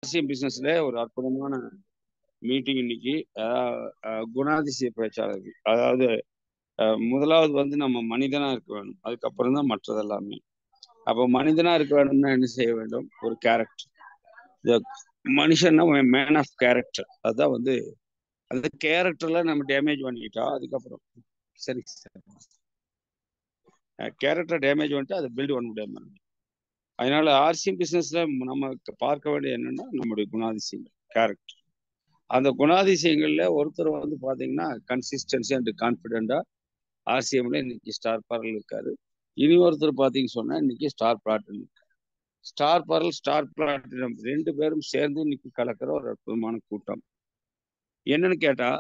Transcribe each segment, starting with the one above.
RCM பிசினஸ்ல ஒரு அற்புதமான மீட்டிங் இன்னைக்கு. குணாதிசய பேச்சாளர்கள், அதாவது முதலாவது வந்து நம்ம மனிதனா இருக்க வேணும், அதுக்கப்புறம் தான் மற்றது எல்லாமே. அப்போ மனிதனா இருக்க வேணும்னா என்ன செய்ய வேண்டும்? ஒரு கேரக்டர். மனுஷன்னா மேன் ஆஃப் கேரக்டர். அதுதான் வந்து அந்த கேரக்டர்ல நம்ம டேமேஜ் பண்ணிக்கிட்டா அதுக்கப்புறம் சரி கேரக்டர் டேமேஜ் பண்ணிட்டு அதை பில்டு பண்ண முடியாது. அதனால ஆர்சிஎம் பிசினஸ்ல நம்ம பார்க்க வேண்டியது என்னன்னா நம்முடைய குணாதிசயங்கள், கேரக்டர். அந்த குணாதிசயங்கள்ல ஒருத்தர் வந்து பாத்தீங்கன்னா கன்சிஸ்டன்சி அண்ட் கான்பிடென்டா ஆர்சிஎம்ல இன்னைக்கு ஸ்டார் பரல் இருக்காரு. இனி ஒருத்தர் பாத்தீங்கன்னு சொன்னா இன்னைக்கு star platinum. Star pearl, star platinum ரெண்டு பேரும் சேர்ந்து இன்னைக்கு கலக்கிற ஒரு அற்புதமான கூட்டம். என்னன்னு கேட்டா,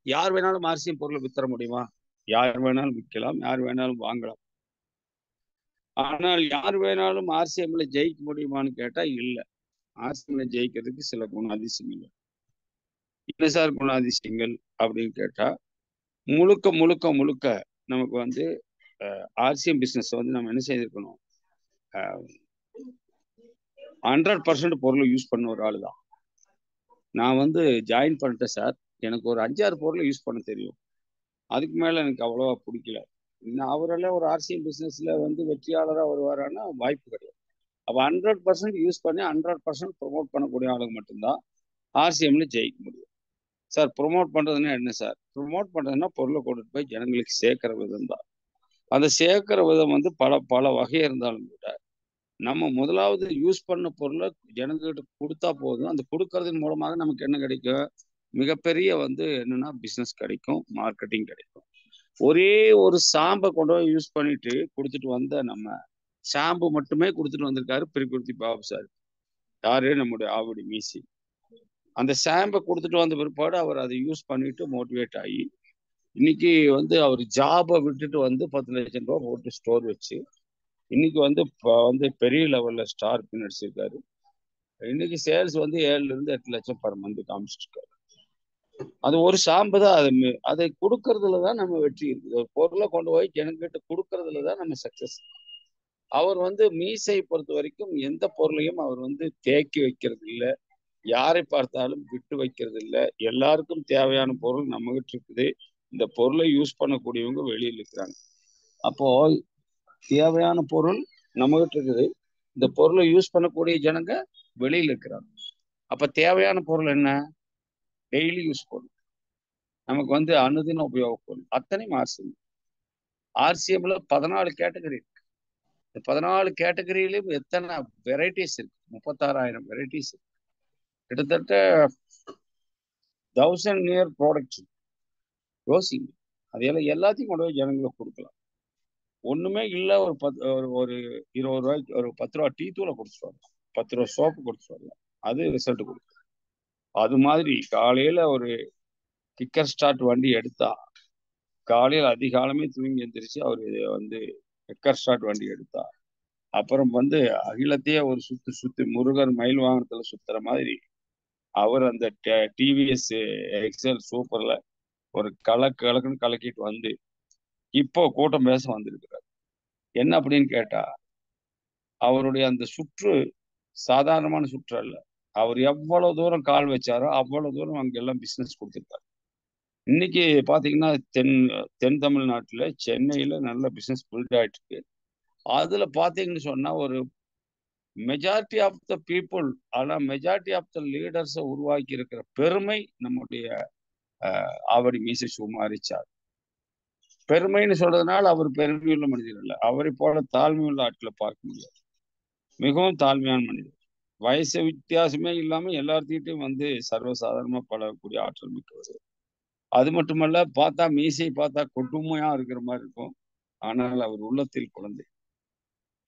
யார் வேணாலும் ஆர்சிஎம் பொருளை வித்தர முடியுமா? யார் வேணாலும் விற்கலாம், யார் வேணாலும் வாங்கலாம். ஆனால் யார் வேணாலும் ஆர்சிஎம்ல ஜெயிக்க முடியுமான்னு கேட்டா இல்ல. ஆர்சிஎம்ல ஜெயிக்கிறதுக்கு சில குணாதிசயங்கள். என்ன சார் குணாதிசயங்கள் அப்படின்னு கேட்டா, முழுக்க முழுக்க முழுக்க நமக்கு வந்து ஆர்சிஎம் பிசினஸ் வந்து நம்ம என்ன செய்திருக்கணும்? 100% பொருளை யூஸ் பண்ண ஒரு ஆளு தான். நான் வந்து ஜாயின் பண்ணிட்டேன் சார், எனக்கு ஒரு 5-6 பொருளை யூஸ் பண்ண தெரியும், அதுக்கு மேல எனக்கு அவ்வளவா பிடிக்கல. இன்னும் அவரெல்லாம் ஒரு ஆர்சிஎம் பிசினஸ்ல வந்து வெற்றியாளராக வருவாரான்னா வாய்ப்பு கிடையாது. அப்போ 100% யூஸ் பண்ணி 100% ப்ரொமோட் பண்ணக்கூடிய ஆளுங்க மட்டும்தான் ஆர்சிஎம்ல ஜெயிக்க முடியும். சார் ப்ரொமோட் பண்றதுன்னா என்ன சார்? ப்ரொமோட் பண்றதுன்னா பொருளை கொண்டுட்டு போய் ஜனங்களுக்கு சேர்க்கிற விதம் தான். அந்த சேர்க்கிற விதம் வந்து பல பல வகை இருந்தாலும் கூட நம்ம முதலாவது யூஸ் பண்ண பொருளை ஜனங்கிட்ட கொடுத்தா போதும். அந்த கொடுக்கறதன் மூலமாக நமக்கு என்ன கிடைக்கும்? மிகப்பெரிய வந்து என்னன்னா பிசினஸ் கிடைக்கும், மார்க்கெட்டிங் கிடைக்கும். ஒரே ஒரு ஷாம்பை கொண்டு போய் யூஸ் பண்ணிட்டு கொடுத்துட்டு வந்த நம்ம ஷாம்பு மட்டுமே கொடுத்துட்டு வந்திருக்காரு பிரிகுர்த்தி பாபு சார். யாரு? நம்முடைய ஆவடி மீசி. அந்த ஷாம்பை கொடுத்துட்டு வந்த பிற்பாடு அவர் அதை யூஸ் பண்ணிட்டு மோட்டிவேட் ஆகி இன்னைக்கு வந்து அவர் ஜாபை விட்டுட்டு வந்து 10 லட்சம் ரூபாய் போட்டு ஸ்டோர் வச்சு இன்னைக்கு வந்து பெரிய லெவல்ல ஸ்டார் நடிச்சிருக்காரு. இன்னைக்கு சேல்ஸ் வந்து 7 இருந்து 8 லட்சம் பர் மந்த் காமிச்சிட்டு இருக்காரு. அது ஒரு ஷாம்பு தான். அதை கொடுக்கறதுல தான் நம்ம வெற்றி இருக்குது. ஒரு பொருளை கொண்டு போய் ஜனங்கிட்ட கொடுக்கறதுல தான் நம்ம சக்சஸ். அவர் வந்து மீசை பொறுத்த வரைக்கும் எந்த பொருளையும் அவர் வந்து தேக்கி வைக்கிறது இல்லை, யாரை பார்த்தாலும் விட்டு வைக்கிறது இல்லை. எல்லாருக்கும் தேவையான பொருள் நம்ம கிட்ட இருக்குது. இந்த பொருளை யூஸ் பண்ணக்கூடியவங்க வெளியில் இருக்கிறாங்க. அப்போ தேவையான பொருள் நம்ம கிட்ட இருக்குது, இந்த பொருளை யூஸ் பண்ணக்கூடிய ஜனங்க வெளியில இருக்கிறாங்க. அப்ப தேவையான பொருள் என்ன? டெய்லி யூஸ் பொருள், நமக்கு வந்து அனுதின உபயோக பொருள் அத்தனையும் ஆர்சிஎம். ஆர்சிஎம்ல 14 கேட்டகரி இருக்கு. இந்த 14 கேட்டகரியிலும் எத்தனை வெரைட்டிஸ் இருக்கு? 36,000 வெரைட்டிஸ் இருக்கு. கிட்டத்தட்ட 1000 நியர் ப்ராடக்ட்ஸ். யோசிங்க, அதையெல்லாம் எல்லாத்தையும் கொண்டு போய் ஜனங்களுக்கு கொடுக்கலாம். ஒண்ணுமே இல்லை, ஒரு 20 ரூபாய்க்கு ஒரு 10 ரூபா டீ தூளை கொடுத்துட்டு வரலாம், 10 ரூபா சோப்பு கொடுத்துட்டு வரலாம், அது ரிசல்ட் கொடுக்கும். அது மாதிரி காலையில ஒரு கிக்கர் ஸ்டார்ட் வண்டி எடுத்தா, காலையில் அதிகாலமே தூங்கி எந்திரிச்சு அவர் வந்து கிக்கர் ஸ்டார்ட் வண்டி எடுத்தா, அப்புறம் வந்து அகிலத்தையே ஒரு சுத்தி முருகர் மயில் வாகனத்துல சுத்துற மாதிரி அவர் அந்த டிவிஎஸ் எக்ஸல் சூப்பர்ல ஒரு கலக்குன்னு கலக்கிட்டு வந்து இப்போ கூட்டம் பேச வந்திருக்கிறார். என்ன அப்படின்னு கேட்டா, அவருடைய அந்த சுற்று சாதாரணமான சுற்று அல்ல. அவர் எவ்வளவு தூரம் கால் வச்சாரோ அவ்வளவு தூரம் அங்கெல்லாம் பிசினஸ் கொடுத்துருக்காரு. இன்னைக்கு பாத்தீங்கன்னா தென் தமிழ்நாட்டுல சென்னையில நல்ல பிசினஸ் பில்ட் ஆயிட்டு இருக்கு. அதுல பாத்தீங்கன்னு சொன்னா ஒரு மெஜாரிட்டி ஆஃப் த பீப்புள், ஆனா மெஜாரிட்டி ஆஃப் த லீடர்ஸை உருவாக்கி இருக்கிற பெருமை நம்முடைய ஆவடி மீசை சுமாரிச்சார். பெருமைன்னு சொல்றதுனால அவர் பெருமையுள்ள மனிதர் இல்லை, அவரை போல தாழ்மையுள்ள ஆட்களை பார்க்க முடியாது. மிகவும் தாழ்மையான மனிதர், வயசு வித்தியாசமே இல்லாம எல்லார்த்திட்டையும் வந்து சர்வசாதாரணமா பழகக்கூடிய ஆற்றல் மிக்கவர். அது மட்டுமல்ல, பார்த்தா மீசை பார்த்தா கொட்டுமையா இருக்கிற மாதிரி இருக்கும், ஆனால் அவர் உள்ளத்தில் குழந்தை.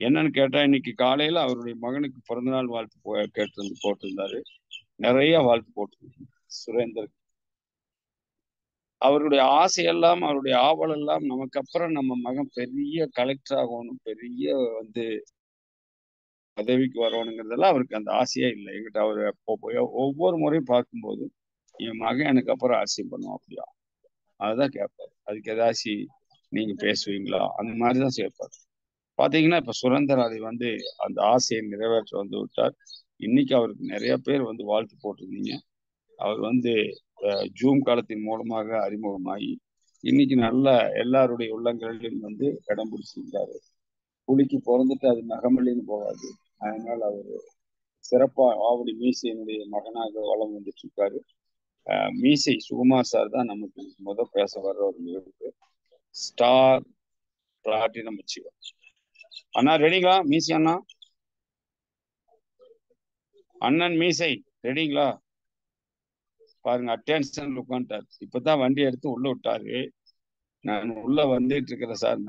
என்னன்னு கேட்டா, இன்னைக்கு காலையில அவருடைய மகனுக்கு பிறந்தநாள் வாழ்த்து போட்டிருந்தாரு. நிறைய வாழ்த்து போட்டிருந்தாரு சுரேந்தர். அவருடைய ஆசையெல்லாம், அவருடைய ஆவல் எல்லாம் நமக்கு அப்புறம் நம்ம மகன் பெரிய கலெக்டர் ஆகணும், பெரிய வந்து பதவிக்கு வரணுங்கிறதெல்லாம் அவருக்கு அந்த ஆசையே இல்லை. எங்கிட்ட அவர் ஒவ்வொரு முறையும் பார்க்கும்போது என் மகன் எனக்கு அப்புறம் ஆசையம் பண்ணுவோம் அப்படியா, அதுதான் கேட்பாரு. அதுக்கு ஏதாச்சும் நீங்க பேசுவீங்களா, அந்த மாதிரிதான் சேர்ப்பாரு. பாத்தீங்கன்னா இப்ப சுரேந்தர் அதை வந்து அந்த ஆசையை நிறைவேற்ற வந்து விட்டார். இன்னைக்கு அவருக்கு நிறைய பேர் வந்து வாழ்த்து போட்டிருந்தீங்க. அவர் வந்து ஜூம் காலத்தின் மூலமாக அறிமுகமாகி இன்னைக்கு நல்ல எல்லாருடைய உள்ளங்களிலும் வந்து இடம் பிடிச்சிருக்காரு. புலிக்கு பிறந்துட்டு அது நகமல்லின்னு போகாது. அதனால அவர் சிறப்பா ஆவடி மீசையினுடைய மகனாக வளம் வந்துட்டு இருக்காரு. மீசை சுகுமார் சார் தான் நமக்கு பேச வர்ற ஒரு நிகழ்வு. ஸ்டார் பிளாட்டினம் வச்சுக்கோ அண்ணா. ரெடிங்களா மீசை அண்ணா? அண்ணன் மீசை ரெடிங்களா? பாருங்க, அட்டென்ஷன் உட்காந்துட்டாரு. இப்பதான் வண்டி எடுத்து உள்ள விட்டாரு. நான் உள்ள வந்துட்டு இருக்கிறேன் சார்.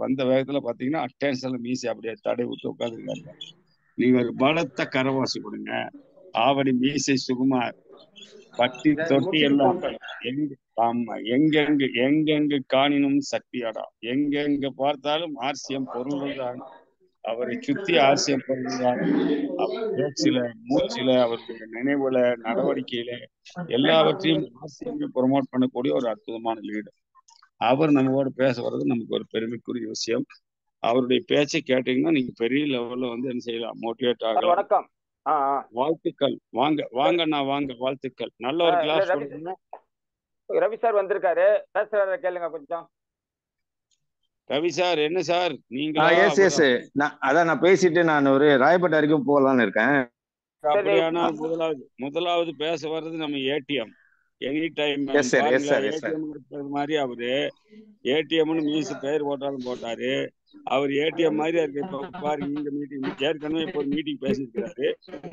வந்த வேகத்துல பாத்தீங்கன்னா அட்டென்ஷன்ல மீசை அப்படியே தடை விட்டு உட்காந்துருக்காங்க. நீங்க ஒரு பலத்த கரவாசி கொடுங்க. ஆவடி மீசை சுகுமார் பட்டி தொட்டி எல்லாம் ஆமா, எங்கெங்கு காணினும் சக்தியாடா. எங்கெங்க பார்த்தாலும் ஆர்சியம் பொருள்தான். அவரை சுத்தி ஆர்சியம் பொருள்தான். அவர் பேச்சில, மூச்சில, அவருடைய நினைவுல, நடவடிக்கையில எல்லாவற்றையும் ஆர்சியம் ப்ரொமோட் பண்ணக்கூடிய ஒரு அற்புதமான லீடர். அவர் நம்மளோட பேச வர்றது நமக்கு ஒரு பெருமைக்குரிய விஷயம். அவருடைய பேச்சை கேட்டீங்கன்னா நீங்க பெரிய லெவல்ல வந்து என்ன செய்யலாம், மோட்டிவேட் ஆகலாம். வணக்கம். வாழ்த்துக்கள். வாங்க வாங்கண்ணா, வாங்க. வாழ்த்துக்கள். நல்ல ஒரு கிளாஸ் கொடுங்க. ரவி சார் வந்திருக்காரு, பேசுறாரு, கேளுங்க கொஞ்சம். ரவி சார் என்ன சார் நீங்களா? அதான் நான் பேசிட்டு நான் ஒரு ராயப்பேட்டை வரைக்கும் போகலான்னு இருக்கேன். அப்படியானால் முதலாவது பேச வர்றது நம்ம ஏடிஎம். எனி டைம் ஏடிஎம் மாதிரி அவரு ஏடிஎம்னு மீசு பெயர் போட்டாலும் போட்டாரு. அவர் ஏடிஎம் மாதிரி இருக்கு. இப்ப பாருங்க, இங்க மீட்டிங் ஏற்கனவே இப்போ ஒரு மீட்டிங் பேசியிருக்கிறாரு.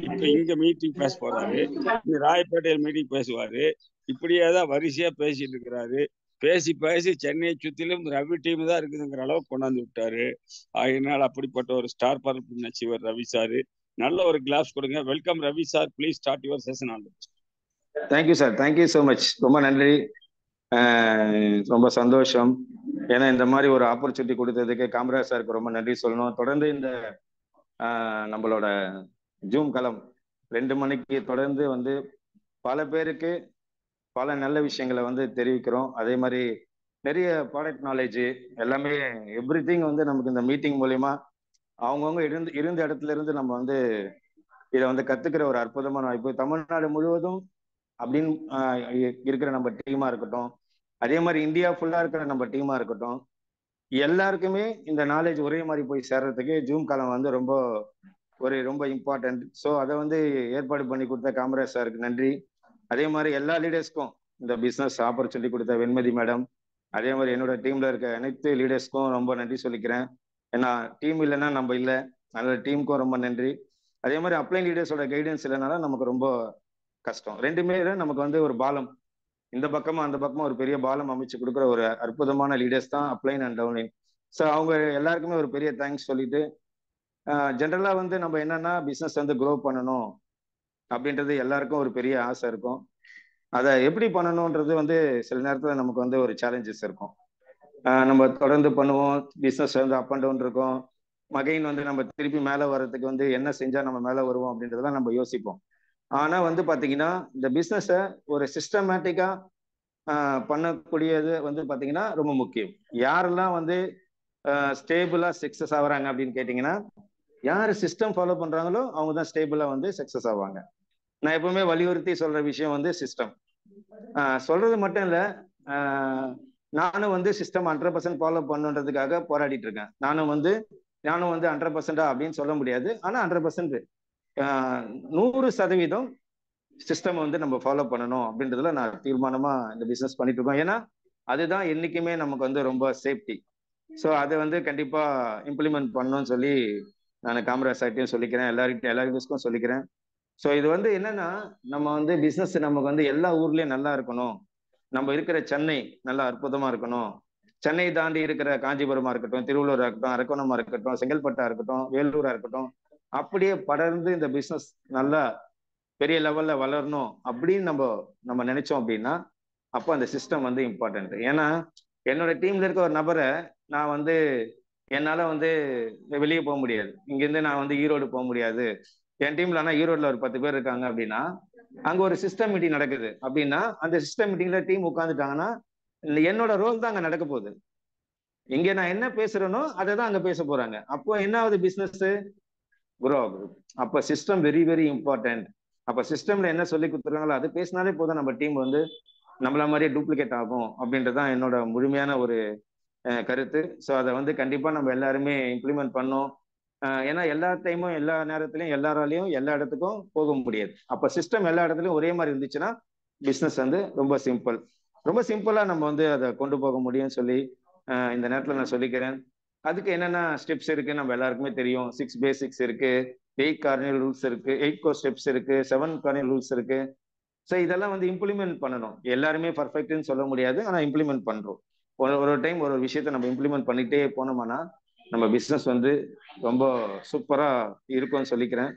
இப்ப இங்க மீட்டிங் பேச போறாரு. இங்க ராயப்பேட்டையில் மீட்டிங் பேசுவாரு. இப்படியேதான் வரிசையா பேசிட்டு இருக்கிறாரு. பேசி பேசி சென்னையை சுத்திலும் ரவி டீம் தான் இருக்குதுங்கிற அளவுக்கு கொண்டாந்து விட்டாரு. ஆகையினால் அப்படிப்பட்ட ஒரு ஸ்டார் பரப்பு நச்சிவர் ரவி சாரு. நல்ல ஒரு கிளாஸ் கொடுங்க. Welcome Ravi sir, please start your session on. Thank you sir, thank you so much. ரொம்ப நன்றி, ரொம்ப சந்தோஷம். ஏன்னா இந்த மாதிரி ஒரு ஆப்பர்ச்சுனிட்டி கொடுத்ததுக்கு காமராஜ் சாருக்கு ரொம்ப நன்றி சொல்லணும். தொடர்ந்து இந்த நம்மளோட ஜூம் களம் 2 மணிக்கு தொடர்ந்து வந்து பல பேருக்கு பல நல்ல விஷயங்களை வந்து தெரிவிக்கிறோம். அதே மாதிரி நிறைய ப்ராடக்ட் நாலேஜ் எல்லாமே எவ்ரி திங் வந்து நமக்கு இந்த மீட்டிங் மூலயமா அவங்கவுங்க இருந்த இடத்துல இருந்து நம்ம வந்து இதை வந்து கத்துக்கிற ஒரு அற்புதமான வாய்ப்பு. தமிழ்நாடு முழுவதும் அப்படின்னு இருக்கிற நம்ம டீமா இருக்கட்டும், அதே மாதிரி இந்தியா ஃபுல்லா இருக்கிற நம்ம டீமா இருக்கட்டும், எல்லாருக்குமே இந்த நாலேஜ் ஒரே மாதிரி போய் சேர்றதுக்கு ஜூம் காலம் வந்து ரொம்ப இம்பார்ட்டன்ட். ஸோ அதை வந்து ஏற்பாடு பண்ணி கொடுத்த காமராஜ் சாருக்கு நன்றி. அதே மாதிரி எல்லா லீடர்ஸ்க்கும் இந்த பிஸ்னஸ் ஆப்பர்ச்சுனிட்டி கொடுத்த வெண்மதி மேடம், அதே மாதிரி என்னோட டீம்ல இருக்க அனைத்து லீடர்ஸ்க்கும் ரொம்ப நன்றி சொல்லிக்கிறேன். ஏன்னா டீம் இல்லைன்னா நம்ம இல்லை, அதனால டீமுக்கும் ரொம்ப நன்றி. அதே மாதிரி அப்ளைன் லீடர்ஸோட கைடன்ஸ் இல்லைனால நமக்கு ரொம்ப கஷ்டம். ரெண்டுமே நமக்கு வந்து ஒரு பாலம், இந்த பக்கமா அந்த பக்கமா ஒரு பெரிய பாலம் அமைச்சு கொடுக்குற ஒரு அற்புதமான லீடர்ஸ் தான் அப்ளைன் அண்ட் டவுன்லைன். ஸோ அவங்க எல்லாருக்குமே ஒரு பெரிய தேங்க்ஸ் சொல்லிட்டு, ஜென்ரலா வந்து நம்ம என்னன்னா பிஸ்னஸ் வந்து க்ரோ பண்ணணும் அப்படின்றது எல்லாருக்கும் ஒரு பெரிய ஆசை இருக்கும். அதை எப்படி பண்ணணுன்றது வந்து சில நேரத்தில் நமக்கு வந்து ஒரு சேலஞ்சஸ் இருக்கும். நம்ம தொடர்ந்து பண்ணுவோம், பிஸ்னஸ் வந்து அப் அண்ட் டவுன் இருக்கும். மகைன் வந்து நம்ம திருப்பி மேலே வர்றதுக்கு வந்து என்ன செஞ்சா நம்ம மேலே வருவோம் அப்படின்றதெல்லாம் நம்ம யோசிப்போம். ஆனா வந்து பாத்தீங்கன்னா இந்த பிஸ்னஸை ஒரு சிஸ்டமேட்டிக்கா பண்ணக்கூடியது வந்து பாத்தீங்கன்னா ரொம்ப முக்கியம். யாரெல்லாம் வந்து ஸ்டேபிளா சக்சஸ் ஆகுறாங்க அப்படின்னு கேட்டீங்கன்னா, யாரு சிஸ்டம் ஃபாலோ பண்றாங்களோ அவங்க தான் ஸ்டேபிளா வந்து சக்சஸ் ஆவாங்க. நான் எப்பவுமே வலியுறுத்தி சொல்ற விஷயம் வந்து சிஸ்டம். சொல்றது மட்டும் இல்ல, நானும் வந்து சிஸ்டம் 100% ஃபாலோ பண்ணுன்றதுக்காக போராடிட்டு இருக்கேன். நானும் வந்து 100% அப்படின்னு சொல்ல முடியாது, ஆனா 100% 100% சிஸ்டம் வந்து நம்ம ஃபாலோ பண்ணணும் அப்படின்றதுல நான் தீர்மானமா இந்த பிசினஸ் பண்ணிட்டு இருக்கோம். ஏன்னா அதுதான் என்னைக்குமே நமக்கு வந்து ரொம்ப சேஃப்டி. ஸோ அதை வந்து கண்டிப்பா இம்ப்ளிமெண்ட் பண்ணணும்னு சொல்லி நான் காமராஜ் சார்ட்டையும் சொல்லிக்கிறேன், எல்லாருக்கும் சொல்லிக்கிறேன். ஸோ இது வந்து என்னன்னா, நம்ம வந்து பிசினஸ் நமக்கு வந்து எல்லா ஊர்லயும் நல்லா இருக்கணும். நம்ம இருக்கிற சென்னை நல்லா அற்புதமா இருக்கணும். சென்னை தாண்டி இருக்கிற காஞ்சிபுரமா இருக்கட்டும், திருவள்ளூரா இருக்கட்டும், அரக்கோணமா இருக்கட்டும், செங்கல்பட்டா இருக்கட்டும், வேலூரா இருக்கட்டும், அப்படியே படர்ந்து இந்த பிசினஸ் நல்லா பெரிய லெவல்ல வளரணும் அப்படின்னு நம்ம நினைச்சோம் அப்படின்னா, அப்போ அந்த சிஸ்டம் வந்து இம்பார்ட்டன்ட். ஏன்னா என்னோட டீம்ல இருக்க ஒரு நபரை நான் வந்து என்னால வந்து வெளியே போக முடியாது. இங்கிருந்து நான் வந்து ஈரோடு போக முடியாது. என் டீம்ல ஆனா ஈரோடுல ஒரு 10 பேர் இருக்காங்க அப்படின்னா, அங்க ஒரு சிஸ்டம் மீட்டிங் நடக்குது அப்படின்னா, அந்த சிஸ்டம் மீட்டிங்ல டீம் உட்காந்துட்டாங்கன்னா என்னோட ரோல் தான் அங்க நடக்க போகுது. இங்க நான் என்ன பேசுறேனோ அதை தான் அங்க பேச போறாங்க. அப்போ என்ன ஆகுது, பிசினஸ் குரோ ஆகுது. அப்ப சிஸ்டம் வெரி வெரி இம்பார்ட்டன்ட். அப்ப சிஸ்டம்ல என்ன சொல்லி கொடுத்துருக்காங்களோ அது பேசினாலே போதும், நம்ம டீம் வந்து நம்மள மாதிரியே டூப்ளிகேட் ஆகும் அப்படின்றதான் என்னோட முழுமையான ஒரு கருத்து. ஸோ அதை வந்து கண்டிப்பா நம்ம எல்லாருமே இம்ப்ளிமெண்ட் பண்ணோம். ஏன்னா எல்லா டைமும் எல்லா நேரத்திலையும் எல்லாராலையும் எல்லா இடத்துக்கும் போக முடியாது. அப்ப சிஸ்டம் எல்லா இடத்துலையும் ஒரே மாதிரி இருந்துச்சுன்னா பிஸ்னஸ் வந்து ரொம்ப சிம்பிள், ரொம்ப சிம்பிளா நம்ம வந்து அதை கொண்டு போக முடியும்னு சொல்லி இந்த நேரத்தில் நான் சொல்லிக்கிறேன். அதுக்கு என்னென்ன ஸ்டெப்ஸ் இருக்கு நம்ம எல்லாருக்குமே தெரியும். 6 பேசிக்ஸ் இருக்கு, 8 கார்டினல் ரூல்ஸ் இருக்கு, 8 கோர் ஸ்டெப்ஸ் இருக்கு, 7 கார்டினல் ரூல்ஸ் இருக்கு. ஸோ இதெல்லாம் வந்து இம்ப்ளிமெண்ட் பண்ணணும். எல்லாருமே பர்ஃபெக்ட்னு சொல்ல முடியாது, ஆனா இம்ப்ளிமெண்ட் பண்றோம். ஒரு டைம் ஒரு விஷயத்த நம்ம இம்ப்ளிமெண்ட் பண்ணிட்டே போனோம்னா நம்ம பிஸ்னஸ் வந்து ரொம்ப சூப்பரா இருக்கும்னு சொல்லிக்கிறேன்.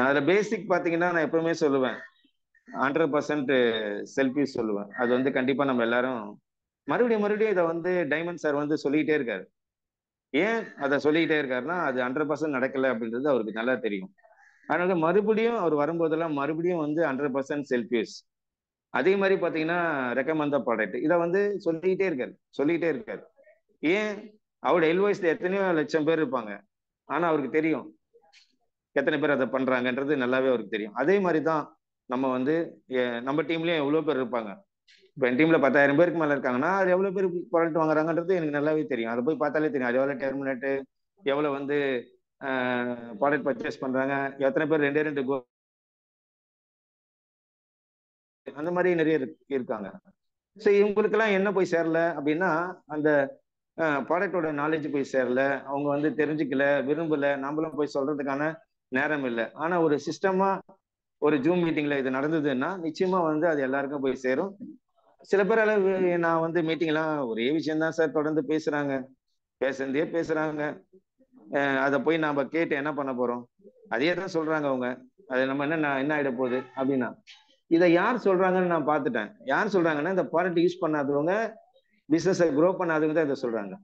அதுல பேசிக் பாத்தீங்கன்னா நான் எப்பவுமே சொல்லுவேன் 100% செல்ஃபி சொல்லுவேன். அது வந்து கண்டிப்பா நம்ம எல்லாரும் மறுபடியும் இதை வந்து டைமண்ட் சார் வந்து சொல்லிக்கிட்டே இருக்காரு. ஏன் அதை சொல்லிக்கிட்டே இருக்காருன்னா அது 100% நடக்கல அப்படின்றது அவருக்கு நல்லா தெரியும். அதனால மறுபடியும் அவர் வரும்போதெல்லாம் மறுபடியும் வந்து 100% செல்ஃபிஸ். அதே மாதிரி பாத்தீங்கன்னா ரெக்கமெண்ட் ப்ராடக்ட் இதை வந்து சொல்லிக்கிட்டே இருக்காரு. ஏன் அவரோட எல்வாய்ஸ்ல எத்தனையோ லட்சம் பேர் இருப்பாங்க, ஆனா அவருக்கு தெரியும் எத்தனை பேர் அதை பண்றாங்கன்றது நல்லாவே அவருக்கு தெரியும். அதே மாதிரிதான் நம்ம வந்து நம்ம டீம்லயும் எவ்வளவு பேர் இருப்பாங்க. இப்போ என் டீம்ல 10,000 பேருக்கு மேல இருக்காங்கன்னா அது எவ்வளவு பேர் ப்ராடக்ட் வாங்குறாங்கன்றது எனக்கு நல்லாவே தெரியும். அதை போய் பார்த்தாலே தெரியும். அது எவ்வளவு டெர்மினேட், எவ்வளவு வந்து ப்ராடக்ட் பர்ச்சேஸ் பண்றாங்க, எத்தனை பேர் 2 கோ, அந்த மாதிரி நிறைய இருக்காங்க. ஸோ இவங்களுக்கெல்லாம் என்ன போய் சேரல அப்படின்னா அந்த ப்ராடக்டோட நாலேஜ் போய் சேரல, அவங்க வந்து தெரிஞ்சுக்கல, விரும்பல, நம்மளும் போய் சொல்றதுக்கான நேரம் இல்லை. ஆனா ஒரு சிஸ்டமா ஒரு ஜூம் மீட்டிங்ல இது நடந்ததுன்னா நிச்சயமா வந்து அது எல்லாருக்கும் போய் சேரும். சில பேர் நான் வந்து மீட்டிங் எல்லாம் ஒரே விஷயம் தான் சார் தொடர்ந்து பேசுறாங்க. அதை போய் நாம கேட்டு என்ன பண்ண போறோம்? அதே தான் சொல்றாங்க அவங்க. அது நம்ம என்ன ஆயிட போகுது அப்படின்னா இதை யார் சொல்றாங்கன்னு நான் பார்த்துட்டேன். யார் சொல்றாங்கன்னா இந்த ப்ராடக்ட் யூஸ் பண்ணாதவங்க, பிசினஸை க்ரோ பண்ணாதவங்க தான் இதை சொல்றாங்க.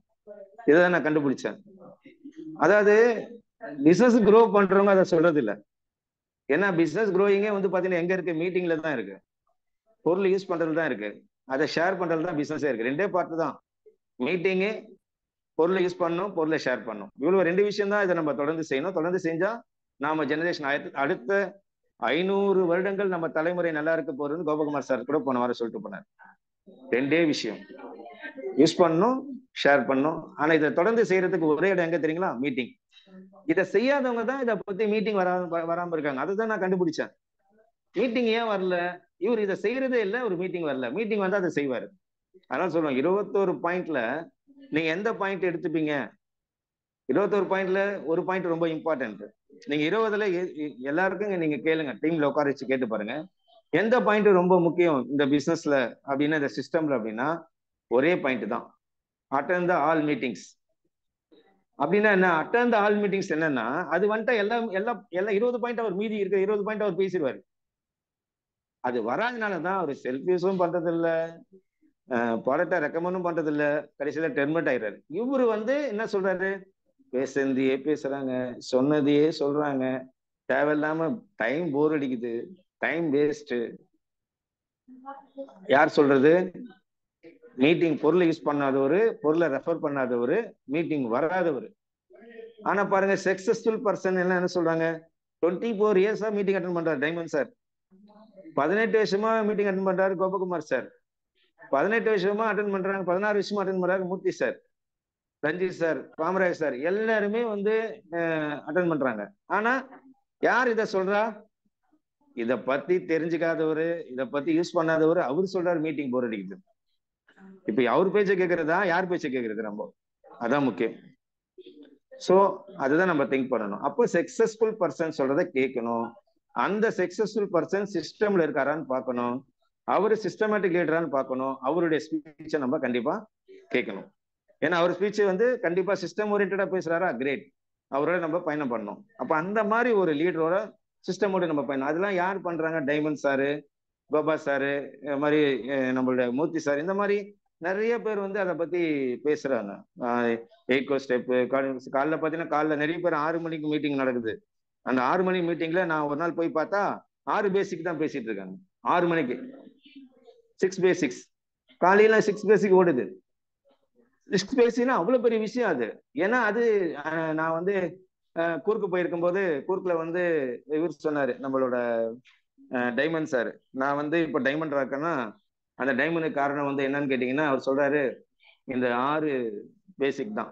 இதைதான் நான் கண்டுபிடிச்சேன். அதாவது பிசினஸ் க்ரோ பண்றவங்க அதை சொல்றது இல்லை. ஏன்னா பிசினஸ் க்ரோயிங்கே வந்து பாத்தீங்கன்னா எங்க இருக்கு? மீட்டிங்ல தான் இருக்கு, பொருள் யூஸ் பண்றது தான் இருக்கு, அதை ஷேர் பண்றது தான் பிசினஸே இருக்கு. 2 பார்ட் தான், மீட்டிங்கு, பொருளை யூஸ் பண்ணணும், பொருளை ஷேர் பண்ணணும். இவ்வளவு 2 விஷயம் தான். இதை நம்ம தொடர்ந்து செய்யணும். தொடர்ந்து செஞ்சா நாம ஜெனரேஷன் அடுத்த 500 வருடங்கள் நம்ம தலைமுறை நல்லா இருக்க போறதுன்னு கோபகுமார் சார் கூட போன வாரம் சொல்லிட்டு போனார். 2 விஷயம், யூஸ் பண்ணணும், ஷேர் பண்ணணும். ஆனா இதை தொடர்ந்து செய்யறதுக்கு ஒரே இடம் எங்க தெரியுங்களா? மீட்டிங். இதை செய்யாதவங்க தான் இதை பத்தி மீட்டிங் வராம இருக்காங்க. அதுதான் நான் கண்டுபிடிச்சேன். மீட்டிங் ஏன் வரல? இவர் இதை செய்யறதே இல்லை, ஒரு மீட்டிங் வரல. மீட்டிங் வந்தா அதை செய்வாரு. அதனால சொல்லுவோம் 21 பாயிண்ட்ல நீங்க எந்த பாயிண்ட் எடுத்துப்பீங்க? 21 பாயிண்ட்ல ஒரு பாயிண்ட் ரொம்ப இம்பார்ட்டன்ட். நீங்க 20ல எல்லாருக்கும் நீங்க கேளுங்க, டீம்ல உட்கார வச்சு கேட்டு பாருங்க எந்த பாயிண்ட் ரொம்ப முக்கியம் இந்த பிசினஸ்ல அப்படின்னா, இந்த சிஸ்டம்ல அப்படின்னா ஒரே பாயிண்ட் தான், அட்டெண்ட் த ஆல் மீட்டிங்ஸ். அப்படின்னா என்ன அட்டெண்ட் த ஆல் மீட்டிங்ஸ்? என்னன்னா அது வந்துட்டா எல்லாம் 20 பாயிண்ட் அவர் மீதி இருக்க 20 பாயிண்ட் அவர் பேசிடுவாரு. அது வராதனாலதான் அவர் செல்ஃபிஸும் பண்றது இல்லை, ப்ராடக்டை ரெக்கமெண்டும் பண்றது இல்லை, கடைசியில டெர்மினேட் ஆயிடுறாரு. இவரு வந்து என்ன சொல்றாரு? பேசுறதையே பேசுறாங்க, சொன்னதையே சொல்றாங்க, தேவையில்லாம டைம் போர் அடிக்குது, டைம் வேஸ்ட். யார் சொல்றது? மீட்டிங் பொருளை யூஸ் பண்ணாதவரு, பொருளை ரெஃபர் பண்ணாதவரு, மீட்டிங் வராதவரு. ஆனா பாருங்க சக்சஸ்ஃபுல் பர்சன் என்ன சொல்றாங்க? 24 இயர்ஸா மீட்டிங் அட்டன் பண்றாரு டைமண்ட் சார், 18 வருஷமா மீட்டிங் அட்டன் பண்றாரு கோபகுமார் சார், 18 வருஷமா அட்டன் பண்றாங்க, 16 வருஷமா அட்டன் பண்றாரு Murthy sir, Ranjith sir, Kamaraj sir, எல்லாருமே வந்து அட்டன் பண்றாங்க. ஆனா யார் இத சொல்றா? இத பத்தி தெரிஞ்சுக்காதவரு, இத பத்தி யூஸ் பண்ணாதவரு அவரு சொல்றாரு மீட்டிங் போர் அடிக்குது. இப்ப அவர் பேச்ச கேட்கறதா யார் பேச்ச கேட்கறது? நம்ம அதான் முக்கியம். சோ அதுதான் நம்ம திங்க் பண்ணணும். அப்போ சக்சஸ்ஃபுல் பர்சன் சொல்றதை கேட்கணும். அந்த சக்சஸ்ஃபுல் பர்சன் சிஸ்டம்ல இருக்காரான்னு பார்க்கணும், அவரு சிஸ்டமேட்டிக் லீடரான்னு பார்க்கணும், அவருடைய ஸ்பீச்சை நம்ம கண்டிப்பா கேட்கணும். ஏன்னா அவர் ஸ்பீச் வந்து கண்டிப்பா சிஸ்டம் ஓரியன்டா பேசுறாரா, கிரேட், அவரோட நம்ம பயணம் பண்ணணும். அப்ப அந்த மாதிரி ஒரு லீடரோட சிஸ்டமோட நம்ம பயணம். அதெல்லாம் யார் பண்றாங்க? டைமண்ட் சாரு, கோபா சாரு, மாதிரி நம்மளுடைய மூர்த்தி சார், இந்த மாதிரி நிறைய பேர் வந்து அதை பத்தி பேசுறாங்க. 8 கோர் ஸ்டெப், காலைல பாத்தீங்கன்னா காலைல நிறைய பேர் 6 மணிக்கு மீட்டிங் நடக்குது. அந்த 6 மணி மீட்டிங்ல நான் ஒரு நாள் போய் பார்த்தா 6 பேசிக் தான் பேசிட்டு இருக்காங்க. 6 மணிக்கு 6 பேசிக்ஸ், காலையில 6 பேசிக் ஓடுது. 6 பேசிக்னா அவ்வளவு பெரிய விஷயம் அது. ஏன்னா அது நான் வந்து கூர்க்கு போயிருக்கும்போது கூர்க்குல வந்து இவர் சொன்னாரு நம்மளோட டைமண்ட் சார், நான் வந்து இப்போ டைமண்டா இருக்கேன்னா அந்த டைமண்டுக்கு காரணம் வந்து என்னன்னு கேட்டீங்கன்னா அவர் சொல்றாரு இந்த 6 பேசிக் தான்.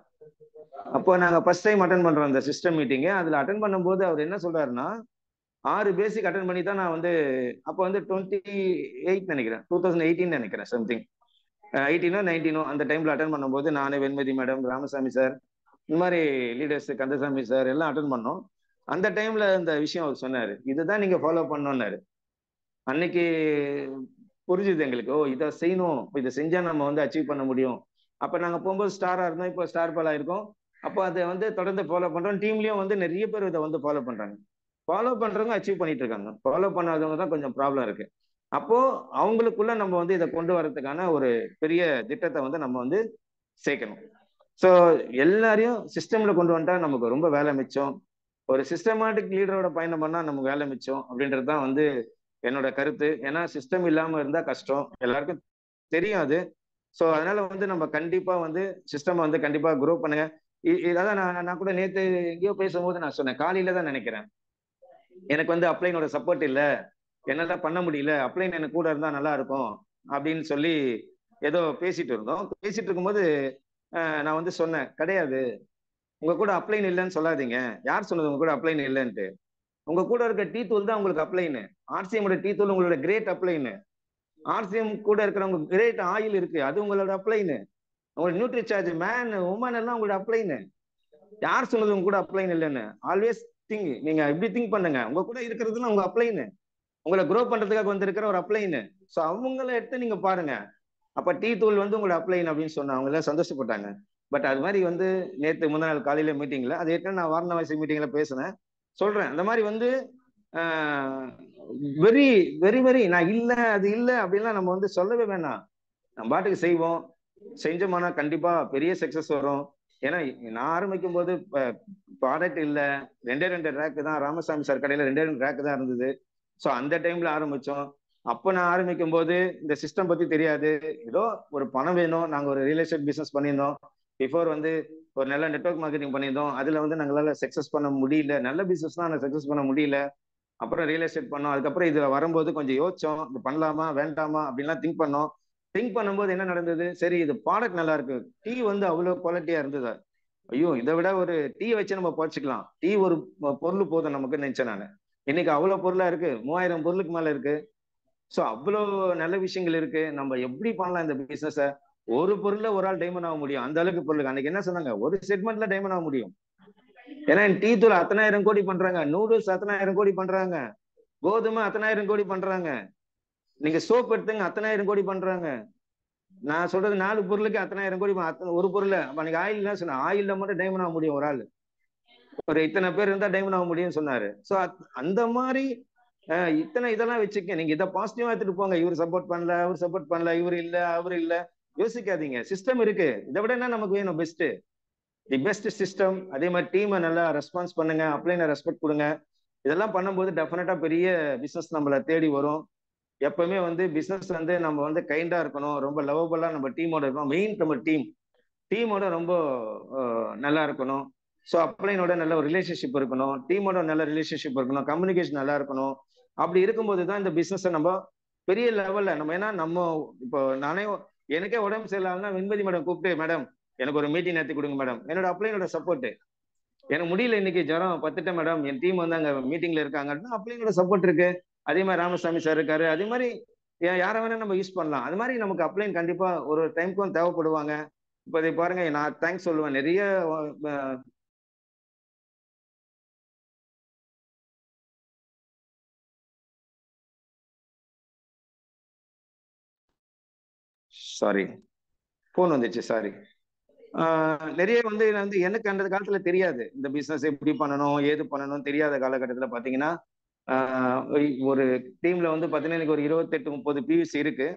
அப்போ நாங்க ஃபர்ஸ்ட் டைம் அட்டன் பண்றோம் அந்த சிஸ்டம் மீட்டிங்கு. அதுல அட்டன் பண்ணும்போது அவர் என்ன சொல்றாருன்னா 6 பேசிக் அட்டன் பண்ணி தான் நான் வந்து அப்போ வந்து 28 நினைக்கிறேன், 2018 நினைக்கிறேன், சம்திங் 18ஓ 19ஓ அந்த டைம்ல அட்டன் பண்ணும்போது நானு, வெண்மதி மேடம், ராமசாமி சார், இந்த மாதிரி லீடர்ஸ், கந்தசாமி சார் எல்லாம் அட்டன் பண்ணோம். அந்த டைம்ல இந்த விஷயம் அவர் சொன்னாரு, இதுதான் நீங்க ஃபாலோ பண்ணணும்னாரு. அன்னைக்கு புரிஞ்சுது எங்களுக்கு, ஓ இதை செய்யணும், இதை செஞ்சா நம்ம வந்து அச்சீவ் பண்ண முடியும். அப்ப நாங்க போகும்போது ஸ்டாரா இருந்தோம், இப்போ ஸ்டார் பாலா இருக்கோம். அப்போ அதை வந்து தொடர்ந்து ஃபாலோ பண்றோம். டீம்லயும் வந்து நிறைய பேர் இதை வந்து ஃபாலோ பண்றாங்க. ஃபாலோ பண்றவங்க அச்சீவ் பண்ணிட்டு இருக்காங்க, ஃபாலோ பண்ணாதவங்க தான் கொஞ்சம் ப்ராப்ளம் இருக்கு. அப்போ அவங்களுக்குள்ள நம்ம வந்து இதை கொண்டு வரதுக்கான ஒரு பெரிய திட்டத்தை வந்து நம்ம வந்து சேர்க்கணும். ஸோ எல்லாரையும் சிஸ்டம்ல கொண்டு வந்துட்டா நமக்கு ரொம்ப வேலை மிச்சம். ஒரு சிஸ்டமேட்டிக் லீடரோட பயணம் பண்ணா நமக்கு வேலை மிச்சம் அப்படின்றது தான் வந்து என்னோட கருத்து. ஏன்னா சிஸ்டம் இல்லாம இருந்தா கஷ்டம், எல்லாருக்கும் தெரியாது. ஸோ அதனால வந்து நம்ம கண்டிப்பா வந்து சிஸ்டம் வந்து கண்டிப்பா குரோ பண்ணுங்க. அதான் நான் கூட நேத்து எங்கேயோ பேசும்போது நான் சொன்னேன், காலையில தான் நினைக்கிறேன், எனக்கு வந்து அப்ளைனோட சப்போர்ட் இல்ல, என்னால பண்ண முடியல, அப்ளைன் எனக்கு கூட இருந்தா நல்லா இருக்கும் அப்படின்னு சொல்லி ஏதோ பேசிட்டு இருந்தோம். பேசிட்டு இருக்கும்போது நான் வந்து சொன்னேன், கிடையாது, உங்க கூட அப்ளைன் இல்லைன்னு சொல்லாதீங்க. யார் சொன்னது உங்க கூட அப்ளைன் இல்லைன்ட்டு? உங்க கூட இருக்க டீ தூள் தான் உங்களுக்கு அப்ளைனு. ஆர்சிஎம் டீ தூள் உங்களோட கிரேட் அப்ளைனு. ஆர்சிஎம் கூட இருக்கிறவங்க கிரேட் ஆயில் இருக்கு, அது உங்களோட அப்ளைனு. உங்களோட நியூட்ரி சார்ஜ் மேன் உமன் எல்லாம் உங்களோட அப்ளைனு. யார் சொன்னது உங்க கூட அப்ளைன் இல்லைன்னு? ஆல்வேஸ் திங்க், நீங்க இப்படி திங்க் பண்ணுங்க, உங்க கூட இருக்கிறதுலாம் உங்க அப்ளைனு, உங்களை குரோ பண்றதுக்காக வந்திருக்கிற ஒரு அப்ளைனு. ஸோ அவங்கள எடுத்து நீங்க பாருங்க. அப்ப டீ தூள் வந்து உங்களோட அப்ளைன் அப்படின்னு சொன்னா அவங்க எல்லாம் சந்தோஷப்பட்டாங்க. பட் அது மாதிரி வந்து நேற்று முந்தா நாள் காலையில மீட்டிங்ல, அது ஏற்கனவே நான் வாரணாசி மீட்டிங்ல பேசினேன், சொல்றேன். அந்த மாதிரி வந்து வெரி வெரி வெரி நான் இல்ல அது இல்ல அப்படின்லாம் நம்ம வந்து சொல்லவே வேணாம். நம்ம பாட்டுக்கு செய்வோம், செஞ்சோம்னா கண்டிப்பா பெரிய சக்சஸ் வரும். ஏன்னா நான் ஆரம்பிக்கும் போது ப்ராடக்ட் இல்ல, 2 ரேக்கு தான், ராமசாமி சார் கடையில 2 ரேக்கு தான் இருந்தது. ஸோ அந்த டைம்ல ஆரம்பிச்சோம். அப்போ நான் ஆரம்பிக்கும் போது இந்த சிஸ்டம் பத்தி தெரியாது, ஏதோ ஒரு பணம் வேணும், நாங்க ஒரு ரியல் எஸ்டேட் பிசினஸ் பண்ணியிருந்தோம். பிஃபோர் வந்து ஒரு நல்ல நெட்வொர்க் மார்க்கெட்டிங் பண்ணியிருந்தோம், அதுல வந்து நாங்களால சக்சஸ் பண்ண முடியல, நல்ல பிசினஸ் தான் சக்சஸ் பண்ண முடியல. அப்புறம் ரியல் எஸ்டேட் பண்ணோம். அதுக்கப்புறம் இதுல வரும்போது கொஞ்சம் யோசிச்சோம், இது பண்ணலாமா வேண்டாமா அப்படின்லாம் திங்க் பண்ணோம். திங்க் பண்ணும்போது என்ன நடந்தது, சரி இது ப்ராடக்ட் நல்லா இருக்கு, டீ வந்து அவ்வளவு குவாலிட்டியா இருந்தது, ஐயோ இதை விட ஒரு டீ வச்சு நம்ம குறைச்சிக்கலாம், டீ ஒரு பொருள் போதும் நமக்கு நினைச்சேன் நான். இன்னைக்கு அவ்வளவு பொருளா இருக்கு, 3000 பொருளுக்கு மேல இருக்கு. ஸோ அவ்வளவு நல்ல விஷயங்கள் இருக்கு, நம்ம எப்படி பண்ணலாம் இந்த பிசினஸ. ஒரு பொருள்ல ஒரு ஆள் டைமண்ட் ஆக முடியும், அந்த அளவுக்கு பொருளுக்கு அன்னைக்கு என்ன சொன்னாங்க, ஒரு செக்மெண்ட்ல டைமண்ட் ஆக முடியும். ஏன்னா டீ தூள் 10,000 கோடி பண்றாங்க, நூடுல்ஸ் 10,000 கோடி பண்றாங்க, கோதுமை 10,000 கோடி பண்றாங்க, நீங்க சோப் எடுத்துங்க 10,000 கோடி பண்றாங்க. நான் சொல்றது 4 பொருளுக்கு 10,000 கோடி, ஒரு பொருள். அன்னைக்கு ஆயில் தான் சொன்னேன், ஆயில்ல மட்டும் டைமண்ட் ஆக முடியும் ஒரு ஆள், ஒரு இத்தனை பேர் இருந்தா டைமண்ட் ஆக முடியும்னு சொன்னாரு. ஸோ அந்த மாதிரி இத்தனை இதெல்லாம் வச்சுக்க, நீங்க இதை பாசிட்டிவா எடுத்துட்டு போங்க. இவர் சப்போர்ட் பண்ணல, அவர் சப்போர்ட் பண்ணல, இவர் இல்ல அவர் இல்ல, யோசிக்காதீங்க. சிஸ்டம் இருக்கு, இதை விட என்ன நமக்கு வேணும், பெஸ்ட், தி பெஸ்ட் சிஸ்டம். அதே மாதிரி டீமை நல்லா ரெஸ்பான்ஸ் பண்ணுங்க, அப்ளைனை ரெஸ்பெக்ட் கொடுங்க. இதெல்லாம் பண்ணும்போது டெஃபினட்டா பெரிய பிசினஸ் நம்மளை தேடி வரும். எப்பவுமே வந்து பிசினஸ் வந்து நம்ம வந்து கைண்டா இருக்கணும், ரொம்ப லவபுல்லா நம்ம டீமோட இருக்கணும். மெயின் நம்ம டீமோட ரொம்ப நல்லா இருக்கணும். ஸோ அப்ளைனோட நல்ல ஒரு ரிலேஷன்ஷிப் இருக்கணும், டீமோட நல்ல ரிலேஷன்ஷிப் இருக்கணும், கம்யூனிகேஷன் நல்லா இருக்கணும். அப்படி இருக்கும்போது தான் இந்த பிசினஸை நம்ம பெரிய லெவல்ல நம்ம, ஏன்னா நம்ம இப்போ நானே எனக்கே உடம்பு சரியில்லைன்னா வெண்மதி மேடம் கூப்பிட்டு, மேடம் எனக்கு ஒரு மீட்டிங் நடத்தி கொடுங்க மேடம், என்னோட அப்ளைனோட சப்போர்ட். எனக்கு முடியல இன்னைக்கு ஜுரம் பத்துட்டேன் மேடம், என் டீம் வந்து அங்க மீட்டிங்ல இருக்காங்கன்னா அப்ளைனோட சப்போர்ட் இருக்கு. அதே மாதிரி ராமசாமி சார் இருக்காரு, அதே மாதிரி யாரை வேணா நம்ம யூஸ் பண்ணலாம். அது மாதிரி நமக்கு அப்ளைன் கண்டிப்பா ஒரு டைமுக்கும் தேவைப்படுவாங்க. இப்போ இதை பாருங்க, நான் தேங்க்ஸ் சொல்லுவேன் நிறைய. சாரி, போன் வந்துச்சு, சாரி. நிறைய வந்து எனக்கு அந்த காலத்துல தெரியாது, இந்த பிசினஸ் எப்படி பண்ணணும் ஏது பண்ணணும் தெரியாத காலகட்டத்துல பாத்தீங்கன்னா, ஒரு டீம்ல வந்து பாத்தீங்கன்னா எனக்கு ஒரு 28-30 பியூசி இருக்கு.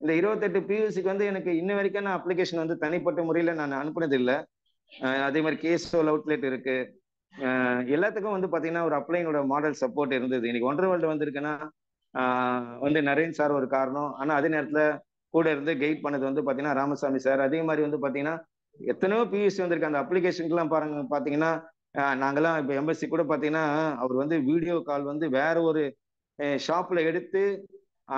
இந்த 28 பியூசிக்கு வந்து எனக்கு இன்ன வரைக்கும் நான் அப்ளிகேஷன் வந்து தனிப்பட்ட முறையில நான் அனுப்புனது இல்லை. அதே மாதிரி கேசோல் அவுட்லெட் இருக்கு. எல்லாத்துக்கும் வந்து பாத்தீங்கன்னா ஒரு அப்ளைனோட மாடல் சப்போர்ட் இருந்தது. இன்னைக்கு ஒன்றரை வேர்ல்டு வந்திருக்குன்னா வந்து நரேன் சார் ஒரு காரணம். ஆனா அதே நேரத்துல கூட இருந்து கைட் பண்ணது வந்து பாத்தீங்கன்னா ராமசாமி சார். அதே மாதிரி வந்து பாத்தீங்கன்னா எத்தனையோ பியூசி வந்திருக்கு, அந்த அப்ளிகேஷனுக்குலாம் பாருங்க பாத்தீங்கன்னா நாங்கெல்லாம் இப்போ எம்பசி கூட பார்த்தீங்கன்னா அவர் வந்து வீடியோ கால் வந்து வேற ஒரு ஷாப்ல எடுத்து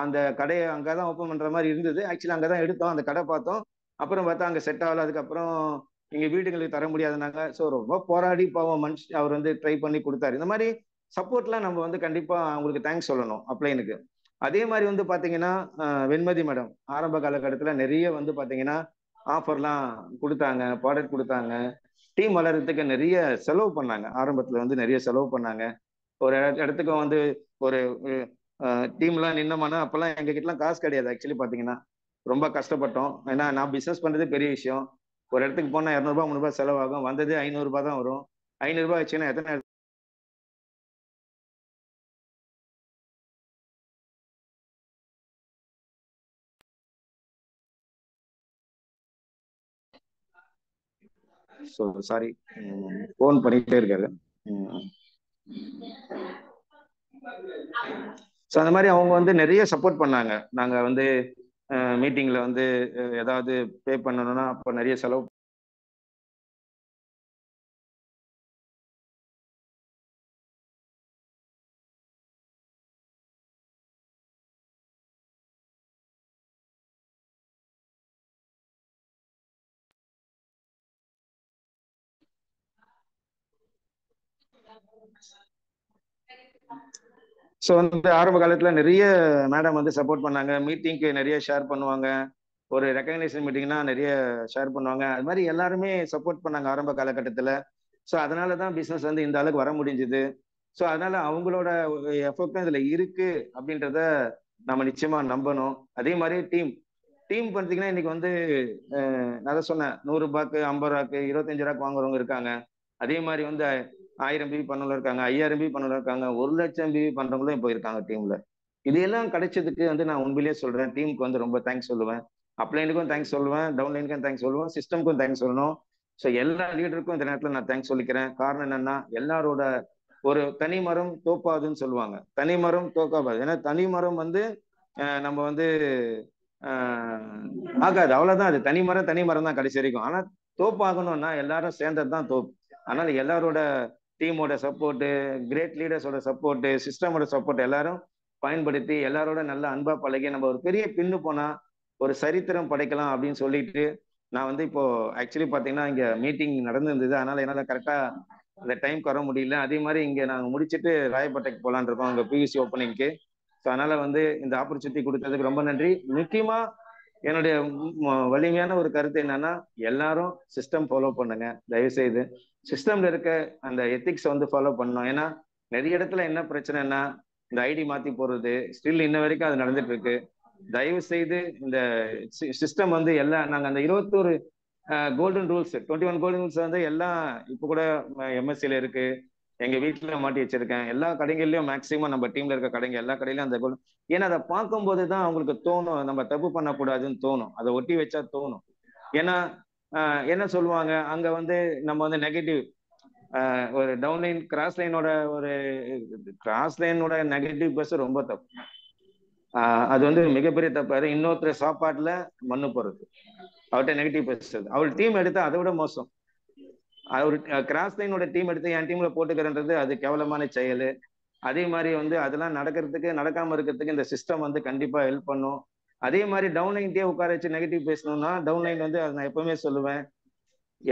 அந்த கடையை அங்கதான் ஓப்பன் பண்ற மாதிரி இருந்தது. ஆக்சுவலி அங்கதான் எடுத்தோம், அந்த கடை பார்த்தோம். அப்புறம் பார்த்தா அங்க செட் ஆகல. அதுக்கப்புறம் எங்க வீடுகளுக்கு தர முடியாதுனாங்க. ஸோ ரொம்ப போராடி பாவம் மனுஷன் அவர் வந்து ட்ரை பண்ணி கொடுத்தாரு. இந்த மாதிரி சப்போர்ட்லாம் நம்ம வந்து கண்டிப்பா அவங்களுக்கு தேங்க்ஸ் சொல்லணும் அப்ளைனுக்கு. அதே மாதிரி வந்து பாத்தீங்கன்னா வெண்மதி மேடம் ஆரம்ப காலகட்டத்துல நிறைய வந்து பாத்தீங்கன்னா ஆஃபர்லாம் கொடுத்தாங்க, ப்ராடக்ட் கொடுத்தாங்க. டீம் வளர்றதுக்கு நிறைய செலவு பண்ணாங்க. ஆரம்பத்துல வந்து நிறைய செலவு பண்ணாங்க. ஒரு இடத்துக்கு வந்து ஒரு டீம்லாம் நின்னோம்னா அப்பெல்லாம் எங்க கிட்டலாம் காசு கிடையாது. ஆக்சுவலி பாத்தீங்கன்னா ரொம்ப கஷ்டப்பட்டோம். ஏன்னா நான் பிசினஸ் பண்றது பெரிய விஷயம். ஒரு இடத்துக்கு போனா 200 ரூபாய் 300 செலவாகும். வந்தது 500 ரூபாய் தான் வரும். 500 ரூபாய் வச்சுன்னா எத்தனை சாரி போன் பண்ணிட்டே இருக்காரு. ஸோ அந்த மாதிரி அவங்க வந்து நிறைய சப்போர்ட் பண்ணாங்க. நாங்க வந்து மீட்டிங்ல வந்து ஏதாவது பே பண்ணணும்னா அப்போ நிறைய செலவு. ஸோ வந்து ஆரம்ப காலத்துல நிறைய மேடம் வந்து சப்போர்ட் பண்ணாங்க. மீட்டிங்க்கு நிறைய ஷேர் பண்ணுவாங்க. ஒரு ரெக்கக்னைசேஷன் மீட்டிங்னா நிறைய ஷேர் பண்ணுவாங்க. அது மாதிரி எல்லாருமே சப்போர்ட் பண்ணாங்க ஆரம்ப காலகட்டத்தில். ஸோ அதனால தான் பிஸ்னஸ் வந்து இந்த அளவுக்கு வர முடிஞ்சுது. ஸோ அதனால அவங்களோட எஃபெக்டும் இதுல இருக்கு அப்படின்றத நம்ம நிச்சயமா நம்பணும். அதே மாதிரி டீம் பார்த்தீங்கன்னா இன்னைக்கு வந்து நான் தான் சொன்னேன், 100 ரூபாய்க்கு 50 ரூபாய்க்கு 25 ரூபாய்க்கு வாங்குறவங்க இருக்காங்க. அதே மாதிரி வந்து 1000 பிவி பண்ணவங்க இருக்காங்க, 5000 பிவி பண்ணவங்க இருக்காங்க, 1,00,000 பிவி பண்றவங்களும் இப்போ இருக்காங்க டீம்ல. இது எல்லாம் கிடைச்சதுக்கு வந்து நான் உண்மையிலேயே சொல்றேன், டீமுக்கு வந்து ரொம்ப தேங்க்ஸ் சொல்லுவேன். அப்லைனுக்கும் தேங்க்ஸ் சொல்லுவேன், டவுன்லைனுக்கும் தேங்க்ஸ் சொல்லுவேன், சிஸ்டம்க்கும் தேங்க்ஸ் சொல்லணும். ஸோ எல்லா லீடருக்கும் இந்த நேரத்தில் நான் தேங்க்ஸ் சொல்லிக்கிறேன். காரணம் என்னன்னா எல்லாரோட ஒரு தனி மரம் தோப்பாதுன்னு சொல்லுவாங்க. தனி மரம் தோக்காது. ஏன்னா தனி மரம் வந்து நம்ம வந்து ஆகாது, அவ்வளவுதான். அது தனி மரம் தான் கடைசி வரைக்கும். ஆனா தோப்பு ஆகணும்னா எல்லாரும் சேர்ந்தது தான் தோப்பு. அதனால எல்லாரோட டீமோட சப்போர்ட்டு, கிரேட் லீடர்ஸோட சப்போர்ட்டு, சிஸ்டமோட சப்போர்ட் எல்லாரும் பயன்படுத்தி எல்லாரோட நல்ல அன்பா பழகி நம்ம ஒரு பெரிய பின்னு போனா ஒரு சரித்திரம் படைக்கலாம் அப்படின்னு சொல்லிட்டு நான் வந்து இப்போ ஆக்சுவலி பாத்தீங்கன்னா இங்க மீட்டிங் நடந்திருந்தது. அதனால என்னால கரெக்டா அந்த டைம்க்கு வர முடியல. அதே மாதிரி இங்க நாங்க முடிச்சுட்டு ராயப்பேட்டைக்கு போலான் இருக்கோம், அங்க பிவிசி ஓப்பனிங்க்கு. ஸோ அதனால வந்து இந்த ஆப்பர்ச்சுனிட்டி கொடுத்ததுக்கு ரொம்ப நன்றி. முக்கியமா என்னுடைய வலிமையான ஒரு கருத்து என்னன்னா, எல்லாரும் சிஸ்டம் ஃபாலோ பண்ணுங்க தயவு செய்து. சிஸ்டம்ல இருக்க அந்த எத்திக்ஸ் வந்து ஃபாலோ பண்ணணும். ஏன்னா நிறைய இடத்துல என்ன பிரச்சனைன்னா இந்த ஐடி மாத்தி போடுறது ஸ்டில் இன்ன வரைக்கும் அது நடந்துட்டு இருக்கு. தயவு செய்து இந்த சிஸ்டம் வந்து எல்லாம் நாங்க அந்த 21 கோல்டன் ரூல்ஸ் 21 கோல்டன் ரூல்ஸ் வந்து எல்லாம் இப்போ கூட எம்எஸ்சில இருக்கு, எங்க வீட்டுல மாட்டி வச்சிருக்கேன். எல்லா கடைகள்லயும் மேக்சிமம் நம்ம டீம்ல இருக்க கடைங்க எல்லா கடையிலயும் அந்த கோல்டன். ஏன்னா அதை பார்க்கும்போது தான் அவங்களுக்கு தோணும் நம்ம தப்பு பண்ணக்கூடாதுன்னு தோணும், அதை ஒட்டி வச்சா தோணும். ஏன்னா என்ன சொல்லுவாங்க அங்க வந்து நம்ம வந்து நெகட்டிவ் ஒரு டவுன்லைன் கிராஸ் லைனோட நெகட்டிவ் பேச ரொம்ப தப்பு. அது வந்து மிகப்பெரிய தப்பு. அது இன்னொருத்தர் சாப்பாட்டுல மண்ணு போறது, அவர்கிட்ட நெகட்டிவ் பேசுறது. அவர் டீம் எடுத்தா அதை விட மோசம். அவர் கிராஸ் லைனோட டீம் எடுத்து என் டீம்ல போட்டுக்கிறன்றது அது கேவலமான செயல். அதே மாதிரி வந்து அதெல்லாம் நடக்காம இருக்கிறதுக்கு இந்த சிஸ்டம் வந்து கண்டிப்பா ஹெல்ப் பண்ணும். அதே மாதிரி டவுன்லைன்டே உட்கார வச்சு நெகட்டிவ் பேசணும்னா டவுன்லைன் வந்து அதை நான் எப்பவுமே சொல்லுவேன்,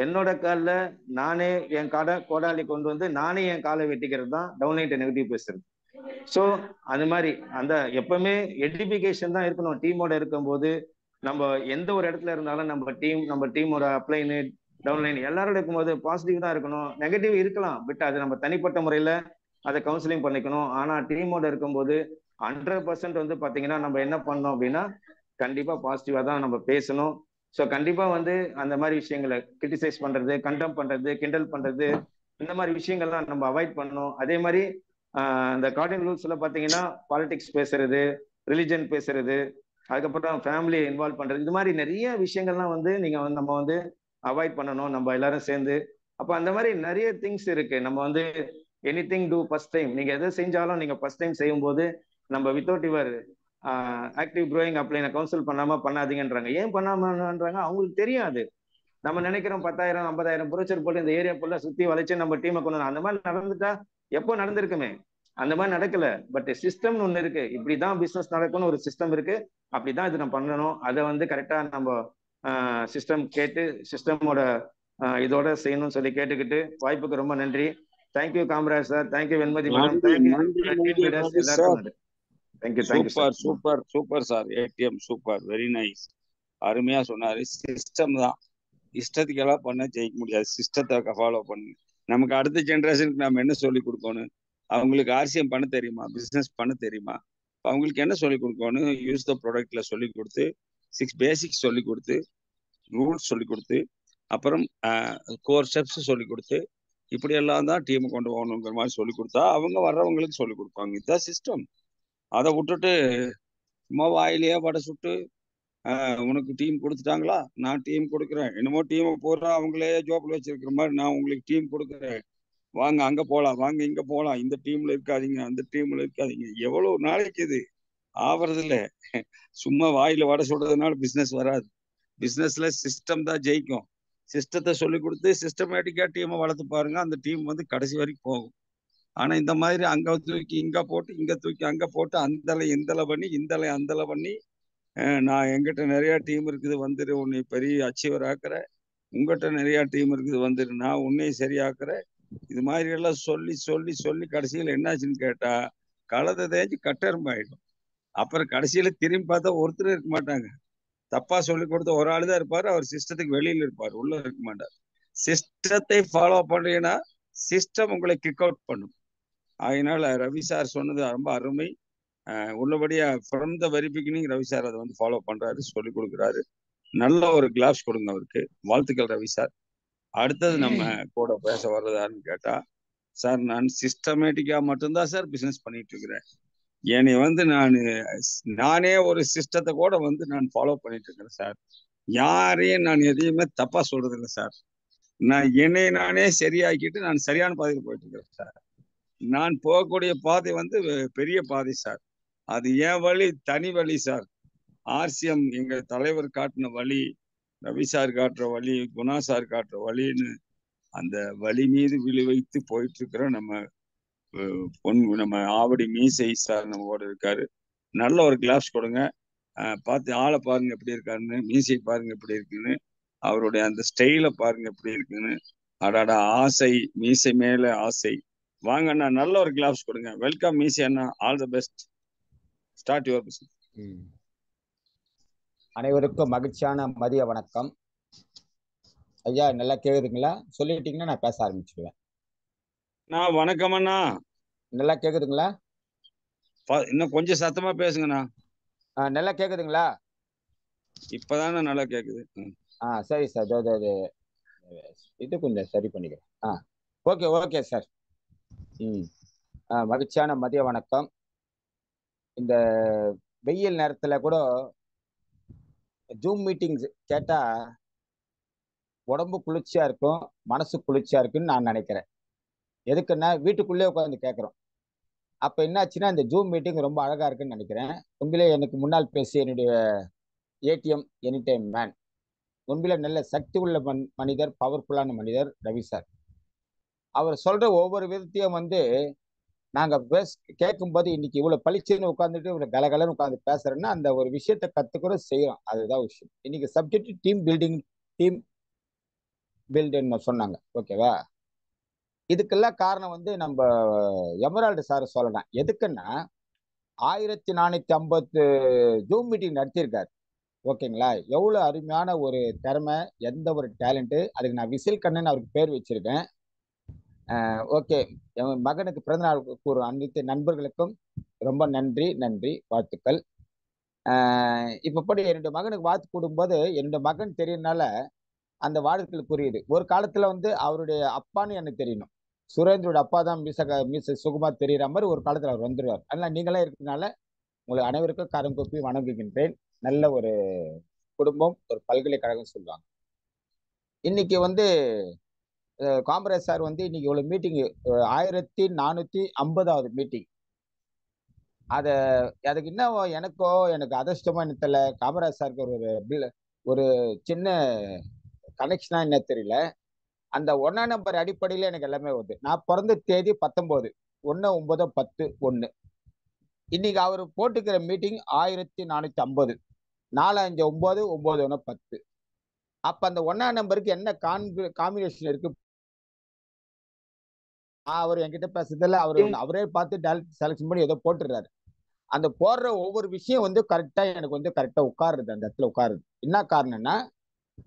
என்னோட காலில் நானே என் கோடாலி கொண்டு வந்து நானே என் காலை வெட்டிக்கிறது தான் டவுன்லைன் நெகட்டிவ் பேசுறது. ஸோ அது மாதிரி அந்த எப்பவுமே எடிபிகேஷன் தான் இருக்கணும் டீமோட இருக்கும்போது. நம்ம எந்த ஒரு இடத்துல இருந்தாலும் நம்ம டீமோட அப்ளைனு டவுன்லைன் எல்லாரோட இருக்கும்போது பாசிட்டிவ் தான் இருக்கணும். நெகட்டிவ் இருக்கலாம், பட் அது நம்ம தனிப்பட்ட முறையில அதை கவுன்சிலிங் பண்ணிக்கணும். ஆனா டீமோட இருக்கும்போது 100% வந்து பாத்தீங்கன்னா நம்ம என்ன பண்ணோம் அப்படின்னா கண்டிப்பா பாசிட்டிவா தான் நம்ம பேசணும். ஸோ கண்டிப்பா வந்து அந்த மாதிரி விஷயங்களை கிரிட்டிசைஸ் பண்றது, கண்டெம் பண்றது, கிண்டல் பண்றது, இந்த மாதிரி விஷயங்கள்லாம் நம்ம அவாய்ட் பண்ணணும். அதே மாதிரி இந்த கார்டன் ரூல்ஸ்ல பாத்தீங்கன்னா பாலிடிக்ஸ் பேசுறது, ரிலிஜன் பேசுறது, அதுக்கப்புறம் ஃபேமிலி இன்வால்வ் பண்றது, இது மாதிரி நிறைய விஷயங்கள்லாம் வந்து நம்ம வந்து அவாய்ட் பண்ணணும் நம்ம எல்லாரும் சேர்ந்து. அப்ப அந்த மாதிரி நிறைய திங்ஸ் இருக்கு. நம்ம வந்து எனிதிங் டூ ஃபர்ஸ்ட் டைம். நீங்க எதை செஞ்சாலும் நீங்க ஃபர்ஸ்ட் டைம் செய்யும் போது நம்ம வித்தவுட் யுவர் ஆக்டிவ் க்ரோயிங் அப்ளைனை கவுன்சில் பண்ணாம பண்ணாதீங்கன்றாங்க. ஏன் பண்ணாமன்றாங்க? அவங்களுக்கு தெரியாது நம்ம நினைக்கிறோம் 10,000 50,000 புரோச்சர் போட்டு இந்த ஏரியா ஃபுல்லா சுத்தி வளைச்சு நம்ம டீமை கொண்டு வரணும். அந்த மாதிரி நடந்துட்டா எப்போ நடந்திருக்குமே, அந்த மாதிரி நடக்கல. பட் சிஸ்டம்னு ஒண்ணு இருக்கு, இப்படிதான் பிசினஸ் நடக்கும்னு ஒரு சிஸ்டம் இருக்கு, அப்படிதான் இது நம்ம பண்ணணும். அதை வந்து கரெக்டா நம்ம சிஸ்டம் கேட்டு சிஸ்டமோட இதோட செய்யணும்னு சொல்லி கேட்டுக்கிட்டு வாய்ப்புக்கு ரொம்ப நன்றி. Thank you Kamaraj sir, thank you Venmathi madam, thank you team leaders எல்லாருக்கும் நன்றி. Thank you sir. Super sir. ATM super, very nice. அருமையா சொன்னாரு. சிஸ்டம் தான், இஷ்டத்துக்கெல்லாம் பண்ண ஜெயிக்க முடியாது. சிஸ்டத்தை ஃபாலோ பண்ணு. நமக்கு அடுத்த ஜென்ரேஷனுக்கு நம்ம என்ன சொல்லி கொடுக்கணும்? அவங்களுக்கு ஆர்சிஎம் பண்ண தெரியுமா? பிசினஸ் பண்ண தெரியுமா? அவங்களுக்கு என்ன சொல்லி கொடுக்கணும்? யூஸ் த ப்ராடக்ட்ல சொல்லி கொடுத்து 6 பேசிக்ஸ் சொல்லி கொடுத்து ரூல்ஸ் சொல்லி கொடுத்து அப்புறம் கோர் ஸ்டெப்ஸ் சொல்லி கொடுத்து இப்படி எல்லாம் தான் டீமை கொண்டு போகணுங்கிற மாதிரி சொல்லி கொடுத்தா அவங்க வர்றவங்களுக்கு சொல்லி கொடுப்பாங்க. இதுதான் சிஸ்டம். அதை விட்டுட்டு சும்மா வாயிலேயே வடை சுட்டு உனக்கு டீம் கொடுத்துட்டாங்களா, நான் டீம் கொடுக்குறேன், என்னமோ டீமை போடுறா அவங்களே ஜோப்பில் வச்சிருக்கிற மாதிரி நான் உங்களுக்கு டீம் கொடுக்குறேன், வாங்க அங்க போகலாம், வாங்க இங்க போகலாம், இந்த டீம்ல இருக்காதீங்க, அந்த டீம்ல இருக்காதீங்க. எவ்வளவு நாளைக்கு இது ஆவறது இல்லை. சும்மா வாயில வடை சுடுறதுனால பிசினஸ் வராது. பிசினஸ்ல சிஸ்டம் தான் ஜெயிக்கும். சிஸ்டத்தை சொல்லி கொடுத்து சிஸ்டமேட்டிக்கா டீமை வளர்த்து பாருங்க, அந்த டீம் வந்து கடைசி வரைக்கும் போகும். ஆனா இந்த மாதிரி அங்க தூக்கி இங்க போட்டு, இங்க தூக்கி அங்க போட்டு, அந்தலை இந்தலை பண்ணி, இந்தலை அந்தலை பண்ணி, நான் எங்கிட்ட நிறைய டீம் இருக்குது வந்துரு உன்னை பெரிய அச்சீவர் ஆக்குறேன், உங்ககிட்ட நிறைய டீம் இருக்குது வந்துரு நான் உன்னை சரியாக்குறேன், இது மாதிரி எல்லாம் சொல்லி சொல்லி சொல்லி கடைசியில் என்னாச்சுன்னு கேட்டா களத்தை தேய்ச்சி கட்டெரும்பாயிடும். அப்புறம் கடைசியில திரும்பி பார்த்தா ஒருத்தர் இருக்க மாட்டாங்க. தப்பா சொல்லி கொடுத்த ஒரு ஆளு தான் இருப்பாரு, அவர் சிஸ்டத்துக்கு வெளியில இருப்பார், உள்ள இருக்க மாட்டார். சிஸ்டத்தை ஃபாலோ பண்றீங்கன்னா சிஸ்டம் உங்களை கிக் அவுட் பண்ணும். அதனால ரவி சார் சொன்னது ரொம்ப அருமை. உள்ளபடியா from the very beginning Ravi sir அதை வந்து ஃபாலோ பண்றாரு, சொல்லி கொடுக்குறாரு. நல்ல ஒரு கிளாப்ஸ் கொடுங்க அவருக்கு. வாழ்த்துக்கள் ரவி சார். அடுத்தது நம்ம கூட பேச வர்றதான்னு கேட்டா, சார் நான் சிஸ்டமேட்டிக்கா மட்டும்தான் சார் பிசினஸ் பண்ணிட்டு இருக்கிறேன். என்னை வந்து நானே ஒரு சிஸ்டத்தை கூட வந்து நான் ஃபாலோ பண்ணிட்டு இருக்கிறேன் சார். யாரையும் நான் எதையுமே தப்பா சொல்றது இல்லை சார். நான் என்னை நானே சரியாக்கிட்டு நான் சரியான பாதையில் போயிட்டு இருக்கிறேன் சார். நான் போகக்கூடிய பாதை வந்து பெரிய பாதை சார். அது என் வழி, தனி வழி சார். ஆர்சிஎம் எங்க தலைவர் காட்டின வழி, ரவி சார் காட்டுற வழி, குணா சார் காட்டுற வழின்னு அந்த வழி மீது விழி வைத்து போயிட்டு இருக்கிற நம்ம ஆவடி மீசை சார் நம்ம கூட இருக்காரு. நல்ல ஒரு கிளாப்ஸ் கொடுங்க. பார்த்து ஆளை பாருங்க எப்படி இருக்காருன்னு, மீசை பாருங்க எப்படி இருக்குன்னு, அவருடைய அந்த ஸ்டைல பாருங்க எப்படி இருக்குன்னு. அடாடா ஆசை, மீசை மேல ஆசை. வாங்க அண்ணா, நல்ல ஒரு கிளாப்ஸ் கொடுங்க. வெல்கம் மீசை அண்ணா, all the best. Start your business. அனைவருக்கும் மகிழ்ச்சியான மதிய வணக்கம். ஐயா நல்லா கேக்குதுங்களா? சொல்லிட்டீங்கன்னா நான் பேச ஆரம்பிச்சுடுவேன். வணக்கம் அண்ணா. நல்லா கேக்குதுங்களா? இன்னும் கொஞ்சம் சத்தமா பேசுங்கண்ணா. நல்லா கேக்குதுங்களா? இப்பதானே நல்லா கேக்குது. சரி சார், இது கொஞ்சம் சரி பண்ணிக்கிறேன். Okay okay sir. மகிழ்ச்சியான மதிய வணக்கம். இந்த வெயில் நேரத்துல கூட ஜூம் மீட்டிங்ஸ் கேட்டா உடம்பு குளிர்ச்சியா இருக்கும், மனசு குளிர்ச்சியா இருக்குன்னு நான் நினைக்கிறேன். எதுக்குன்னா வீட்டுக்குள்ளே உட்காந்து கேட்குறோம். அப்ப என்னாச்சுன்னா இந்த ஜூம் மீட்டிங் ரொம்ப அழகா இருக்குன்னு நினைக்கிறேன். உண்மையிலே எனக்கு முன்னால் பேசிய என்னுடைய ஏடிஎம் எனி டைம் மேன், உண்மையில நல்ல சக்தி உள்ள மனிதர், பவர்ஃபுல்லான மனிதர் ரவி சார். அவர் சொல்ற ஒவ்வொரு விதத்தையும் வந்து நாங்க கேட்கும்போது இன்னைக்கு இவ்வளவு பளிச்சுன்னு உட்காந்துட்டு இவ்வளவு கலகலன்னு உட்காந்து பேசுறேன்னா அந்த ஒரு விஷயத்த கத்துக்கூட செய்யறோம். அதுதான் விஷயம். இன்னைக்கு சப்ஜெக்ட் டீம் பில்டுன்னு சொன்னாங்க. ஓகேவா? இதுக்கெல்லாம் காரணம் வந்து நம்ம எமரால்டு சார் சொல்லலாம். எதுக்குன்னா 1450 ஜூம் மீட்டிங் நடத்தியிருக்காரு. ஓகேங்களா? எவ்வளவு அருமையான ஒரு திறமை, எந்த ஒரு டேலண்ட். அதுக்கு நான் விசில் கண்ணன் அவருக்கு பேர் வச்சிருக்கேன். ஓகே, என் மகனுக்கு பிறந்தநாள் கூறும் அனைத்து நண்பர்களுக்கும் ரொம்ப நன்றி, வாழ்த்துக்கள். இப்படி என்னுடைய மகனுக்கு வாழ்த்து கூடும்போது என்னுடைய மகன் தெரியறதுனால அந்த வாழ்த்துக்கள் புரியுது. ஒரு காலத்துல வந்து அவருடைய அப்பான்னு எனக்கு தெரியணும். சுரேந்திரோட அப்பா தான் மிஸ் சுகுமார் தெரிகிற மாதிரி ஒரு காலத்துல அவர் வந்துடுவார். அதனால நீங்களாம் இருக்கிறதுனால உங்களுக்கு அனைவருக்கும் கரம் கூப்பி வணங்குகின்றேன். நல்ல ஒரு குடும்பம், ஒரு பல்கலைக்கழகம் சொல்லுவாங்க. இன்னைக்கு வந்து காமராஜ் சார் வந்து இன்னைக்கு இவ்வளவு மீட்டிங் 1450வது மீட்டிங். அதுக்கு இன்னும் எனக்கு அதிர்ஷ்டமா என்ன தெரியல. காமராஜ் சாருக்கு ஒரு சின்ன கனெக்ஷனா என்ன தெரியல. அந்த 1ஆம் நம்பர் அடிப்படையில எனக்கு எல்லாமே வருது. நான் பிறந்த தேதி 19 1/9/10/1. இன்னைக்கு அவர் போட்டுக்கிற மீட்டிங் 1450 4/5/9 9/1/10. அப்ப அந்த 1ஆம் நம்பருக்கு என்ன காம்பினேஷன் இருக்கு? அவர் என்கிட்ட பேசுறதுல அவரே பார்த்து டைரக்ட் செலக்ஷன் பண்ணி ஏதோ போட்டுறாரு. அந்த போடுற ஒவ்வொரு விஷயம் வந்து கரெக்டா எனக்கு வந்து கரெக்டா உட்காருது, அந்த இடத்துல உட்காருது. என்ன காரணம்னா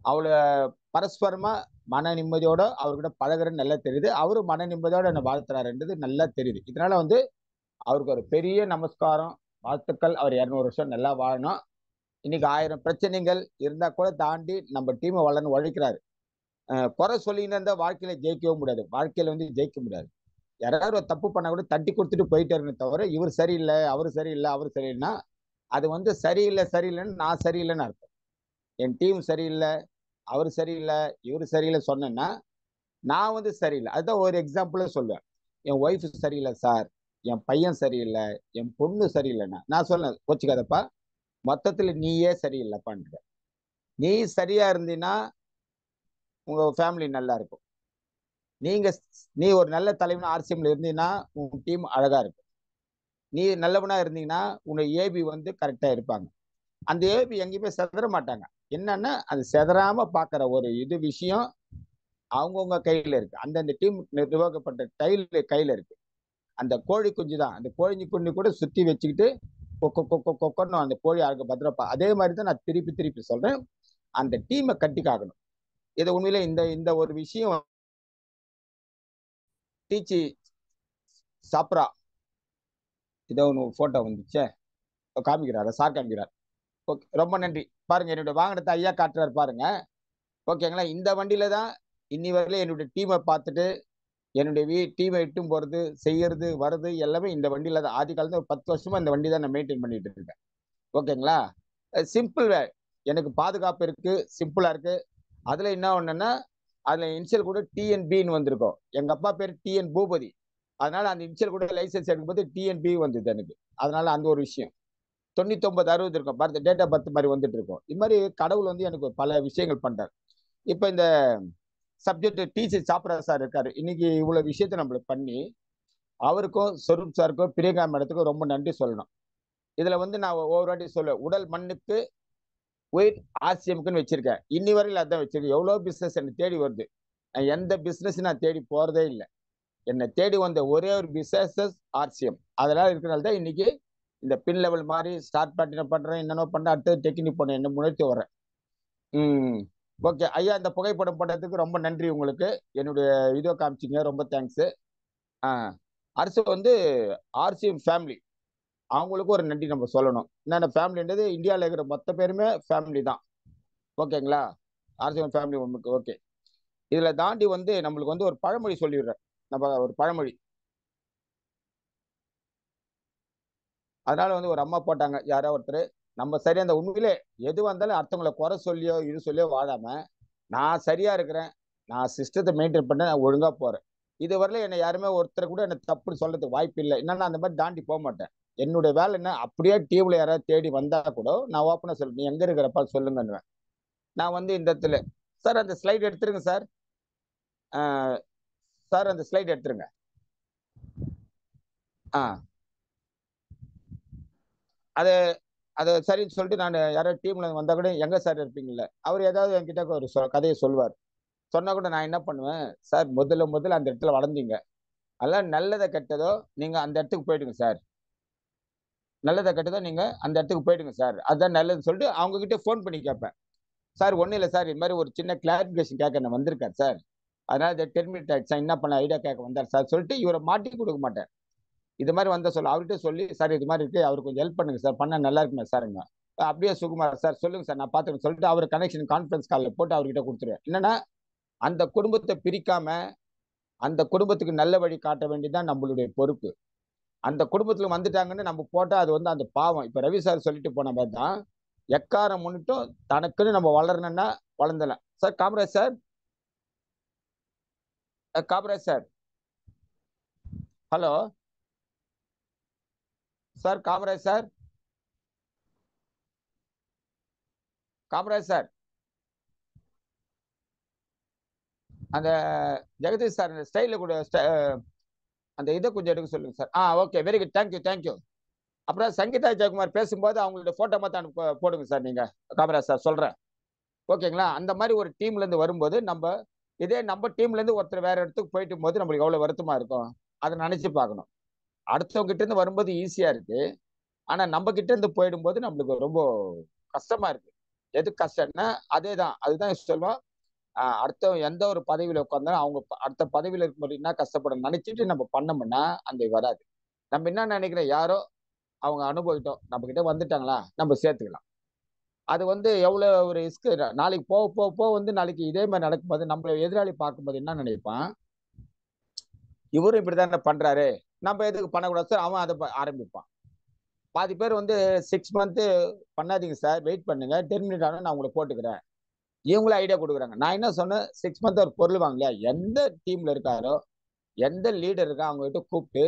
அவளை பரஸ்பரமா மன நிம்மதியோட அவர்கிட்ட பழகுறன்னு நல்லா தெரியுது. அவரு மன நிம்மதியோட என்ன வாழ்த்துறாருன்றது நல்லா தெரியுது. இதனால வந்து அவருக்கு ஒரு பெரிய நமஸ்காரம், வாழ்த்துக்கள். அவர் 200 வருஷம் நல்லா வாழணும். இன்னைக்கு 1000 பிரச்சனைகள் இருந்தா கூட தாண்டி நம்ம டீமை வளர்ந்து உழைக்கிறாரு. குறை சொல்லின்னு இருந்தா வாழ்க்கையில ஜெயிக்கவும் முடியாது. வாழ்க்கையில வந்து ஜெயிக்க முடியாது. யாராவது ஒரு தப்பு பண்ணா கூட தட்டி கொடுத்துட்டு போயிட்டே இருக்கணும் தவிர இவர் சரியில்லை, அவர் சரியில்லை, அவர் சரியில்லைன்னா அது வந்து சரியில்லை சரியில்லைன்னு நான் சரியில்லைன்னு அர்த்தம். என் டீம் சரியில்லை, அவர் சரியில்லை, இவர் சரியில்லை சொன்னேன்னா நான் வந்து சரியில்லை. அதுதான் ஒரு எக்ஸாம்பிளே சொல்லுவேன். என் ஒய்ஃப் சரியில்லை சார், என் பையன் சரியில்லை, என் பொண்ணு சரியில்லைன்னா நான் சொன்னேன், கோச்சுக்காதப்பா, மொத்தத்துல நீயே சரியில்லைப்பான்ற. நீ சரியா இருந்தீன்னா உங்க ஃபேமிலி நல்லா இருக்கும். நீ ஒரு நல்ல தலைவனா ஆர்சிஎம்ல இருந்தீங்கன்னா உன் டீம் அழகா இருக்கும். நீ நல்லவனா இருந்தீங்கன்னா உன்னை ஏபி வந்து கரெக்டா இருப்பாங்க. அந்த ஏபி எங்கேயுமே செதற மாட்டாங்க. என்னன்னா அது செதறாம பாக்குற ஒரு விஷயம் அவங்கவுங்க கையில இருக்கு. அந்தந்த டீம் நிர்வாகப்பட்ட கையில இருக்கு. அந்த கோழி குஞ்சு தான், அந்த கோழி குஞ்சு கூட சுத்தி வச்சுக்கிட்டு கொக்கொன்னு அந்த கோழி அழகு பத்திரப்பா. அதே மாதிரி தான் நான் திருப்பி திருப்பி சொல்றேன், அந்த டீமை கட்டி காக்கணும். இது உண்மையிலே இந்த இந்த ஒரு விஷயம் டீச்சி சாப்ரா இதோ ஒன்று போட்டோ வந்துச்சே, காமிக்கிறாரு, சார் காமிக்கிறார். ஓகே, ரொம்ப நன்றி. பாருங்க என்னுடைய வாகனத்தை ஐயா காட்டுறாரு பாருங்க. ஓகேங்களா, இந்த வண்டியில தான் இன்னி வரையில என்னுடைய டீமை பார்த்துட்டு என்னுடைய டீமை இட்டும் போறது, செய்யறது, வர்றது எல்லாமே இந்த வண்டியில தான். ஆதி காலத்துல ஒரு 10 வருஷமா இந்த வண்டி தான் நான் மெயின்டைன் பண்ணிட்டு இருக்கேன். ஓகேங்களா, சிம்பிள் வே. எனக்கு பாதுகாப்பு இருக்கு, சிம்பிளா இருக்கு. அதுல என்ன ஒண்ணுன்னா அதுல இனிஷியல் கூட டிஎன்பின்னு வந்திருக்கும். எங்க அப்பா பேர் டிஎன் பூபதி, அதனால அந்த இனிஷியல் கூட லைசன்ஸ் எடுக்கும்போது டிஎன்பி வந்தது எனக்கு. அதனால அந்த ஒரு விஷயம் 99 60 இருக்கும், பர்த் டேட் ஆஃப் பர்த் மாதிரி வந்துட்டு இருக்கும். இது மாதிரி கடவுள் வந்து எனக்கு பல விஷயங்கள் பண்றாரு. இப்ப இந்த சப்ஜெக்ட் டிசி சாப்ரா சார் இருக்காரு, இன்னைக்கு இவ்வளவு விஷயத்த நம்மளுக்கு பண்ணி அவருக்கும் சொரூப் சாருக்கும் பிரியங்கா மேடத்துக்கும் ரொம்ப நன்றி சொல்லணும். இதுல வந்து நான் ஒவ்வொரு வாட்டி சொல்லுவேன், உடல் மண்ணுக்கு உயிர் ஆர்சிஎம்க்குன்னு வச்சிருக்கேன். இன்னி வரையில் அதான் வச்சிருக்கேன். எவ்வளவு பிசினஸ் என்னை தேடி வருது, நான் எந்த பிசினஸ் நான் தேடி போறதே இல்லை. என்னை தேடி வந்த ஒரே ஒரு பிசினஸ் ஆர்சிஎம். அதெல்லாம் இருக்கிறனால தான் இன்னைக்கு இந்த பின் லெவல் மாதிரி ஸ்டார்ட் பண்றேன், என்னென்ன பண்றேன், அடுத்தது டெக்னிக் பண்ண என்ன முன்னெடுத்து வரேன். ஓகே ஐயா, இந்த புகைப்படம் போட்டதுக்கு ரொம்ப நன்றி. உங்களுக்கு என்னுடைய இதோ காமிச்சிங்க, ரொம்ப தேங்க்ஸ். அரசு வந்து ஆர்சிஎம் ஃபேமிலி அவங்களுக்கு ஒரு நன்றி நம்ம சொல்லணும். என்னென்ன ஃபேமிலின்றது இந்தியாவில் இருக்கிற மொத்த பேருமே ஃபேமிலி தான். ஓகேங்களா, ஆர்சிஎம் ஃபேமிலி உங்களுக்கு ஓகே. இதுல தாண்டி வந்து நம்மளுக்கு வந்து ஒரு பழமொழி சொல்லிடுறேன். நம்ம ஒரு பழமொழி, அதனால வந்து ஒரு அம்மா போட்டாங்க யாரோ ஒருத்தர், நம்ம சரியா அந்த உண்மையிலே எது வந்தாலும் அடுத்தவங்களை குறை சொல்லியோ இது சொல்லியோ வாழாம நான் சரியா இருக்கிறேன், நான் சிஸ்டத்தை மெயின்டைன் பண்ண, நான் ஒழுங்கா போறேன். இது வரல என்னை யாருமே ஒருத்தர் கூட என்ன தப்பு சொல்றதுக்கு வாய்ப்பு இல்லை. என்னன்னா அந்த மாதிரி தாண்டி போக மாட்டேன். என்னுடைய வேலை என்ன, அப்படியே டீம்ல யாராவது தேடி வந்தா கூட நான் ஓப்பனா சொல்லுவேன், நீ எங்க இருக்கிறப்பா சொல்லுங்கன்னுவேன். நான் வந்து இந்த இடத்துல சார் அந்த ஸ்லைட் எடுத்துருங்க சார், சார் அந்த ஸ்லைட் எடுத்துருங்க. அது அதை சரின்னு சொல்லிட்டு நான் யாராவது டீம்ல வந்தா கூட எங்க சார் இருப்பீங்கல்ல, அவர் ஏதாவது என்கிட்ட ஒரு கதையை சொல்வார். சொன்னா கூட நான் என்ன பண்ணுவேன், சார் முதல்ல அந்த இடத்துல வளர்ந்தீங்க, அதெல்லாம் நல்லதை கெட்டதோ நீங்க அந்த இடத்துக்கு போயிடுங்க சார், நல்லதை கெட்டதோ நீங்க அந்த இடத்துக்கு போயிடுங்க சார், அதுதான் நல்லதுன்னு சொல்லிட்டு அவங்க கிட்ட ஃபோன் பண்ணி கேட்பேன். சார் ஒன்றும் இல்லை சார், இது மாதிரி ஒரு சின்ன கிளாரிபிகேஷன் கேட்க நான் வந்திருக்காரு சார், அதனால இதை 10 மினிட் ஆயிடுச்சா, என்ன பண்ண ஐடியா கேட்க வந்தார் சார் சொல்லிட்டு இவரை மாட்டி கொடுக்க மாட்டேன். இது மாதிரி வந்த சொல்ல அவர்கிட்ட சொல்லி, சார் இது மாதிரி இருக்கு, அவருக்கு கொஞ்சம் ஹெல்ப் பண்ணுங்க சார், பண்ணா நல்லா இருக்குமே சாருங்க. அப்படியே சுகுமார் சார் சொல்லுங்க சார், நான் பார்த்துக்கணும் சொல்லிட்டு அவர் கனெக்ஷன் கான்ஃபரன்ஸ் காலில் போட்டு அவர்கிட்ட கொடுத்துருவேன். என்னன்னா அந்த குடும்பத்தை பிரிக்காம அந்த குடும்பத்துக்கு நல்ல வழி காட்ட வேண்டியதுதான் நம்மளுடைய பொறுப்பு. அந்த குடும்பத்துல வந்துட்டாங்கன்னு நம்ம போட்டா அது வந்து அந்த பாவம். இப்ப ரவி சார் சொல்லிட்டு போன மாதிரி தான், எக்காரம் முன்னிட்டும் தனக்குன்னு நம்ம வளரணும்னா வளர்ந்தலாம். Sir Kamaraj sir, Kamaraj sir, hello sir, Kamaraj sir, Kamaraj sir, அந்த ஜெகதீஷ் சார் ஸ்டைல கூட அந்த இதை கொஞ்சம் எடுக்க சொல்லுங்க sir. Okay, very good, thank you thank you. அப்புறம் சங்கீதா ஜெயக்குமார் பேசும்போது அவங்களோட போட்டோ மட்டும் போடுங்க சார். நீங்க காமராஜ் சார் சொல்றேன், ஓகேங்களா? அந்த மாதிரி ஒரு டீம்ல இருந்து வரும்போது இதே நம்ம டீம்ல இருந்து ஒருத்தர் வேற இடத்துக்கு போயிட்டு போது நம்மளுக்கு எவ்வளவு வருத்தமா இருக்கும், அதை நினைச்சு பார்க்கணும். அடுத்தவங்க கிட்ட இருந்து வரும்போது ஈஸியா இருக்கு, ஆனா நம்ம கிட்ட இருந்து போயிடும் போது நம்மளுக்கு ரொம்ப கஷ்டமா இருக்கு. எது கஷ்டம்னா அதுதான் சொல்லுவோம். அடுத்த எந்த ஒரு பதவியில உட்கார்ந்தாலும் அவங்க அடுத்த பதவியில இருக்கும்போது என்ன கஷ்டப்படும் நினைச்சிட்டு நம்ம பண்ணோம்னா அந்த வராது. நம்ம என்ன நினைக்கிறோம், யாரோ அவங்க அனுபவிட்டோம், நம்ம கிட்ட வந்துட்டாங்களா நம்ம சேர்த்துக்கலாம். அது எவ்வளவு ஒரு ரிஸ்க். நாளைக்கு போக போக போக நாளைக்கு இதே மாதிரி நடக்கும்போது நம்ம எதிராளி பார்க்கும்போது என்ன நினைப்பான், இவரும் இப்படிதான் பண்றாரு, நம்ம எதுக்கு பண்ணக்கூடாது சார், அவன் அதை ஆரம்பிப்பான். பாதி பேர் 6 மந்த் பண்ணாதீங்க சார், வெயிட் பண்ணுங்க, டெர்மினேட் ஆனா நான் உங்களை போட்டுக்கிறேன், இவங்களும் ஐடியா கொடுக்குறாங்க. நான் என்ன சொன்னேன், 6 மந்த் ஒரு பொருள் வாங்கலையா, எந்த டீம்ல இருக்காரோ எந்த லீடர் இருக்கா அவங்க கிட்ட கூப்பிட்டு,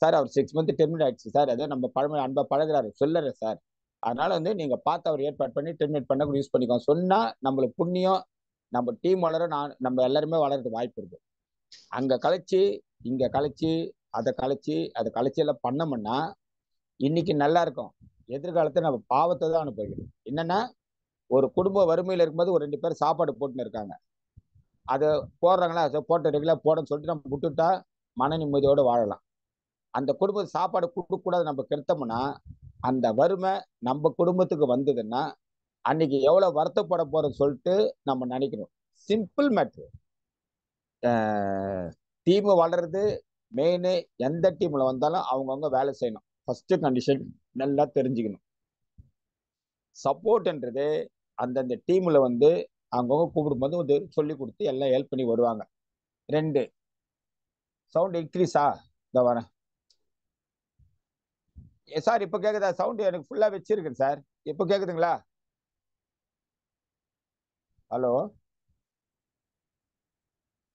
சார் அவர் 6 மந்த் டெர்மினேட் ஆயிடுச்சு சார், ஏதோ நம்ம பழமை அன்பா பழகுறாரு சொல்லுறேன் சார், அதனால நீங்க பார்த்து அவர் ஏற்பாடு பண்ணி டெர்மினேட் பண்ண யூஸ் பண்ணிக்கோங்க சொன்னா நம்மளுக்கு புண்ணியம், நம்ம டீம் வளர, நம்ம எல்லாருமே வளர்றதுக்கு வாய்ப்பு இருக்கு. அங்க கலைச்சு இங்க கலைச்சு அதை கலைச்சு எல்லாம் பண்ணோம்னா இன்னைக்கு நல்லா இருக்கும், எதிர்காலத்தை நம்ம பாவத்தை தான் அனுபவிக்கணும். என்னன்னா, ஒரு குடும்பம் வறுமையில இருக்கும்போது ஒரு 2 பேர் சாப்பாடு போட்டுன்னு இருக்காங்க, அதை போடுறாங்களா, அதை போட்டு ரெகுலர் போடன்னு சொல்லிட்டு நம்ம விட்டுட்டா மன நிம்மதியோட வாழலாம். அந்த குடும்பம் சாப்பாடு கொடுக்க கூடாது நம்ம கெடுத்தோம்னா அந்த வறுமை நம்ம குடும்பத்துக்கு வந்ததுன்னா அன்னைக்கு எவ்வளவு வருத்தப்பட போறோம்னு சொல்லிட்டு நம்ம நினைக்கணும். Simple matter. டீம் வளர்றது மெயின். எந்த டீம்ல வந்தாலும் அவங்கவுங்க வேலை செய்யணும். ஃபர்ஸ்ட் கண்டிஷன் நல்லா தெரிஞ்சுக்கணும். சப்போர்ட்ன்றது அந்தந்த டீம்ல அவங்கவுங்க கூப்பிடும்போது சொல்லி கொடுத்து எல்லாம் ஹெல்ப் பண்ணி வருவாங்க. 2 சவுண்ட் இன்க்ரீஸா இந்த வரேன் சார். இப்ப கேக்குதா சவுண்ட்? எனக்கு ஃபுல்லா வச்சிருக்கேன் சார். இப்ப கேக்குதுங்களா? ஹலோ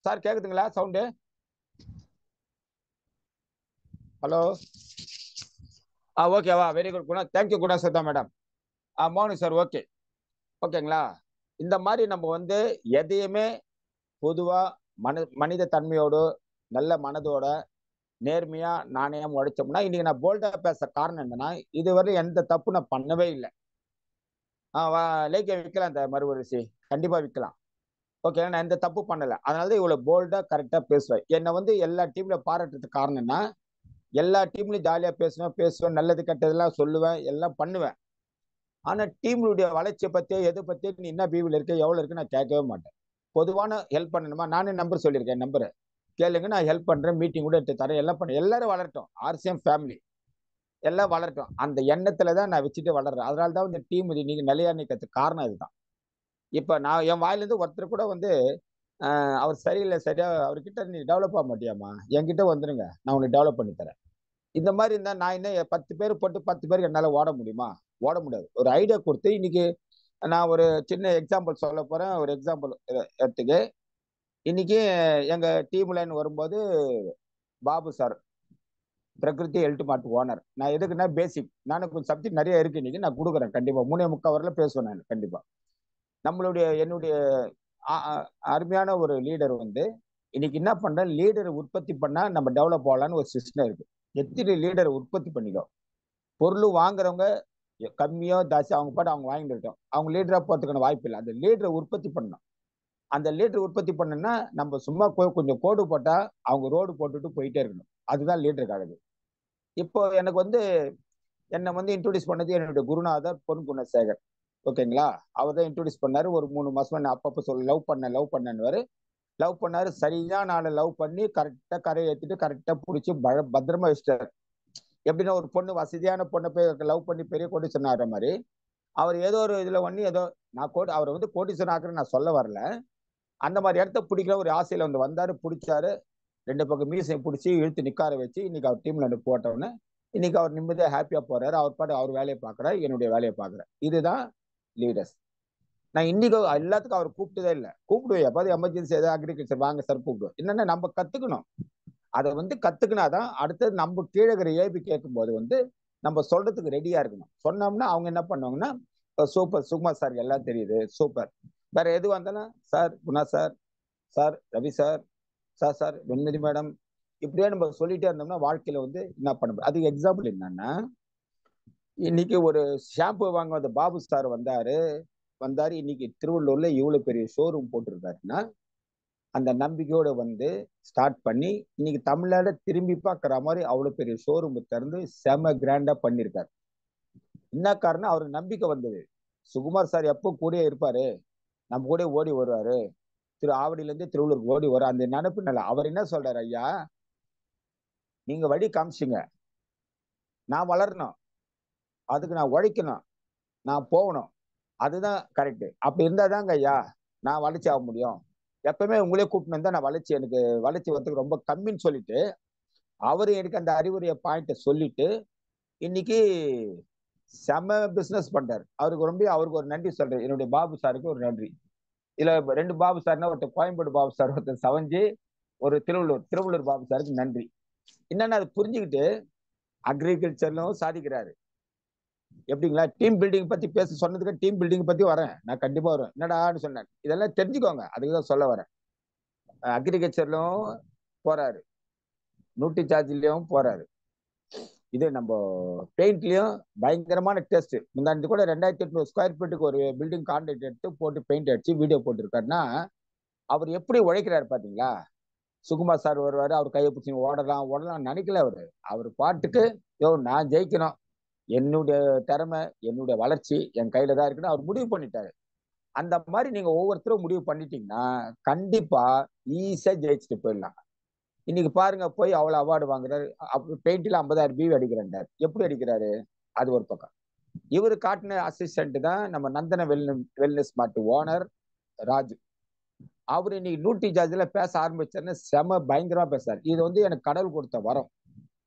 சார், கேக்குதுங்களா சவுண்டு? ஹலோ. ஓகேவா, very good Guna, thank you Guna சதா மேடம். Morning sir. ஓகே, ஓகேங்களா? இந்த மாதிரி நம்ம எதையுமே பொதுவா மனித தன்மையோடு நல்ல மனதோட நேர்மையா நாணயம் உழைச்சோம்னா இன்னைக்கு நான் போல்டா பேச காரணம் என்னன்னா, இதுவரை எந்த தப்பு நான் பண்ணவே இல்லை. லேக்கே விற்கலாம், இந்த மறுவரிசை கண்டிப்பா விற்கலாம். ஓகே, நான் எந்த தப்பு பண்ணல, அதனாலதான் இவ்வளவு போல்டா கரெக்டா பேசுவேன். என்னை எல்லா டீம்ல பாராட்டுறதுக்கு காரணம்னா, எல்லா டீம்லயும் ஜாலியா பேசுவேன், நல்லது கெட்டதெல்லாம் சொல்லுவேன், எல்லாம் பண்ணுவேன். ஆனா டீம்லுடைய வளர்ச்சியை பத்தி எதை பத்தி நீ என்ன பீவில் இருக்கு எவ்வளவு இருக்கு நான் கேட்கவே மாட்டேன். பொதுவான ஹெல்ப் பண்ணணுமா, நானே நம்பர் சொல்லியிருக்கேன், நம்பரை கேளுங்க, நான் ஹெல்ப் பண்றேன், மீட்டிங் கூட எடுத்து தரேன், எல்லாம் பண்ண, எல்லாரும் வளரட்டும், ஆர்சிஎம் ஃபேமிலி எல்லாம் வளரட்டும், அந்த எண்ணத்துலதான் நான் வச்சுட்டு வளர்றேன். அதனாலதான் இந்த டீம் இன்னைக்கு நிலையா நிற்கிறதுக்கு காரணம் இதுதான். இப்ப நான் என் வாயிலிருந்து ஒருத்தர் கூட அவர் சரியில்லை, சரியா அவர்கிட்ட நீ டெவலப் ஆக மாட்டியாமா, என்கிட்ட வந்துருங்க, நான் உன்னை டெவலப் பண்ணி தரேன். இந்த மாதிரி இருந்தா நான் என்ன 10 பேர் போட்டு 10 பேருக்கு என்னால ஓட முடியுமா? ஓட முடியாது. ஒரு ஐடியா கொடுத்து இன்னைக்கு நான் ஒரு சின்ன எக்ஸாம்பிள் சொல்ல போறேன். ஒரு எக்ஸாம்பிள் எடுத்துக்கு, இன்னைக்கு எங்க டீம்லன்னு வரும்போது பாபு சார் பிரகிருதி ஹெல்த் மார்ட் ஓனர். நான் எதுக்குன்னா பேசிக், நானும் கொஞ்சம் சப்ஜெக்ட் நிறைய இருக்கு, இன்னைக்கு நான் கொடுக்குறேன் கண்டிப்பா 3:45 வரல பேசுவேன் நான் கண்டிப்பா. என்னுடைய அருமையான ஒரு லீடர் இன்னைக்கு என்ன பண்றேன், லீடரை உற்பத்தி பண்ணா நம்ம டெவலப் ஆகலான்னு ஒரு சிஸ்டம் இருக்கு. எத்தனை லீடரை உற்பத்தி பண்ணிக்கோ, பொருள் வாங்குறவங்க கம்மியோ ஜாஸ்தி அவங்க பாட்டு அவங்க வாங்கிட்டு இருக்கோம், அவங்க லீடரா போறதுக்கான வாய்ப்பு இல்லை. அந்த லீடரை உற்பத்தி பண்ணணும். அந்த லீடர் உற்பத்தி பண்ணணும்னா நம்ம சும்மா கொஞ்சம் கோடு போட்டா அவங்க ரோடு போட்டுட்டு போயிட்டே இருக்கணும். அதுதான் லீடருக்கு அழகு. இப்போ எனக்கு என்னை இன்ட்ரோடியூஸ் பண்ணது என்னுடைய குருநாதர் பொன் குணசேகர். ஓகேங்களா? அவர் தான் இன்ட்ரோடியூஸ் பண்ணாரு. ஒரு 3 மாசமா அப்பப்போ சொல்ல லவ் பண்ணேன்னு லவ் பண்ணாரு. சரியான ஆளை லவ் பண்ணி கரெக்டா கரையை ஏற்றிட்டு கரெக்டா பிடிச்சி பத்திரமா வச்சிட்டாரு. எப்படின்னா, ஒரு பொண்ணு வசதியான பொண்ணை போய் லவ் பண்ணி பெரிய கோடீஸ்வரன் ஆகிற மாதிரி அவர் ஏதோ ஒரு இதுல ஏதோ நான் அவர் கோடீஸ்வரன் ஆக்குறேன்னு நான் சொல்ல வரல. அந்த மாதிரி இடத்த பிடிக்கிற ஒரு ஆசையில வந்தாரு, பிடிச்சாரு, 2 பக்கம் மீசையை பிடிச்சி இழுத்து நிக்கார வச்சு இன்னைக்கு அவர் டீம்ல போட்டவொன்னு இன்னைக்கு அவர் நிம்மதியா ஹாப்பியா போறாரு. அவர் பாட்டு அவர் வேலையை பார்க்கறாரு, என்னுடைய வேலையை பார்க்கறேன். இதுதான் லீடர்ஸ். நான் இன்னைக்கு எல்லாத்துக்கும் அவர் கூப்பிட்டதே இல்லை. கூப்பிடுவேன் எப்பாவது எமர்ஜென்சி ஏதாவது அக்ரிகல்ச்சர் வாங்க சார் கூப்பிடுவோம். என்னன்னா நம்ம கத்துக்கணும். அதை கத்துக்கினாதான் அடுத்தது நம்ம கீழே இருக்கிற ஏபி கேட்கும் போது நம்ம சொல்றதுக்கு ரெடியா இருக்கணும். சொன்னோம்னா அவங்க என்ன பண்ணுவாங்கன்னா, சூப்பர் சுகுமார் சார் எல்லாம் தெரியுது, சூப்பர், வேற எது வந்தாலும் sir Guna sir sir Ravi sir, sir Venmathi madam, இப்படியே நம்ம சொல்லிட்டே இருந்தோம்னா வாழ்க்கையில வந்து என்ன பண்ண முடியும். அதுக்கு எக்ஸாம்பிள் என்னன்னா, இன்னைக்கு ஒரு ஷாம்பு வாங்க வந்த பாபு சார் வந்தாரு. இன்னைக்கு திருவள்ளூர்ல இவ்வளவு பெரிய ஷோரூம் போட்டிருக்காருன்னா, அந்த நம்பிக்கையோட வந்து ஸ்டார்ட் பண்ணி இன்னைக்கு தமிழ்நாடு திரும்பி பார்க்குற மாதிரி அவ்வளவு பெரிய ஷோரூம் திறந்து செம கிராண்டா பண்ணியிருக்காரு. என்ன காரணம்? அவருக்கு நம்பிக்கை வந்தது. சுகுமார் சார் எப்போ கூட இருப்பாரு, நம்ம கூட ஓடி வருவாரு, ஆவடியில இருந்து திருவள்ளூருக்கு ஓடி வரும். அந்த நினைப்பு நல்ல. அவர் என்ன சொல்றாரு, ஐயா நீங்க வழி காமிச்சிங்க, நான் வளரணும், அதுக்கு நான் உழைக்கணும், நான் போகணும், அதுதான் கரெக்ட். அப்படி இருந்தாதாங்க ஐயா நான் வளர்ச்சி ஆக முடியும். எப்பவுமே உங்களே கூப்பிட்டு வந்தா நான் எனக்கு வளர்ச்சி வரதுக்கு ரொம்ப கம்மின்னு சொல்லிட்டு அவரு எனக்கு அந்த அறிவுரைய பாயிண்ட சொல்லிட்டு இன்னைக்கு செம பிசினஸ் பண்றாரு. அவருக்கு ஒரு நன்றி சொல்றேன். என்னுடைய பாபு சாருக்கு ஒரு நன்றி. இதுல 2 பாபு சார்னா, ஒருத்தர் கோயம்பேடு பாபு சார், ஒருத்தர் சவஞ்சி, ஒரு திருவள்ளூர் பாபு சாருக்கு நன்றி. என்னன்னா அது புரிஞ்சுக்கிட்டு அக்ரிகல்ச்சர்லும் சாதிக்கிறாரு. எப்படிங்களா? டீம் பில்டிங் பத்தி சொன்னதுக்கு டீம் பில்டிங் பத்தி வரேன், நான் கண்டிப்பா வரேன். என்னடான்னு சொன்னேன், இதெல்லாம் தெரிஞ்சுக்கோங்க, அதுக்குதான் சொல்ல வரேன். அக்ரிகல்ச்சர்லயும் போறாரு, நூட்டி சார்ஜ்லயும் போறாரு. இது நம்ம பெயிண்ட்லயும் பயங்கரமான டெஸ்ட். முந்தாண்டு கூட 2800 ஸ்கொயர் ஃபீட்டுக்கு ஒரு பில்டிங் கான்ட்ராக்ட் எடுத்து போட்டு பெயிண்ட் அடிச்சு வீடியோ போட்டிருக்காருன்னா அவர் எப்படி உழைக்கிறாரு பாத்தீங்களா? சுகுமார் சார் வருவாரு, அவர் கையை பிடிச்சி ஓடலாம் நினைக்கல. அவர் பாட்டுக்கு நான் ஜெயிக்கணும், என்னுடைய திறமை என்னுடைய வளர்ச்சி என் கையில தான் இருக்குன்னு அவர் முடிவு பண்ணிட்டாரு. அந்த மாதிரி நீங்க ஒவ்வொருத்தரும் முடிவு பண்ணிட்டீங்கன்னா கண்டிப்பா ஈஸியா ஜெயிச்சுட்டு போயிடலாம். இன்னைக்கு பாருங்க, போய் அவ்வளவு அவார்டு வாங்குறாரு. பெயிண்ட்ல 50,000 பிவி அடிக்கிறாரு. எப்படி அடிக்கிறாரு? அது ஒரு பக்கம். இவரு காட்டின அசிஸ்டன்ட் தான் நம்ம நந்தன வெல்னஸ் மார்ட் ஓனர் ராஜு. அவரு இன்னைக்கு நூட்டி ஜார்ஜ்ல பேச ஆரம்பிச்சாருன்னு செம பயங்கரமா பேசுறாரு. இது வந்து எனக்கு கடவுள் கொடுத்த வரம்.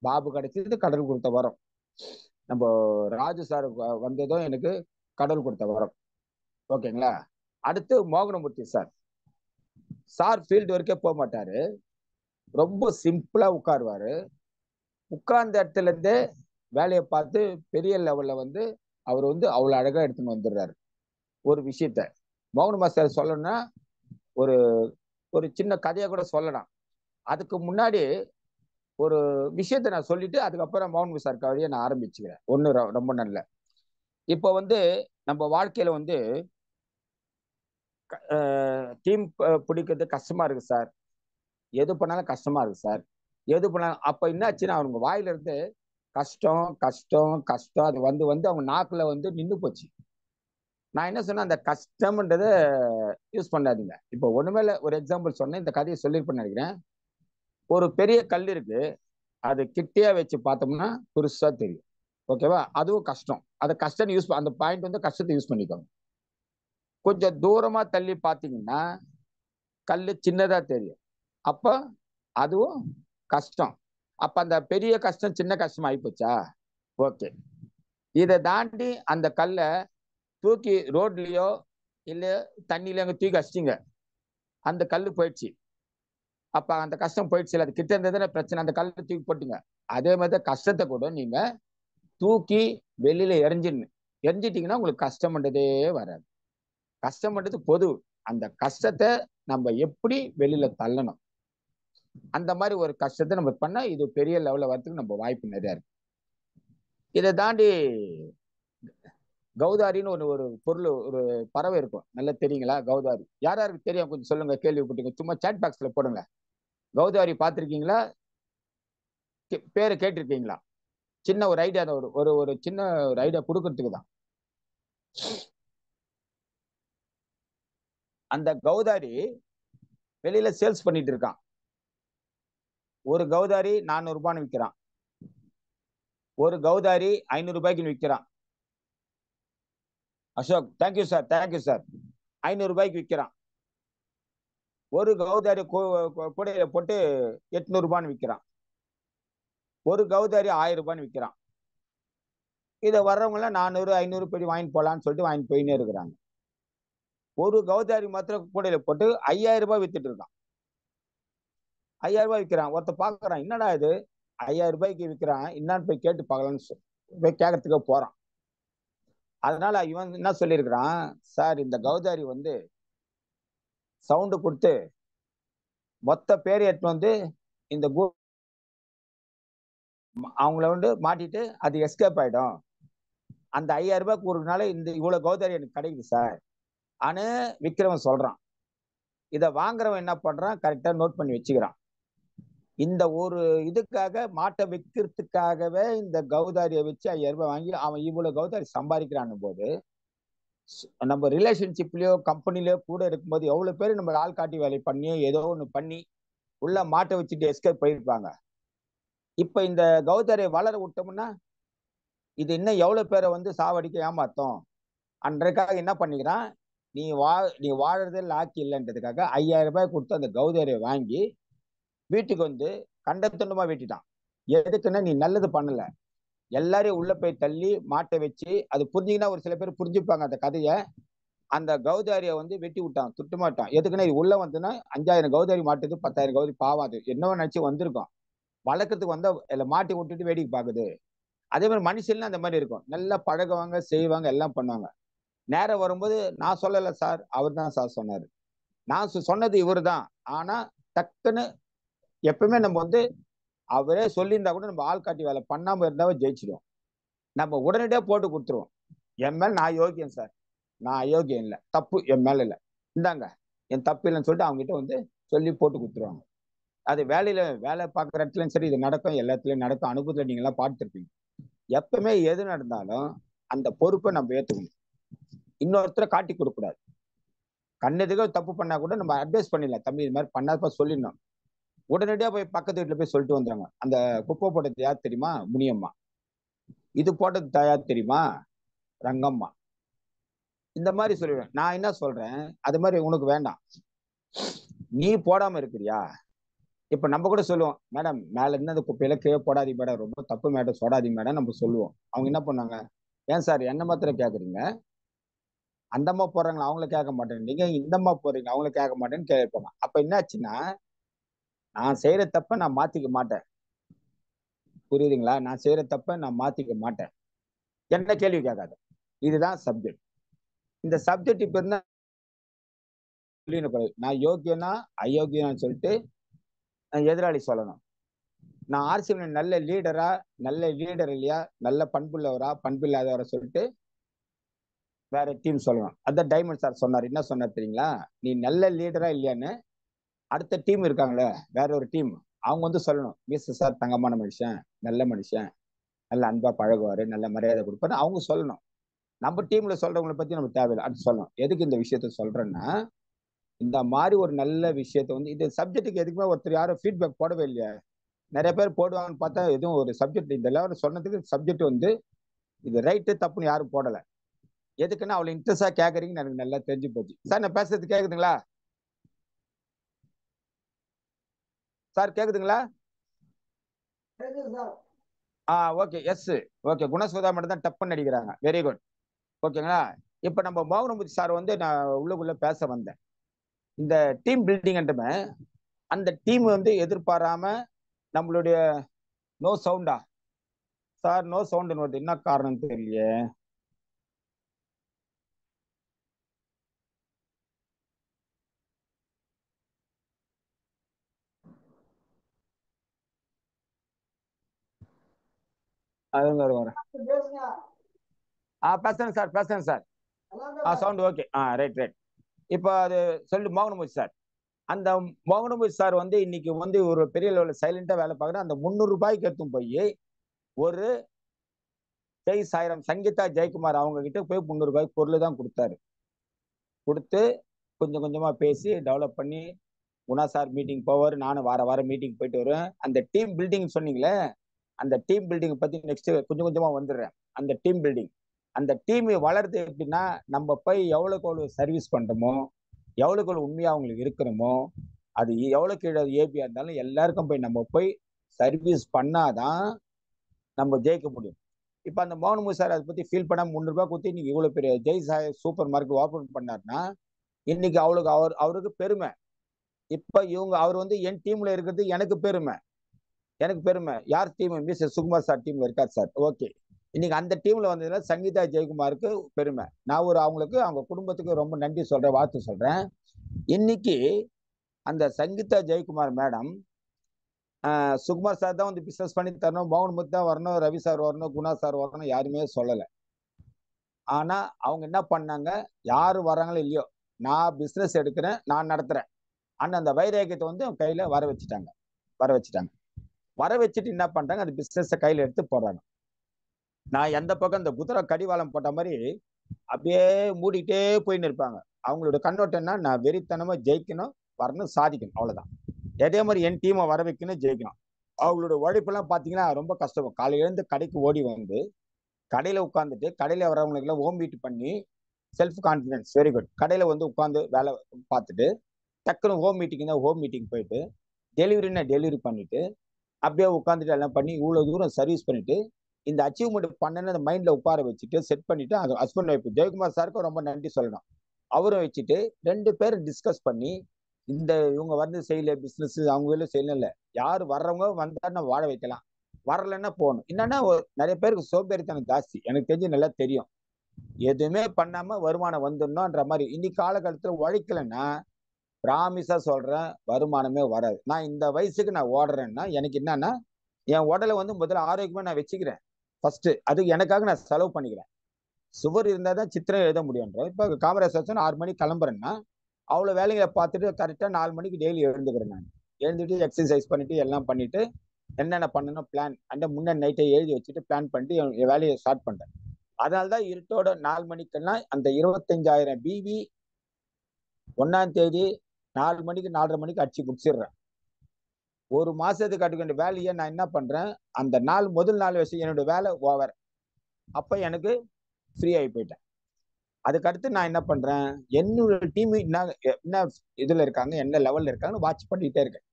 பாபு கிடைச்சது கடவுள் கொடுத்த வரம். நம்ம ராஜு சார் வந்ததும் எனக்கு கடவுள் கொடுத்த வரம். ஓகேங்களா? அடுத்து மோகனமூர்த்தி சார் ஃபீல்டு வரைக்கும் போக மாட்டாரு, ரொம்ப சிம்பிளா உட்காருவாரு. உட்கார்ந்த இடத்துல இருந்தே வேலையை பார்த்து பெரிய லெவல்ல வந்து அவர் வந்து அவ்வளவு அழகா எடுத்துன்னு வந்துடுறாரு. ஒரு விஷயத்த மோகன் மாஸ்டர் சொல்லணும்னா ஒரு ஒரு சின்ன கதையை கூட சொல்லலாம். அதுக்கு முன்னாடி ஒரு விஷயத்த நான் சொல்லிட்டு அதுக்கப்புறம் மோகன் சார் கதையை நான் ஆரம்பிச்சுக்கிறேன். ஒண்ணு ரொம்ப நல்ல. இப்ப வந்து நம்ம வாழ்க்கையில வந்து டீம் பிடிக்கிறது கஷ்டமா இருக்கு சார், எது பண்ணாலும் கஷ்டமா இருக்கு சார், எது பண்ணாலும். அப்ப என்னாச்சுன்னா அவங்க வாயில இருந்து கஷ்டம் கஷ்டம் கஷ்டம் அது வந்து வந்து அவங்க நாக்குல வந்து நின்று போச்சு. நான் என்ன சொன்னேன், அந்த கஷ்டம்ன்றத யூஸ் பண்ணாதீங்க. இப்போ ஒண்ணுமேல ஒரு எக்ஸாம்பிள் சொன்னேன், இந்த கதையை சொல்லியிருப்பேன்னு நினைக்கிறேன். ஒரு பெரிய கல் இருக்கு, அது கிட்டியா வச்சு பார்த்தோம்னா பெருசா தெரியும். ஓகேவா? அதுவும் கஷ்டம். அதை கஷ்டம் யூஸ் அந்த பாயிண்ட் வந்து கஷ்டத்தை யூஸ் பண்ணிக்கோங்க. கொஞ்சம் தூரமா தள்ளி பார்த்தீங்கன்னா கல் சின்னதா தெரியும், அப்ப அதுவும் கஷ்டம். அப்ப அந்த பெரிய கஷ்டம் சின்ன கஷ்டம் ஆயிப்போச்சா? ஓகே. இதை தாண்டி அந்த கல்லை தூக்கி ரோட்லயோ இல்ல தண்ணியில அங்க தூக்கி வச்சிட்டீங்க, அந்த கல்லு போயிடுச்சு. அப்ப அந்த கஷ்டம் போயிடுச்சு, அது கிட்ட இருந்ததுன்னா பிரச்சனை, அந்த கல்லை தூக்கி போட்டுங்க. அதே மாதிரி கஷ்டத்தை கூட நீங்க தூக்கி வெளியில எரிஞ்சிட்டீங்கன்னா உங்களுக்கு கஷ்டம்ன்றதே வராது. கஷ்டம்ன்றது பொது. அந்த கஷ்டத்தை நம்ம எப்படி வெளியில தள்ளணும், அந்த மாதிரி ஒரு கஷ்டத்தை நம்ம பண்ணா இது பெரிய லெவல்ல வரதுக்கு நம்ம வாய்ப்பு நிறைய இருக்கு. இதை தாண்டி கௌதாரின்னு ஒரு பொருள், ஒரு பறவை இருக்கும், நல்லா தெரியுங்களா? கௌதாரி யாருக்கு தெரியும் கொஞ்சம் சொல்லுங்க, கேள்விப்பட்டீங்க? சும்மா சாட் பாக்ஸ்ல போடுங்க. கௌதாரி பார்த்திருக்கீங்களா? பேரை கேட்டிருக்கீங்களா? சின்ன ஒரு ஐடியா, ஒரு சின்ன ஒரு ஐடியா கொடுக்கறதுக்கு தான். அந்த கௌதாரி வெளியில சேல்ஸ் பண்ணிட்டு இருக்கான். ஒரு கௌதாரி 400 ரூபான்னு விற்கிறான், ஒரு கௌதாரி 500 ரூபாய்க்கு விற்கிறான். Ashok thank you sir, thank you sir. 500 ரூபாய்க்கு விற்கிறான். ஒரு கௌதாரி கூடையில போட்டு 800 ரூபான்னு விற்கிறான். ஒரு கௌதாரி 1000 ரூபான்னு விற்கிறான். இதை வர்றவங்க எல்லாம் 400 500 போய் வாங்கி போலான்னு சொல்லிட்டு வாங்கி போயினே இருக்கிறாங்க. ஒரு கௌதாரி மாத்திரம் கூடையில போட்டு 5000 ரூபாய் வித்துட்டு இருக்கான். 5000 ரூபாய் விற்கிறான். ஒருத்த பாக்குறான், என்னடா இது 5000 ரூபாய்க்கு விற்கிறான், என்னன்னு போய் கேட்டு பார்க்கலான்னு போய் கேட்கறதுக்கு போறான். அதனால இவன் என்ன சொல்லியிருக்கிறான், சார் இந்த கௌதாரி வந்து சவுண்டு கொடுத்து மொத்த பேர் எடுத்து வந்து இந்த அவங்கள வந்து மாட்டிட்டு அது எஸ்கேப் ஆயிடும். அந்த 5000 ரூபாய்க்கு ஒரு நாள் இந்த இவ்வளவு கௌதாரி எனக்கு கிடைக்குது சார் ஆனா விக்கிறவன் சொல்றான். இதை வாங்குறவன் என்ன பண்றான், கரெக்டா நோட் பண்ணி வச்சுக்கிறான். இந்த ஒரு இதுக்காக மாட்டை விற்கிறதுக்காகவே இந்த கௌதாரியை வச்சு 5000 ரூபாய் வாங்கி அவன் இவ்வளவு கௌதாரி சம்பாதிக்கிறான் போது, நம்ம ரிலேஷன்ஷிப்லயோ கம்பெனிலயோ கூட இருக்கும்போது எவ்வளவு பேர் நம்ம ஆள் காட்டி வேலை பண்ணி ஏதோ ஒண்ணு பண்ணி உள்ள மாட்டை வச்சுட்டு எஸ்கேப் போயிருப்பாங்க. இப்ப இந்த கௌதாரியை வளர விட்டோம்னா இது இன்னும் எவ்வளவு பேரை வந்து சாவடிக்க ஏமாத்தோம். அன்றைக்காக என்ன பண்ணிக்கிறான், நீ வாழறதே லாக்கி இல்லைன்றதுக்காக 5000 ரூபாய் கொடுத்து அந்த கௌதாரியை வாங்கி வீட்டுக்கு வந்து கண்டத்துண்டமா வெட்டிட்டான். எதுக்குன்னா நீ நல்லது பண்ணல, எல்லாரையும் உள்ள போய் தள்ளி மாட்டை வச்சு அது புரிஞ்சுக்கினா ஒரு சில பேர் புரிஞ்சுப்பாங்க அந்த கதையை. அந்த கௌதாரியை வந்து வெட்டி விட்டான், துட்டு மாட்டான். எதுக்குன்னா இது உள்ள வந்துன்னா 5000 கௌதாரி மாட்டுது, 10,000 கௌதாரி பாவம், அது என்னவோ நினைச்சு வந்திருக்கும். வழக்கத்துக்கு வந்தா இல்ல மாட்டி விட்டுட்டு வேடிக்கை பாக்குது. அதே மாதிரி மனுஷன்லாம் அந்த மாதிரி இருக்கும், நல்லா பழகுவாங்க, செய்வாங்க, எல்லாம் பண்ணுவாங்க. நேரம் வரும்போது நான் சொல்லல சார், அவர் தான் சார் சொன்னாரு. நான் சொன்னது இவர் தான். ஆனா டக்குன்னு எப்பவுமே நம்ம வந்து அவரே சொல்லியிருந்தா கூட நம்ம ஆள் காட்டி வேலை பண்ணாம இருந்தாவே ஜெயிச்சிடும். நம்ம உடனடியா போட்டு கொடுத்துருவோம். என் மேல நான் யோகியம் சார், நான் அயோக்கியம் இல்லை, தப்பு என் மேல இல்லை, இந்தாங்க என் தப்பு இல்லைன்னு சொல்லிட்டு அவங்க கிட்ட வந்து சொல்லி போட்டு கொடுத்துருவாங்க. அது வேலை பார்க்குற இடத்துலயும் சரி இது நடக்கும், எல்லாத்துலயும் நடக்கும். அனுபவத்துல நீங்க எல்லாம் பார்த்துருப்பீங்க. எப்பவுமே எது நடந்தாலும் அந்த பொறுப்பை நம்ம ஏத்துக்கணும், இன்னொருத்தரை காட்டி கொடுக்க கூடாது. கண்ணெதுக்கு தப்பு பண்ணா கூட நம்ம அட்வைஸ் பண்ணிடலாம், தம்பி இது மாதிரி பண்ணாதப்ப சொல்லிடணும். உடனடியா போய் பக்கத்து வீட்டுல போய் சொல்லிட்டு வந்துடுறாங்க, அந்த குப்பை போட்டது யார் தெரியுமா, முனியம்மா. இது போட்டது யார் தெரியுமா, ரங்கம்மா. இந்த மாதிரி சொல்லிடுவேன். நான் என்ன சொல்றேன், அது மாதிரி உனக்கு வேண்டாம், நீ போடாம இருக்கிறியா. இப்ப நம்ம கூட சொல்லுவோம், மேடம் மேல இருந்து அந்த குப்பையில கீழே போடாதீங்க மேடம், ரொம்ப தப்பு மேடம், சொடாதீங்க மேடம் நம்ம சொல்லுவோம். அவங்க என்ன பண்ணாங்க, ஏன் சார் என்ன மாத்திரம் கேக்குறீங்க, அந்தம்மா போடுறாங்களா அவங்கள கேட்க மாட்டேன், நீங்க இந்தம்மா போடுறீங்க அவங்கள கேட்க மாட்டேன்னு கேட்பாங்க. அப்ப என்னாச்சுன்னா நான் செய்யற தப்ப நான் மாத்திக்க மாட்டேன், புரியுதுங்களா, நான் செய்யற தப்ப நான் மாத்திக்க மாட்டேன், என்ன கேள்வி கேட்காது. இதுதான் சப்ஜெக்ட். இந்த சப்ஜெக்ட் இப்ப இருந்தா நான் யோக்கியனா அயோக்கியன்னு சொல்லிட்டு எதிராளி சொல்லணும். நான் ஆர்சிபி நல்ல லீடரா, நல்ல லீடர் இல்லையா, நல்ல பண்புள்ளவரா, பண்பு இல்லாதவரை சொல்லிட்டு வேற டீம் சொல்லணும். அதான் டைமண்ட் சார் சொன்னார். என்ன சொன்னார் தெரியுங்களா, நீ நல்ல லீடரா இல்லையான்னு அடுத்த டீம் இருக்காங்களே வேற ஒரு டீம், அவங்க வந்து சொல்லணும், மிஸ் சார் தங்கமான மனுஷன், நல்ல மனுஷன், நல்ல அன்பா பழகுவாரு, நல்ல மரியாதை கொடுப்பாரு, அவங்க சொல்லணும். நம்ம டீம்ல சொல்றவங்களை பத்தி நம்ம தேவையில்லை, அடுத்து சொல்லணும். எதுக்கு இந்த விஷயத்த சொல்றேன்னா, இந்த மாதிரி ஒரு நல்ல விஷயத்த வந்து இந்த சப்ஜெக்ட்டுக்கு எதுக்குமே ஒருத்தர் யாரும் ஃபீட்பேக் போடவே இல்லையா. நிறைய பேர் போடுவாங்கன்னு பார்த்தா எதுவும் ஒரு சப்ஜெக்ட் இந்த லெவலில் சொன்னதுக்கு சப்ஜெக்ட் வந்து இது ரைட்டு தப்புன்னு யாரும் போடலை. எதுக்குன்னா அவ்வளோ இன்ட்ரெஸ்டா கேட்குறீங்கன்னு எனக்கு நல்லா தெரிஞ்சு போச்சு. சார் நான் பேசுறது கேட்குதுங்களா சார், கேட்குதுங்களா? Okay, S, okay. குணசுதா மட்டும் தான் டப்புன்னு நடிக்கிறாங்க, வெரி குட், ஓகேங்களா. இப்போ நம்ம மோகனமுதி சார் வந்து நான் உள்ளுக்குள்ள பேச வந்தேன். இந்த டீம் பில்டிங்ன்றமே அந்த டீம் வந்து எதிர்பாராம நம்மளுடைய நோ சவுண்டா சார், நோ சவுண்ட் வருது, என்ன காரணம் தெரியலையே. அது வரும் பேசுறேன் சார், பேசுறேன் sir. Sound okay, right right. இப்போ அது சொல்லி மோகனமுதி சார், அந்த மோகனமுதி சார் வந்து இன்னைக்கு வந்து ஒரு பெரிய லெவலில் சைலண்டா வேலை பார்க்குறேன். அந்த 300 ரூபாய்க்கு எடுத்தும் போய் ஒரு ஜெய் சாயிரம் சங்கீதா ஜெயக்குமார் அவங்க கிட்ட போய் 300 ரூபாய்க்கு பொருள் தான் கொடுத்தாரு. கொடுத்து கொஞ்சம் கொஞ்சமா பேசி டெவலப் பண்ணி குணா சார் மீட்டிங் போவார், நானும் வாரம் மீட்டிங் போயிட்டு வருவேன். அந்த டீம் பில்டிங் சொன்னீங்களே, அந்த டீம் பில்டிங் பத்தி நெக்ஸ்ட் கொஞ்சம் கொஞ்சமா வந்துடுறேன். அந்த டீம் பில்டிங், அந்த டீம் வளருது எப்படின்னா, நம்ம போய் எவ்வளவுக்கு எவ்வளவு சர்வீஸ் பண்றோமோ, எவ்வளவுக்கு எவ்வளவு உண்மையா அவங்களுக்கு இருக்கிறோமோ, அது எவ்வளவு கீழே ஏபியா இருந்தாலும் எல்லாருக்கும் போய் நம்ம போய் சர்வீஸ் பண்ணாதான் நம்ம ஜெயிக்க முடியும். இப்ப அந்த மோகனமுதி சார் அதை பத்தி ஃபீல் பண்ணாம 300 ரூபாய் கொடுத்து இன்னைக்கு இவ்வளவு பெரிய Jai Sai super market open பண்ணாருன்னா இன்னைக்கு அவருக்கு பெருமை. இப்ப அவர் வந்து என் டீம்ல இருக்கிறது எனக்கு பெருமை, எனக்கு பெருமை. யார் டீம், மிஸ்டர் சுகுமார் சார் டீம்ல இருக்கார் சார், ஓகே. இன்னைக்கு அந்த டீம்ல வந்ததுல சங்கீதா ஜெயக்குமாருக்கு பெருமை. நான் அவங்களுக்கு அவங்க குடும்பத்துக்கு ரொம்ப நன்றி சொல்றேன், வாழ்த்து சொல்றேன். இன்னைக்கு அந்த சங்கீதா ஜெயக்குமார் மேடம் சுகுமார் சார் தான் வந்து பிசினஸ் பண்ணி தரணும், மோகன்முத்து தான் வரணும், ரவி சார் வரணும், குணா சார் வரணும், யாருமே சொல்லலை. ஆனா அவங்க என்ன பண்ணாங்க, யாரு வராங்களோ இல்லையோ நான் பிசினஸ் எடுக்கிறேன், நான் நடத்துறேன் ஆனா அந்த வைராக்கியத்தை வந்து அவங்க கையில வர வச்சுட்டாங்க. வர வச்சுட்டு என்ன பண்றாங்க, அந்த பிசினஸ கையில எடுத்து போடுறாங்க. நான் எந்த பக்கம் இந்த குதிரை கடிவாளம் போட்ட மாதிரி அப்படியே மூடிக்கிட்டே போயின்னு இருப்பாங்க. அவங்களோட கண்ணோட்டம் என்ன, நான் வெறித்தனமா ஜெயிக்கணும், வரணும், சாதிக்கணும், அவ்வளவுதான். அதே மாதிரி என் டீமை வர வைக்கணும், ஜெயிக்கணும். அவங்களோட உழைப்பெல்லாம் பாத்தீங்கன்னா ரொம்ப கஷ்டம். காலையில இருந்து கடைக்கு ஓடி வந்து கடையில உட்காந்துட்டு கடையில வரவங்களுக்கு எல்லாம் ஹோம் மீட் பண்ணி செல்ஃப் கான்பிடன்ஸ் வெரி குட். கடையில வந்து உட்காந்து வேலை பார்த்துட்டு டக்குன்னு ஹோம் மீட்டிங் போயிட்டு டெலிவரின்னா டெலிவரி பண்ணிட்டு அப்படியே உட்காந்துட்டு எல்லாம் பண்ணி இவ்வளவு தூரம் சர்வீஸ் பண்ணிட்டு இந்த அச்சீவ்மெண்ட் பண்ணனு அந்த மைண்ட்ல உட்கார வச்சுட்டு செட் பண்ணிட்டு அது ஹஸ்பண்ட் ஒய்ஃப் ஜெயக்குமார் சாருக்கும் ரொம்ப நன்றி சொல்லணும். அவரும் வச்சுட்டு 2 பேரும் டிஸ்கஸ் பண்ணி இந்த இவங்க வந்து செய்யல பிசினஸ் அவங்க வேலை செய்யல இல்ல, யாரு வர்றவங்க வந்தா நம்ம வாழ வைக்கலாம், வரலன்னா போகணும். என்னன்னா நிறைய பேருக்கு சோம்பேறித்தனம் ஜாஸ்தி, எனக்கு தெரிஞ்சு நல்லா தெரியும். எதுவுமே பண்ணாம வருமானம் வந்துடணும்ன்ற மாதிரி இன்னைக்கு காலகட்டத்துல உழைக்கலன்னா பிராமிஸா சொல்றேன் வருமானமே வராது. நான் இந்த வயசுக்கு நான் ஓடுறேன்னா எனக்கு என்னன்னா என் உடலை வந்து முதல்ல ஆரோக்கியமா நான் வச்சுக்கிறேன் ஃபர்ஸ்ட், அது எனக்காக நான் செலவு பண்ணிக்கிறேன். சுவர் இருந்தால் தான் சித்திரம் எழுத முடியும்ன்ற. இப்போ காமராஜ் 6 மணிக்கு கிளம்புறேன்னா அவ்வளோ வேலைகளை பார்த்துட்டு கரெக்டாக 4 மணிக்கு டெய்லி எழுந்துக்கிறேன். நான் எழுந்துட்டு எக்ஸசைஸ் பண்ணிட்டு எல்லாம் பண்ணிட்டு என்னென்ன பண்ணணும் பிளான் அந்த முன்ன நைட்டை எழுதி வச்சுட்டு பிளான் பண்ணிட்டு என் வேலையை ஸ்டார்ட் பண்றேன். அதனால தான் இருட்டோட 4 மணிக்கெல்லாம் அந்த 25,000 பிவி 1ஆம் தேதி 4 மணிக்கு 4:30 மணிக்கு அடிச்சு முடிச்சிடுறேன். ஒரு மாசத்துக்கு அடிக்க வேண்டிய வேலையை நான் என்ன பண்றேன், அந்த முதல் நாள் வச்சு என்னோட வேலை ஓவர், அப்ப எனக்கு ஃப்ரீ ஆகி போயிட்டேன். அதுக்கடுத்து நான் என்ன பண்றேன், என்னோட டீம் என்ன இதுல இருக்காங்க, என்ன லெவல்ல இருக்காங்கன்னு வாட்ச் பண்ணிட்டே இருக்கேன்.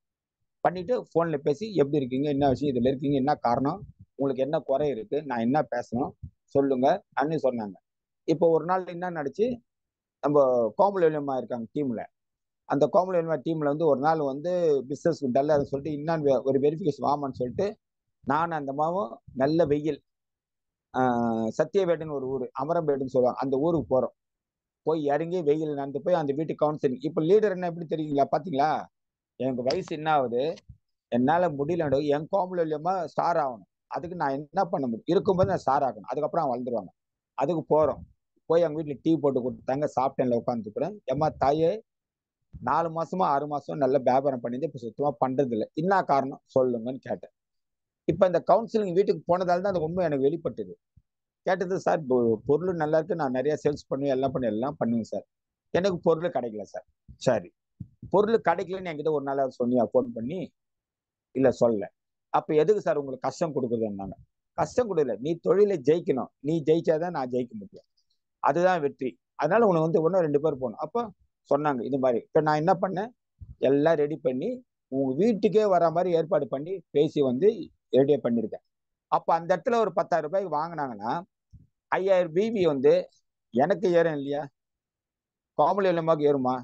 பண்ணிட்டு போன்ல பேசி எப்படி இருக்கீங்க, என்ன விஷயம் இதுல இருக்கீங்க, என்ன காரணம், உங்களுக்கு என்ன குறை இருக்கு, நான் என்ன பேசணும் சொல்லுங்க அன்னு சொன்னாங்க. இப்போ ஒரு நாள் என்ன நடந்துச்சு, நம்ம கோமலமா இருக்காங்க டீம்ல, அந்த கோமலமா டீம்ல வந்து ஒரு நாள் வந்து பிசினஸ் டல்லா சொல்லிட்டு இன்னொன்று ஒரு வெரிஃபிகேஷன் வாமான்னு சொல்லிட்டு நான் அந்த மாவும் நல்ல வெயில் சத்தியவேடுன்னு ஒரு ஊர் அமரம்பேடுன்னு சொல்லுவாங்க, அந்த ஊருக்கு போறோம். போய் இறங்கி வெயில் நடந்து போய் அந்த வீட்டு கவுன்சிலிங். இப்போ லீடர் என்ன எப்படி தெரியுங்களா, பாத்தீங்களா எனக்கு வயசு என்ன ஆகுது, என்னால முடியல, என் கோமலமா ஸ்டார் ஆகணும், அதுக்கு நான் என்ன பண்ண முடியும், இருக்கும்போது நான் ஸ்டார் ஆகணும், அதுக்கப்புறம் வளர்ந்துருவாங்க. அதுக்கு போறோம். போய் அவங்க வீட்டுல டீ போட்டு கொடுத்தாங்க, சாப்பிட்டேன்ல உட்காந்துக்கிறேன். ஏமா தாயே 4 மாசமா 6 மாசம் நல்ல வியாபாரம் பண்ணிட்டு இப்ப சுத்தமா பண்றது இல்லை, என்ன காரணம் சொல்லுங்கன்னு கேட்டேன். இப்ப இந்த கவுன்சிலிங் வீட்டுக்கு போனதால தான் அந்த உண்மை எனக்கு வெளிப்பட்டது. கேட்டது, சார் பொருள் நல்லா இருக்கு, நான் நிறைய சேல்ஸ் பண்ணி எல்லாம் பண்ணுவேன் சார், எனக்கு பொருள் கிடைக்கல சார். சரி, பொருள் கிடைக்கலன்னு என்கிட்ட ஒரு நாள் சொன்னியா ஃபோன் பண்ணி, இல்ல சொல்ல. அப்ப எதுக்கு சார் உங்களுக்கு கஷ்டம் கொடுக்குறதுன்னாங்க. கஷ்டம் கொடுக்கல, நீ தொழிலை ஜெயிக்கணும், நீ ஜெயிச்சாதான் நான் ஜெயிக்க முடியும், அதுதான் வெற்றி, அதனால உனக்கு வந்து 1 2 பேர் போகணும். அப்போ சொன்னாங்க இது மாதிரி. இப்ப நான் என்ன பண்ணேன், எல்லாம் ரெடி பண்ணி உங்க வீட்டுக்கே வர மாதிரி ஏற்பாடு பண்ணி பேசி வந்து ரெடியா பண்ணிருக்கேன். அப்ப அந்த இடத்துல ஒரு 10,000 ரூபாய்க்கு வாங்கினாங்கன்னா 5,000 பிபி வந்து எனக்கு ஏறும் இல்லையா, கோமலி இல்லமாக்கு ஏறுமா,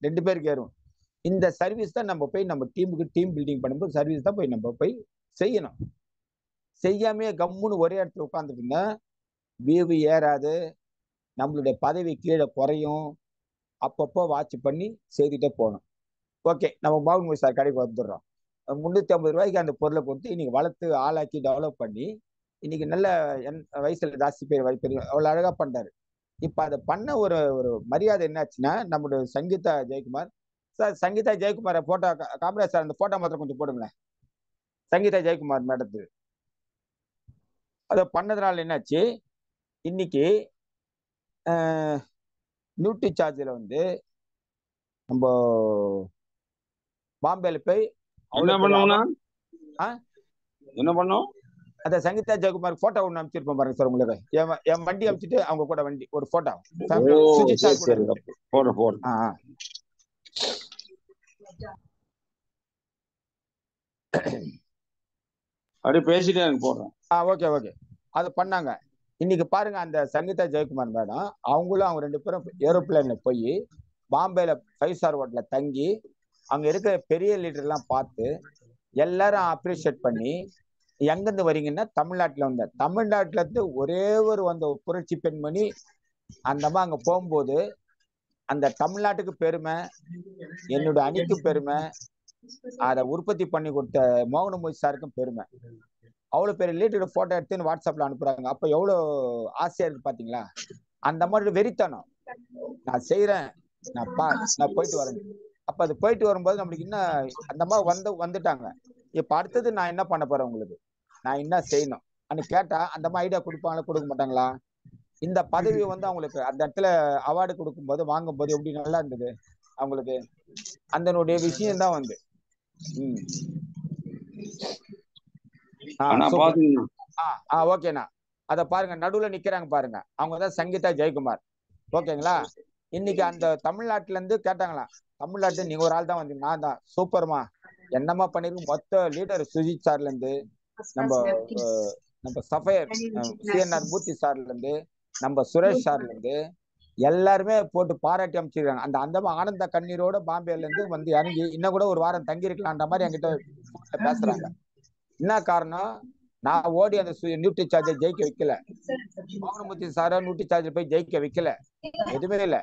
2 பேருக்கு ஏறும். இந்த சர்வீஸ் தான் நம்ம போய் நம்ம டீமுக்கு டீம் பில்டிங் பண்ணும்போது சர்வீஸ் தான் போய் நம்ம போய் செய்யணும். செய்யாமே கம்முன்னு ஒரே இடத்துல உட்காந்துட்டுங்க பிபி ஏறாது, நம்மளுடைய பதவி கீழே குறையும். அப்பப்போ வாட்ச் பண்ணி செய்துட்டே போகணும். ஓகே, நம்ம பாபு சார் கடைக்கு வந்துடுறோம். 350 ரூபாய்க்கு அந்த பொருளை கொடுத்து இன்னைக்கு வளர்த்து ஆளாக்கி டெவலப் பண்ணி இன்னைக்கு நல்ல வயசுல ஜாஸ்தி பேர் அவ்வளவு அழகா பண்றாரு. இப்ப அதை பண்ண ஒரு ஒரு மரியாதை என்னாச்சுன்னா, நம்மளுடைய Sangeetha Jayakumar sir, Sangeetha Jayakumar photo, Kamaraj sir அந்த போட்டோ மாத்திரம் கொஞ்சம் போடுங்களேன். சங்கீதா ஜெயக்குமார் மேடத்து அதை பண்ணதுனால என்னாச்சு, இன்னைக்கு நியூட்ரி சார்ஜில் வந்து நம்ம பாம்பேல போய் என்ன பண்ணோம், அந்த சங்கீதா ஜெயக்குமார் போட்டோ ஒண்ணு அமைச்சிருப்போம் பாருங்க சார் உங்களுக்கு. என் வண்டி அமைச்சிட்டு அவங்க கூட வண்டி ஒரு போட்டோ சுஜித் சார் கூட. அப்படியே பேசிட்டே எனக்கு போடுறேன். ஓகே ஓகே, அது பண்ணாங்க. இன்னைக்கு பாருங்க, அந்த சங்கீதா ஜெயக்குமார் மேடம் அவங்களும் அவங்க 2 பேரும் ஏரோப்ளேன்ல போய் பாம்பேல 5 ஸ்டார் ஹோட்டல்ல தங்கி அங்க இருக்கிற பெரிய லீடர் எல்லாம் பார்த்து எல்லாரும் அப்ரிஷியேட் பண்ணி, எங்கிருந்து வரீங்கன்னா தமிழ்நாட்டுல வந்த, தமிழ்நாட்டுல இருந்து ஒரே ஒரு வந்த புரட்சி பெண்மணி அந்த அம்மா அங்க போகும்போது அந்த தமிழ்நாட்டுக்கு பெருமை, என்னுடைய அணிக்கு பெருமை, அதை உற்பத்தி பண்ணி கொடுத்த மோகனமூர்த்தி சாருக்கும் பெருமை. அவ்வளவு பெரிய லீடர் போட்டோ எடுத்து வாட்ஸ்அப்ல அனுப்புறாங்க. அப்ப எவ்வளவு ஆசையா இருக்கு பாத்தீங்களா? அந்த மாதிரி வெறித்தனம். நான் செய்யறேன், நான் போயிட்டு வரேன். அப்ப அது போயிட்டு வரும்போது நம்மளுக்கு இன்னும் அந்த மாதிரி வந்துட்டாங்க. இப்ப அடுத்தது நான் என்ன பண்ண போறேன், உங்களுக்கு நான் என்ன செய்யணும் கேட்டா அந்த மாதிரி ஐடியா கொடுப்பாங்களா, கொடுக்க மாட்டாங்களா? இந்த பதவி அவங்களுக்கு அந்த இடத்துல அவார்டு கொடுக்கும்போது வாங்கும்போது எப்படி நல்லா இருந்தது அவங்களுக்கு? அதனுடைய விஷயம் தான் ஓகேண்ணா. அத பாருங்க, நடுவுல நிக்கிறாங்க பாருங்க, அவங்கதான் சங்கீதா ஜெயக்குமார். ஓகேங்களா? இன்னைக்கு அந்த தமிழ்நாட்டுல இருந்து கேட்டாங்களா, தமிழ்நாட்டு நீங்க ஒரு ஆள் தான் வந்தீங்க. நான் தான். சூப்பர்மா, என்னமா பண்ணிருக்கு. மொத்த லீடர் சுஜித் சார்ல இருந்து, நம்ம சஃபயர் சிஎன்ஆர் மூர்த்தி சார்ல இருந்து, நம்ம சுரேஷ் சார்ல இருந்து எல்லாருமே போட்டு பாராட்டி அமைச்சிருக்காங்க. அந்த ஆனந்த கண்ணீரோட பாம்பேல இருந்து இறங்கி இன்னும் கூட ஒரு வாரம் தங்கி இருக்கலான்ற மாதிரி என்கிட்ட பேசுறாங்க. என்ன காரணம்? நான் ஓடி அந்த நியூட்ரி சார்ஜை ஜெயிக்க வைக்கல, மோகனமூர்த்தி சாரா நியூட்ரி சார்ஜர் போய் ஜெயிக்க வைக்கல, எதுவுமே இல்ல.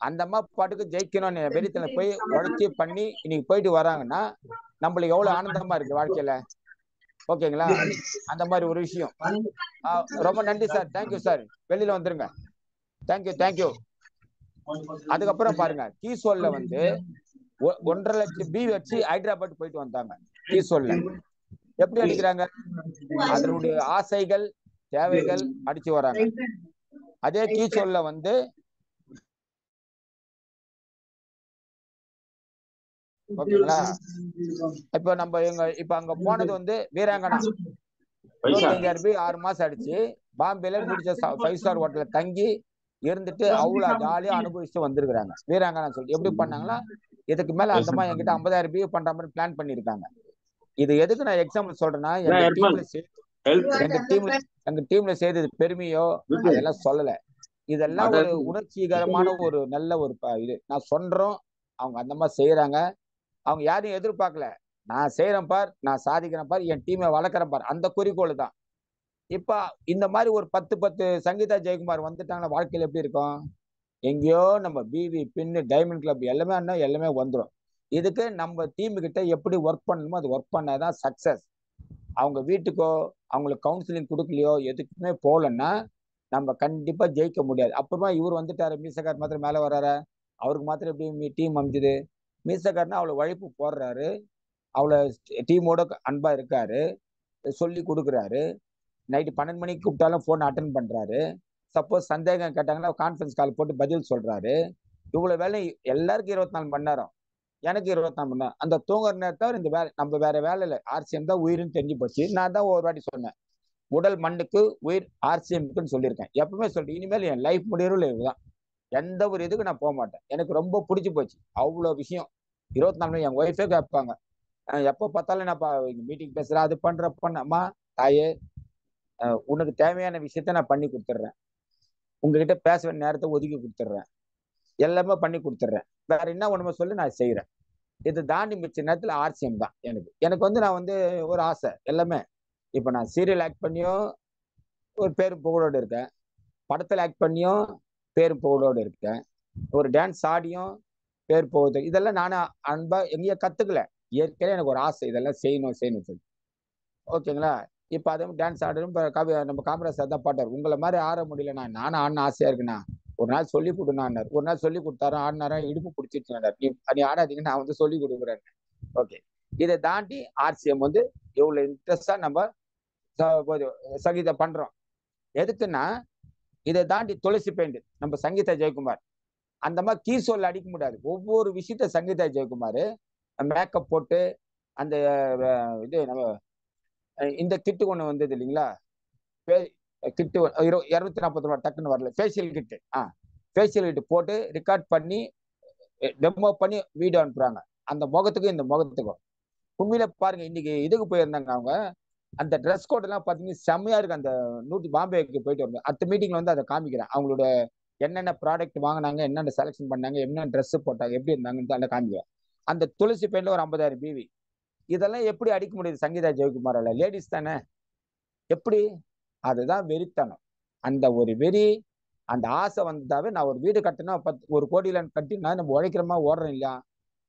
அந்த அம்மா பாட்டுக்கு ஜெயிக்கணும்னு வெறித்தனை போய் உழைச்சி பண்ணி இன்னைக்கு போயிட்டு வராங்கன்னா நம்மளுக்கு எவ்வளவு ஆனந்தமா இருக்கு வாழ்க்கையில. ஓகேங்களா? அந்த மாதிரி ஒரு விஷயம். ரொம்ப நன்றி சார், தேங்க்யூ சார். வெளியில வந்துருங்க. தேங்க்யூ. அதுக்கப்புறம் பாருங்க, கீசோல்ல 1.5 லட்சம் பி வச்சு ஹைதராபாத் போயிட்டு வந்தாங்க. கீசோல்ல எப்படி அடிக்கிறாங்க? அதனுடைய ஆசைகள், தேவைகள் அடிச்சு வராங்க. அதே கீசோல்ல ஓகேங்களா? இப்ப நம்ம இப்ப அங்க போனது வீராங்கனா 25,000 6 மாசம் அடிச்சு பாம்பேல முடிச்ச 5 ஸ்டார் ஹோட்டல்ல தங்கி இருந்துட்டு அவ்வளவு ஜாலியா அனுபவிச்சுட்டு வந்திருக்காங்க. வீராங்கனா சொல்லி எப்படி பண்ணாங்களா, இதுக்கு மேல அந்த மாதிரி என்கிட்ட 50,000 பியூ பண்ற மாதிரி பிளான் பண்ணிருக்காங்க. இது எதுக்கு நான் எக்ஸாம்பிள் சொல்றேன்னா, எங்க டீம்ல செய்தது பெருமையோ அதெல்லாம் சொல்லல. இதெல்லாம் ஒரு உணர்ச்சிகரமான ஒரு நல்ல ஒரு இது நான் சொல்றோம். அவங்க அந்த மாதிரி செய்யறாங்க. அவங்க யாரையும் எதிர்பார்க்கல. நான் செய்யறேன் பார், நான் சாதிக்கிறேன் பார், என் டீமை வளர்க்குறேன் பார், அந்த குறிக்கோள் தான். இப்ப இந்த மாதிரி ஒரு 10 சங்கீதா ஜெயக்குமார் வந்துட்டாங்கன்னா வாழ்க்கையில எப்படி இருக்கும்? எங்கேயோ நம்ம பிவி பின்னு டைமண்ட் கிளப் எல்லாமே வந்துடும். இதுக்கு நம்ம டீமு கிட்ட எப்படி ஒர்க் பண்ணணுமோ அது ஒர்க் பண்ணாதான் சக்சஸ். அவங்க வீட்டுக்கோ அவங்களுக்கு கவுன்சிலிங் கொடுக்கலையோ எதுக்குமே போகலன்னா நம்ம கண்டிப்பா ஜெயிக்க முடியாது. அப்புறமா இவர் வந்துட்டாரு, மீசக்கார் மாத்திரம் மேல வர்றாரு, அவருக்கு மாத்திரம் எப்படி டீம் அமைஞ்சுது? மீசக்காரனா அவ்வளவு உழைப்பு போடுறாரு, அவ்வளவு டீமோட அன்பா இருக்காரு, சொல்லி கொடுக்குறாரு. நைட்டு 12 மணிக்கு கூப்பிட்டாலும் போன் அட்டன் பண்றாரு. சப்போஸ் சந்தேகம் கேட்டாங்கன்னா கான்ஃபரன்ஸ் கால் போட்டு பதில் சொல்றாரு. இவ்வளவு வேலை எல்லாருக்கும் 24 மணி நேரம், எனக்கு 24 மணி நேரம். அந்த தூங்குற நேரத்தை இந்த வேலை நம்ம வேற வேலை இல்லை. ஆர்சிஎம் தான் உயிர்னு தெரிஞ்சு போச்சு. நான் தான் ஒரு வாட்டி சொன்னேன், உடல் மண்ணுக்கு உயிர் ஆர்சிஎம்க்குன்னு சொல்லியிருக்கேன். எப்பவுமே சொல்லிட்டு இனிமேல் என் லைஃப் முடியறதுல இதுதான். எந்த ஒரு இதுக்கு நான் போக மாட்டேன். எனக்கு ரொம்ப பிடிச்சி போச்சு அவ்வளவு விஷயம். 24 மணி என் ஒய்ஃபே கேட்பாங்க, எப்போ பார்த்தாலும் நான் மீட்டிங் பேசுறேன், அது பண்ண. அம்மா தாயே, உனக்கு தேவையான விஷயத்த நான் பண்ணி கொடுத்துட்றேன், உங்ககிட்ட பேச வேண்டிய நேரத்தை ஒதுக்கி கொடுத்துட்றேன், எல்லாமே பண்ணி கொடுத்துட்றேன், வேற என்ன ஒண்ணுமே சொல்லி நான் செய்யறேன். இது தாண்டி மிச்ச நேரத்துல ஆர்சிஎம் தான் எனக்கு நான் ஒரு ஆசை எல்லாமே. இப்ப நான் சீரியல் ஆக்ட் பண்ணியும் ஒரு பேரும் புகழோடு இருக்கேன், படத்துல ஆக்ட் பண்ணியும் பேரும் புகழோடு இருக்கேன், ஒரு டான்ஸ் ஆடியும் பேர் போகுது. இதெல்லாம் நானும் அன்பா எங்கேயோ கத்துக்கல, ஏற்கனவே எனக்கு ஒரு ஆசை இதெல்லாம் செய்யணும் சொல்லி. ஓகேங்களா? இப்ப அதுவும் டான்ஸ் ஆடணும். நம்ம காமராஜ் சார் தான் பாட்டார், உங்களை மாதிரி ஆட முடியலண்ணா, நானும் ஆடின ஆசையா இருக்குண்ணா, ஒரு நாள் சொல்லி கொடுனார். ஒரு நாள் சொல்லி கொடுத்தாரு, ஆடினாரா, இடுப்பு பிடிச்சிட்டு நீ ஆடாதீங்க, நான் சொல்லி கொடுக்குறேன். ஓகே, இதை தாண்டி ஆர்சிஎம் எவ்வளவு இன்ட்ரெஸ்டா நம்ம சங்கீதா பண்றோம். எதுக்குன்னா இதை தாண்டி துளசி பெயிண்ட் நம்ம சங்கீதா ஜெயக்குமார் அந்த மாதிரி கீசோல் அடிக்க முடியாது. ஒவ்வொரு விஷயத்த சங்கீதா ஜெயக்குமார் மேக்கப் போட்டு அந்த இது நம்ம இந்த கிட்டு ஒண்ணு வந்தது இல்லைங்களா, கிட்டு 240 ரூபாய் டக்குன்னு வரல, ஃபேஷியல் கிட்டு. ஃபேஷியல் கிட்டு போட்டு ரெக்கார்ட் பண்ணி டெமோ பண்ணி வீடியோ அனுப்புறாங்க. அந்த முகத்துக்கும் இந்த முகத்துக்கும் உண்மையில பாருங்க. இன்னைக்கு இதுக்கு போயிருந்தாங்க அவங்க, அந்த ட்ரெஸ் கோட் எல்லாம் பாத்தீங்கன்னா செம்மையா இருக்கு. அந்த பாம்பேக்கு போயிட்டு வருங்க, அடுத்த மீட்டிங்ல அதை காமிக்கிறேன். அவங்களோட என்னென்ன ப்ராடக்ட் வாங்கினாங்க, என்னென்ன செலக்ஷன் பண்ணாங்க, என்ன ட்ரெஸ் போட்டாங்க, எப்படி இருந்தாங்கன்னு காமிக்கிறேன். அந்த துளசி பெயிண்ட்ல ஒரு 50,000 பிவி. இதெல்லாம் எப்படி அடிக்க முடியுது சங்கீதா ஜெயக்குமாரால? லேடிஸ் தானே, எப்படி? அதுதான் வெறித்தனம். அந்த ஒரு வெறி அந்த ஆசை வந்தாவே நான் ஒரு வீடு கட்டினா 1 கோடியில கட்டினா நம்ம உழைக்கிறோமா ஓடுறோம் இல்லையா,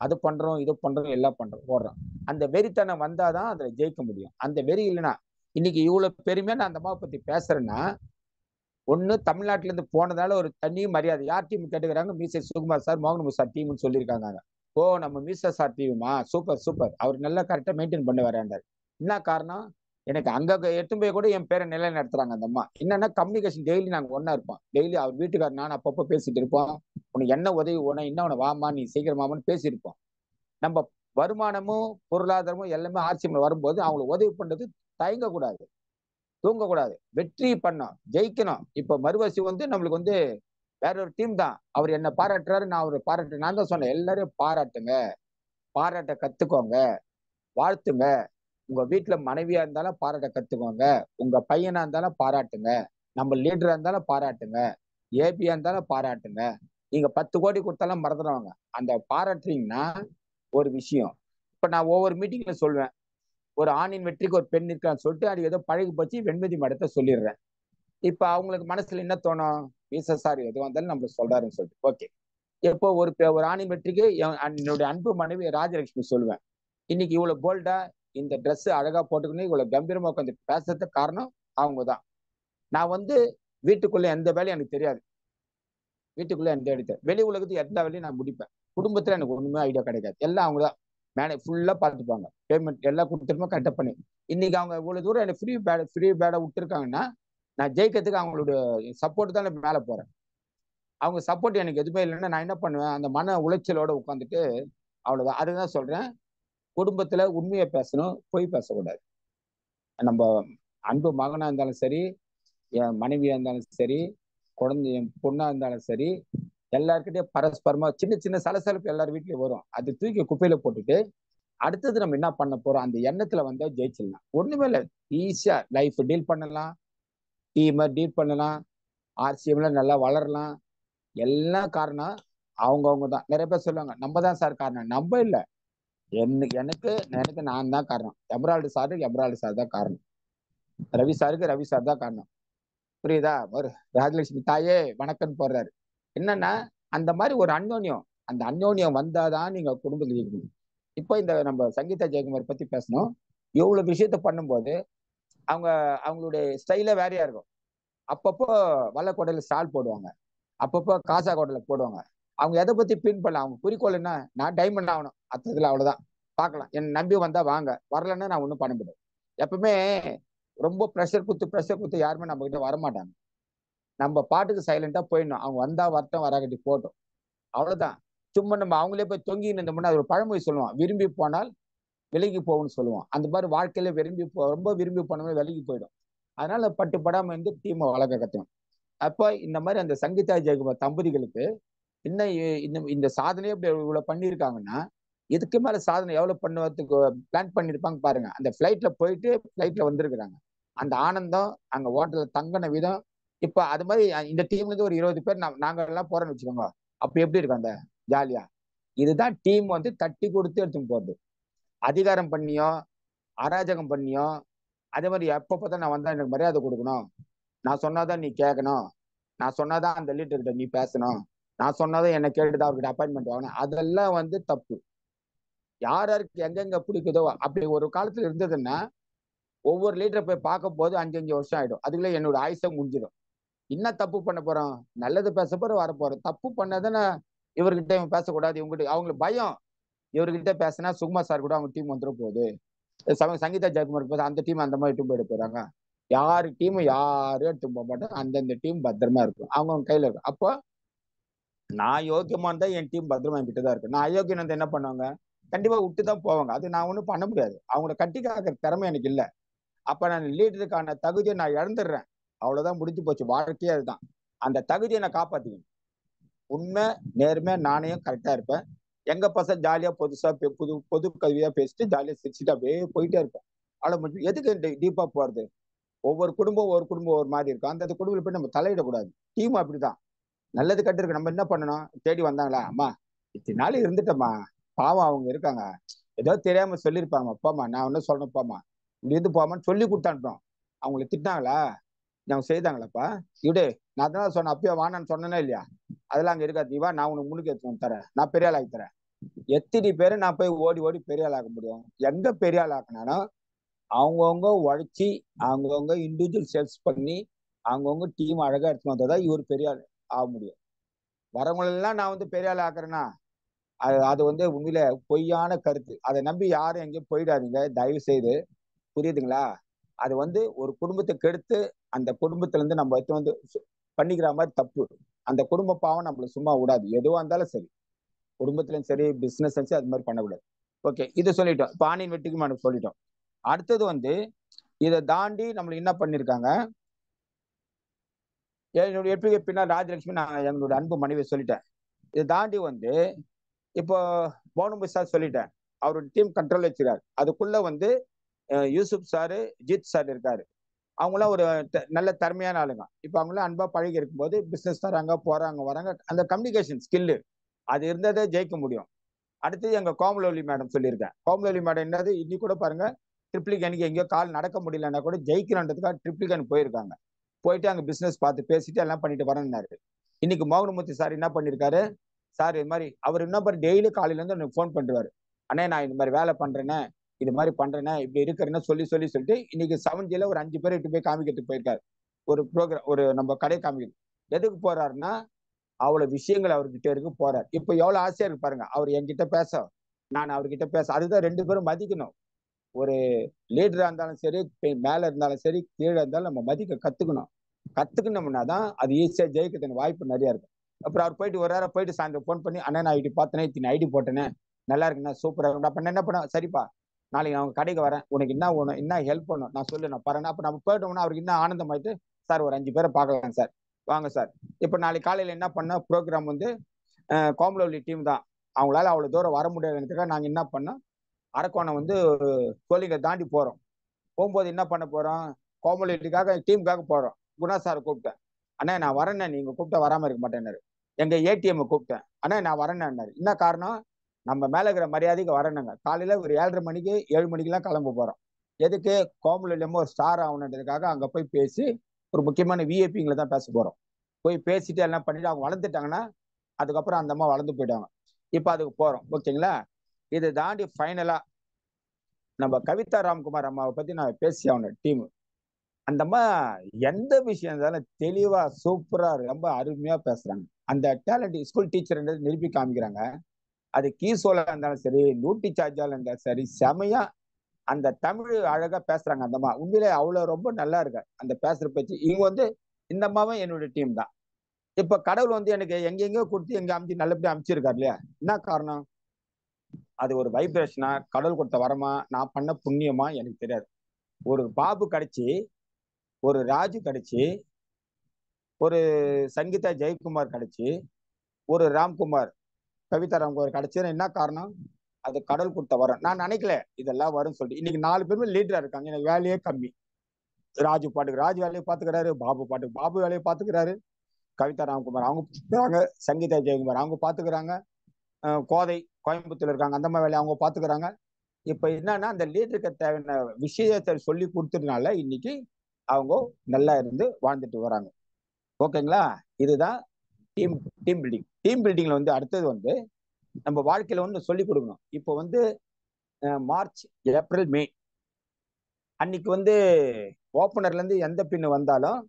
அது பண்றோம் இது பண்றோம் எல்லாம் பண்றோம் ஓடுறோம். அந்த வெறித்தனம் வந்தாதான் அதுல ஜெயிக்க முடியும். அந்த வெறி இல்லைன்னா இன்னைக்கு இவ்வளவு பெருமையா நான் அந்த அம்மாவை பத்தி பேசுறேன்னா ஒண்ணு தமிழ்நாட்டுல இருந்து போனதால ஒரு தனி மரியாதை. யார் டீம் கேட்டுக்கிறாங்க, மீசை சுகுமார் சார் மோகன் சார் டீம்னு சொல்லியிருக்காங்க. ஓ நம்ம மீசா சார் டீமா, சூப்பர் சூப்பர், அவர் நல்லா கரெக்டா மெயின்டைன் பண்ண வராண்டார். என்ன காரணம், எனக்கு அங்க எட்டும் போய் கூட என் பேரை நிலை நடத்துறாங்க அந்த அம்மா. என்னன்னா கம்யூனிகேஷன் டெய்லி நாங்க ஒன்னா இருப்போம். டெய்லி அவர் வீட்டுக்காரர் நான் அப்பப்போ பேசிட்டு இருப்போம். உனக்கு என்ன உதவி வேணும், என்ன உன வாமா நீ சீக்கிரமாமான்னு பேசியிருப்போம். நம்ம வருமானமும் பொருளாதாரமும் எல்லாமே ஆட்சியில் வரும்போது அவங்களுக்கு உதவி பண்றது தயங்க கூடாது, தூங்கக்கூடாது, வெற்றி பண்ணோம், ஜெயிக்கணும். இப்ப மறுவசி நம்மளுக்கு வேற ஒரு டீம் தான். அவர் என்ன பாராட்டுறாரு, நான் அவரை பாராட்டு. நான் தான் சொன்னேன் எல்லாரையும் பாராட்டுங்க, பாராட்ட கத்துக்கோங்க, வாழ்த்துங்க. உங்க வீட்டுல மனைவியா இருந்தாலும் பாராட்ட கத்துக்கோங்க, உங்க பையனா இருந்தாலும் பாராட்டுங்க, நம்ம லீடரா இருந்தாலும் பாராட்டுங்க, ஏபியா இருந்தாலும் பாராட்டுங்க. நீங்க 10 கோடி கொடுத்தாலும் மறந்துடுவாங்க. அந்த பாராட்டுறீங்கன்னா ஒரு விஷயம். இப்ப நான் ஒவ்வொரு மீட்டிங்ல சொல்வேன், ஒரு ஆணின் வெற்றிக்கு ஒரு பெண் இருக்கான்னு சொல்லிட்டு அது ஏதோ பழகி போச்சு வெண்மதி மடத்தை சொல்லிடுறேன். இப்ப அவங்களுக்கு மனசுல என்ன தோணும், சார் எது வந்தாலும் நம்ம சொல்றாருன்னு சொல்லிட்டு ஓகே. இப்போ ஒரு ஆணின் வெற்றிக்கு என்னுடைய அன்பு மனைவி ராஜலட்சுமி சொல்லுவேன், இன்னைக்கு இவ்வளவு போல்டா இந்த ட்ரெஸ் அழகா போட்டுக்கணும் இவ்வளவு கம்பீரமா உட்காந்து பேசுறதுக்கு காரணம் அவங்கதான். நான் வீட்டுக்குள்ள எந்த வேலையும் எனக்கு தெரியாது, வீட்டுக்குள்ள எந்த எடுத்தேன், வெளி உலகத்துக்கு எந்த வேலையும் நான் முடிப்பேன். குடும்பத்துல எனக்கு ஒண்ணுமே ஐடியா கிடைக்காது, எல்லாம் அவங்கதான் மேனேஜ் ஃபுல்லா பார்த்துப்பாங்க. பேமெண்ட் எல்லாம் கொடுத்துருமா கரெக்டா பண்ணி. இன்னைக்கு அவங்க இவ்வளவு தூரம் எனக்கு ஃப்ரீ பேடை விட்டுருக்காங்கன்னா நான் ஜெயிக்கிறதுக்கு அவங்களுடைய சப்போர்ட் தான் மேல போறேன். அவங்க சப்போர்ட் எனக்கு எதுவுமே இல்லைன்னா நான் என்ன பண்ணுவேன், அந்த மன உளைச்சலோட உட்காந்துட்டு அவ்வளவுதான். அதுதான் சொல்றேன், குடும்பத்துல உண்மையை பேசணும், பொய் பேசக்கூடாது. நம்ம அன்பு மகனா இருந்தாலும் சரி, என் மனைவியா இருந்தாலும் சரி, குழந்தை என் பொண்ணா இருந்தாலும் சரி, எல்லாருக்கிட்டையும் பரஸ்பரமா சின்ன சின்ன சலசலப்பு எல்லார் வீட்லயும் வரும். அது தூக்கி குப்பையில போட்டுட்டு அடுத்தது நம்ம என்ன பண்ண போறோம் அந்த எண்ணத்துல ஜெயிச்சிடலாம். ஒண்ணுமே இல்லை, ஈஸியா லைஃப் டீல் பண்ணலாம், டீமை டீல் பண்ணலாம், ஆர்சிஎம்ல நல்லா வளரலாம். எல்லாம் காரணம் அவங்கவுங்க தான். நிறைய பேர் சொல்லுவாங்க நம்ம தான் சார் காரணம். நம்ம இல்லை, எனக்கு நான் தான் காரணம். எமரால்டு சார் தான் காரணம், ரவி சார் தான் காரணம். புரியுதா? ஒரு ராஜலட்சுமி தாயே வணக்கம் போடுறாரு. என்னன்னா அந்த மாதிரி ஒரு அந்யோன்யம், அந்த அந்யோன்யம் வந்தாதான் நீங்க குடும்பத்தில் இருக்கணும். இப்போ இந்த நம்ம சங்கீதா ஜெயக்குமார் பத்தி பேசணும். இவ்வளவு விஷயத்த பண்ணும்போது அவங்களுடைய ஸ்டைல வேறையா இருக்கும். அப்பப்போ வல்லக்கோட்டையில ஸ்டால் போடுவாங்க, அப்பப்போ காசா கோட்டையில போடுவாங்க. அவங்க எதை பத்தி பின் பண்ணலாம், அவங்க குறிக்கோள் என்ன, நான் டைமண்ட் ஆகணும் அத்ததுல, அவ்வளவுதான். பார்க்கலாம், என் நம்பி வந்தா வாங்க, வரலன்னா நான் ஒன்றும் பண்ண முடியாது. எப்பவுமே ரொம்ப ப்ரெஷர் குத்து யாருமே நம்ம கிட்ட வரமாட்டாங்க. நம்ம பாட்டுக்கு சைலண்டா போயிடணும். அவங்க வந்தா வரட்டும், வராகட்டி போட்டோம், அவ்வளவுதான். சும்மா நம்ம அவங்களே போய் தொங்கி இருந்தோம்னா அது ஒரு பழமொழி சொல்லுவான், விரும்பி போனால் விலகி போகும்னு சொல்லுவான். அந்த மாதிரி வாழ்க்கையில ரொம்ப விரும்பி போனோம்னா விலகி போயிடும். அதனால படாம டீமை வளர்க்க கத்துக்கணும். அப்போ இந்த மாதிரி அந்த சங்கீதா ஜெயக்குமார் தம்பதிகளுக்கு இன்னும் இந்த சாதனையே இப்படி இவ்வளவு பண்ணியிருக்காங்கன்னா இதுக்கு மேல சாதனை எவ்வளவு பண்ணுவதுக்கு பிளான் பண்ணிருப்பாங்க பாருங்க. அந்த ஃபிளைட்ல வந்திருக்கிறாங்க, அந்த ஆனந்தம், அங்க ஹோட்டல்ல தங்கின விதம். இப்ப அது மாதிரி இந்த டீம்ல இருந்து ஒரு 20 பேர் நாங்க எல்லாம் போறோம்னு வச்சுக்கோங்க, அப்ப எப்படி இருக்கும் அந்த ஜாலியா. இதுதான் டீம் தட்டி கொடுத்து எடுத்துன்னு போறது. அதிகாரம் பண்ணியோ அராஜகம் பண்ணியோ அதே மாதிரி எப்ப பார்த்தா நான் வந்தா எனக்கு மரியாதை கொடுக்கணும், நான் சொன்னாதான் நீ கேட்கணும், நான் சொன்னாதான் அந்த லீடர்கிட்ட நீ பேசணும், நான் சொன்னாதான் என்ன கேட்டுதான் அவர்கிட்ட அப்பாயின்மெண்ட் வாங்கணும், அதெல்லாம் தப்பு. யாருக்கு எங்கெங்க பிடிக்குதோ அப்படி ஒரு காலத்துல இருந்ததுன்னா ஒவ்வொரு லீடரை போய் பார்க்கும் போது 5 வருஷம் ஆயிடும், அதுக்குள்ள என்னோட ஆயுசம் முடிஞ்சிடும். என்ன தப்பு பண்ண போறோம், நல்லது பேச போறோம் வர போறோம். தப்பு பண்ணதானே இவர்கிட்ட இவங்க பேசக்கூடாது, இவங்ககிட்ட அவங்களுக்கு பயம். இவர்கிட்ட பேசினா சுகுமார் சார் கூட அவங்க டீம் வந்துடும் போகுது, சங்கீதா ஜெயக்குமார் பேச அந்த டீம் அந்த மாதிரி எடுத்து போயிட போறாங்க. யாரு டீம் யாரும் எடுத்து போக மாட்டோம், அந்தந்த டீம் பத்திரமா இருக்கும், அவங்க கையில இருக்கும். அப்போ நான் யோக்கியமா இருந்தா என் டீம் பத்திரமா என்கிட்ட தான் இருக்கு. நான் அயோக்கியம் வந்து என்ன பண்ணுவாங்க, கண்டிப்பா விட்டுதான் போவாங்க. அது நான் ஒண்ணும் பண்ண முடியாது, அவங்கள கட்டி காக்கிற திறமை எனக்கு இல்லை. அப்ப நான் லீடருக்கான தகுதியை நான் இழந்துடுறேன், அவ்வளவுதான், முடிஞ்சு போச்சு. வாழ்க்கையே அதுதான். அந்த தகுதியை நான் காப்பாத்திக்கணும். உண்மை நேர்மை நாணயம் கரெக்டா இருப்பேன். எங்க பசங்க ஜாலியா புதுசா பொது கல்வியா பேசிட்டு ஜாலியா சிரிச்சுட்டு அப்படியே போயிட்டே இருப்பேன். அவ்வளவு முடிஞ்சு. எதுக்கு டீப்பா போறது, ஒவ்வொரு குடும்பம் ஒரு மாதிரி இருக்கும், அந்த குடும்பத்துல போய் நம்ம தலையிடக்கூடாது. டீம் அப்படிதான், நல்லது கட்டு இருக்கு. நம்ம என்ன பண்ணணும், தேடி வந்தாங்களா, அம்மா இத்தனை நாள் இருந்துட்டம்மா, பாவம் அவங்க இருக்காங்க, ஏதோ தெரியாம சொல்லியிருப்பாங்க, அப்பாம்மா நான் ஒன்னும் சொல்லணும்ப்பாம்மா, இப்படி இருந்து போமான்னு சொல்லி கொடுத்தான்ட்டோம். அவங்களை திட்டினாங்களா, அவங்க செய்தாங்களாப்பா, இவிடு நான் தான் சொன்னேன், அப்பயே வானான்னு சொன்னேனே இல்லையா? அதெல்லாம் அங்க இருக்காது. இவா நான் உனக்கு முன்னுக்கு எடுத்து தரேன், நான் பெரிய ஆள் ஆகி தரேன். எத்தனை பேரை நான் போய் ஓடி ஓடி பெரிய ஆள் ஆக முடியும்? எங்க பெரிய ஆள் ஆக்கினாலும் அவங்கவுங்க உழைச்சி அவங்கவுங்க இண்டிவிஜுவல் சேல்ஸ் பண்ணி அவங்கவுங்க டீம் அழகா எடுத்துன்னு வந்தாதான் இவர் பெரிய ஆள் ஆக முடியும். வரவங்களெல்லாம் நான் வந்து பெரிய ஆள் ஆக்குறேன்னா அது வந்து உண்மையில பொய்யான கருத்து. அதை நம்பி யாரும் எங்கேயும் போயிடாதீங்க தயவு செய்து, புரியுதுங்களா? அது வந்து ஒரு குடும்பத்தை கெடுத்து அந்த குடும்பத்துல இருந்து நம்ம எடுத்து வந்து பண்ணிக்கிற மாதிரி தப்பு. அந்த குடும்ப பாவம் நம்மள சும்மா விடாது. எதுவா இருந்தாலும் சரி, குடும்பத்திலும் சரி, பிசினஸ் சரி, அது மாதிரி பண்ணக்கூடாது. ஓகே, இதை சொல்லிட்டோம். இப்போ ஆணின் வெட்டிக்கு நம்ம சொல்லிட்டோம். அடுத்தது வந்து இதை தாண்டி நம்மளுக்கு என்ன பண்ணிருக்காங்க? என்னுடைய எப்படி பின்னால் ராஜலட்சுமி, நான் என்னுடைய அன்பு மனைவி சொல்லிட்டேன். இதை தாண்டி வந்து இப்போ போனபு சார் சொல்லிட்டேன், அவரோட டீம் கண்ட்ரோல் வச்சுக்காரு. அதுக்குள்ள வந்து யூசுப் சாரு, ஜித் சார் இருக்காரு. அவங்களாம் ஒரு நல்ல திறமையான ஆளுங்க. இப்போ அவங்களாம் அன்பா பழகி இருக்கும்போது பிசினஸ் தராங்க, போறாங்க, வராங்க. அந்த கம்யூனிகேஷன் ஸ்கில்லு அது இருந்ததே ஜெயிக்க முடியும். அடுத்து எங்க கோமலவல்லி மேடம் சொல்லியிருக்கேன். கோமலவல்லி மேடம் என்னது, இன்னைக்கு கூட பாருங்க, ட்ரிப்ளிகனுக்கு எங்கேயோ கால் நடக்க முடியலன்னா கூட ஜெயிக்கிறன்றதுக்காக ட்ரிப்ளிகன் போயிருக்காங்க. போயிட்டு அங்க பிசினஸ் பார்த்து பேசிட்டு எல்லாம் பண்ணிட்டு வரேன்னாரு. இன்னைக்கு மோகனமூர்த்தி சார் என்ன பண்ணிருக்காரு? சார் இது மாதிரி அவர் என்ன பண்ணி டெய்லி காலையில இருந்து எனக்கு ஃபோன் பண்ணுவாரு. அண்ணே நான் இந்த மாதிரி வேலை பண்றேனே, இது மாதிரி பண்றேனே, இப்படி இருக்கிறேன்னு சொல்லிட்டு இன்னைக்கு 7Gல ஒரு 5 பேர் இட்டு போய் காமிக்கிறதுக்கு போயிருக்காரு. ஒரு ப்ரோக்ராம், ஒரு நம்ம கடை காமிக்கிறது. எதுக்கு போறாருன்னா அவ்வளவு விஷயங்கள் அவர்கிட்ட இருக்கு, போறாரு. இப்ப எவ்வளவு ஆசையா இருக்கு பாருங்க, அவர் என்கிட்ட பேச, நான் அவர்கிட்ட பேச. அதுதான் ரெண்டு பேரும் மதிக்கணும். ஒரு லீடரா இருந்தாலும் சரி, மேல இருந்தாலும் சரி, கீழே இருந்தாலும் நம்ம மதிக்க கத்துக்கணும்னா தான் அது ஈஸியா ஜெயிக்கிறதுக்கு வாய்ப்பு நிறைய இருக்கும். அப்புறம் அவர் போயிட்டு ஒரு நேரம் போயிட்டு சாயந்தரம் ஃபோன் பண்ணி, அண்ணா நான் ஐடி பார்த்தேனே, இத்தனை ஐடி போட்டேனே, நல்லா இருக்குண்ணா, சூப்பரா இருக்கும். அப்ப என்ன பண்ண, சரிப்பா நாளைக்கு நான் உங்க கடைக்கு வரேன், உனக்கு என்ன ஒண்ணு என்ன ஹெல்ப் பண்ணும் நான் சொல்லு, நான் பாருங்க. அப்ப நம்ம போயிட்டோம்னா அவருக்கு என்ன ஆனந்தமாயிட்டு, சார் ஒரு 5 பேரை பார்க்கலாம் சார், வாங்க சார். இப்ப நாளைக்கு காலையில என்ன பண்ண ப்ரோக்ராம் வந்து கோமலவல்லி டீம் தான், அவங்களால அவ்வளவு தூரம் வர முடியாதுன்றதுக்காக நாங்க என்ன பண்ணோம், அரக்கோணம் வந்து கோலிங்க தாண்டி போறோம். போகும்போது என்ன பண்ண போறோம், கோமலவல்லிக்காக டீமுக்காக போறோம். குணா சார் கூப்பிட்டேன், அண்ணா நான் வரேன்னே, நீங்க கூப்பிட்டா வராம இருக்க மாட்டேன்னாரு. எங்க ஏடிஎம் கூப்பிட்டேன், அண்ணா நான் வரேன்னாரு. என்ன காரணம், நம்ம மேல இருக்கிற மரியாதைக்கு வரணுங்க. காலையில ஒரு 7:30 மணிக்கு 7 மணிக்கெல்லாம் கிளம்ப போறோம். எதுக்கு, கோமலவல்லி ஒரு ஸ்டார் ஆகணுன்றதுக்காக அங்க போய் பேசி ஒரு முக்கியமான விஐபிங்களை தான் பேச போறோம். போய் பேசிட்டு எல்லாம் பண்ணிட்டு அவங்க வளர்ந்துட்டாங்கன்னா அதுக்கப்புறம் அந்த அம்மா வளர்ந்து போயிட்டாங்க. இப்ப அதுக்கு போறோம். ஓகேங்களா? இதை தாண்டி ஃபைனலா நம்ம கவிதா ராம்குமார் அம்மாவை பத்தி நான் பேசி ஆகணும். டீம் அந்த அம்மா எந்த விஷயம் இருந்தாலும் தெளிவா சூப்பரா ரொம்ப அருமையா பேசுறாங்க. அந்த டேலண்ட் ஸ்கூல் டீச்சர் நிரூபி காமிக்கிறாங்க. அது கீசோல இருந்தாலும் சரி, லூட்டி சார்ஜால இருந்தாலும் சரி, செமையா அந்த தமிழ் அழகா பேசுறாங்க. அந்த அம்மா உண்மையிலே அவ்வளவு ரொம்ப நல்லா இருக்கு அந்த பேசுற பேச்சு. இவங்க வந்து இந்த அம்மாவும் என்னுடைய டீம் தான். இப்ப கடவுள் வந்து எனக்கு எங்கெங்கயோ கொடுத்து எங்க அமைச்சு நல்லபடியா அமைச்சிருக்காரு இல்லையா? என்ன காரணம், அது ஒரு வைப்ரேஷனா, கடவுள் கொடுத்த வரமா, நான் பண்ண புண்ணியமா எனக்கு தெரியாது. ஒரு பாபு கிடைச்சி, ஒரு ராஜு கிடைச்சி, ஒரு சங்கீதா ஜெயக்குமார் கிடைச்சி, ஒரு ராம்குமார், கவிதா ராம்குமார் கிடைச்சது என்ன காரணம், அது கடவுள் கொடுத்த வரம். நான் நினைக்கல இதெல்லாம் வரும்னு சொல்லிட்டு. இன்னைக்கு 4 பேருமே லீடரா இருக்காங்க. எனக்கு வேலையே கம்மி. ராஜு பாட்டுக்கு ராஜு வேலையை பாத்துக்கிறாரு, பாபு பாட்டுக்கு பாபு வேலையை பாத்துக்கிறாரு, கவிதா ராம்குமார் அவங்க பாத்துக்கிறாங்க, சங்கீதா ஜெயக்குமார் அவங்க பாத்துக்கிறாங்க, கோதை கோயம்புத்தூர்ல இருக்காங்க, அந்த மாதிரி வேலையை அவங்க பாத்துக்கிறாங்க. இப்ப என்னன்னா அந்த லீடருக்கு தேவையான விஷயத்தை சொல்லி கொடுத்ததுனால இன்னைக்கு அவங்க நல்லா இருந்து வாழ்ந்துட்டு வராங்க. ஓகேங்களா? இதுதான் டீம் டீம் பில்டிங். டீம் பில்டிங்ல வந்து அடுத்தது வந்து நம்ம வாழ்க்கையில வந்து சொல்லி கொடுக்கணும். இப்போ வந்து மார்ச், ஏப்ரல், மே அன்னைக்கு வந்து ஓப்பனர்ல இருந்து எந்த பின்னு வந்தாலும்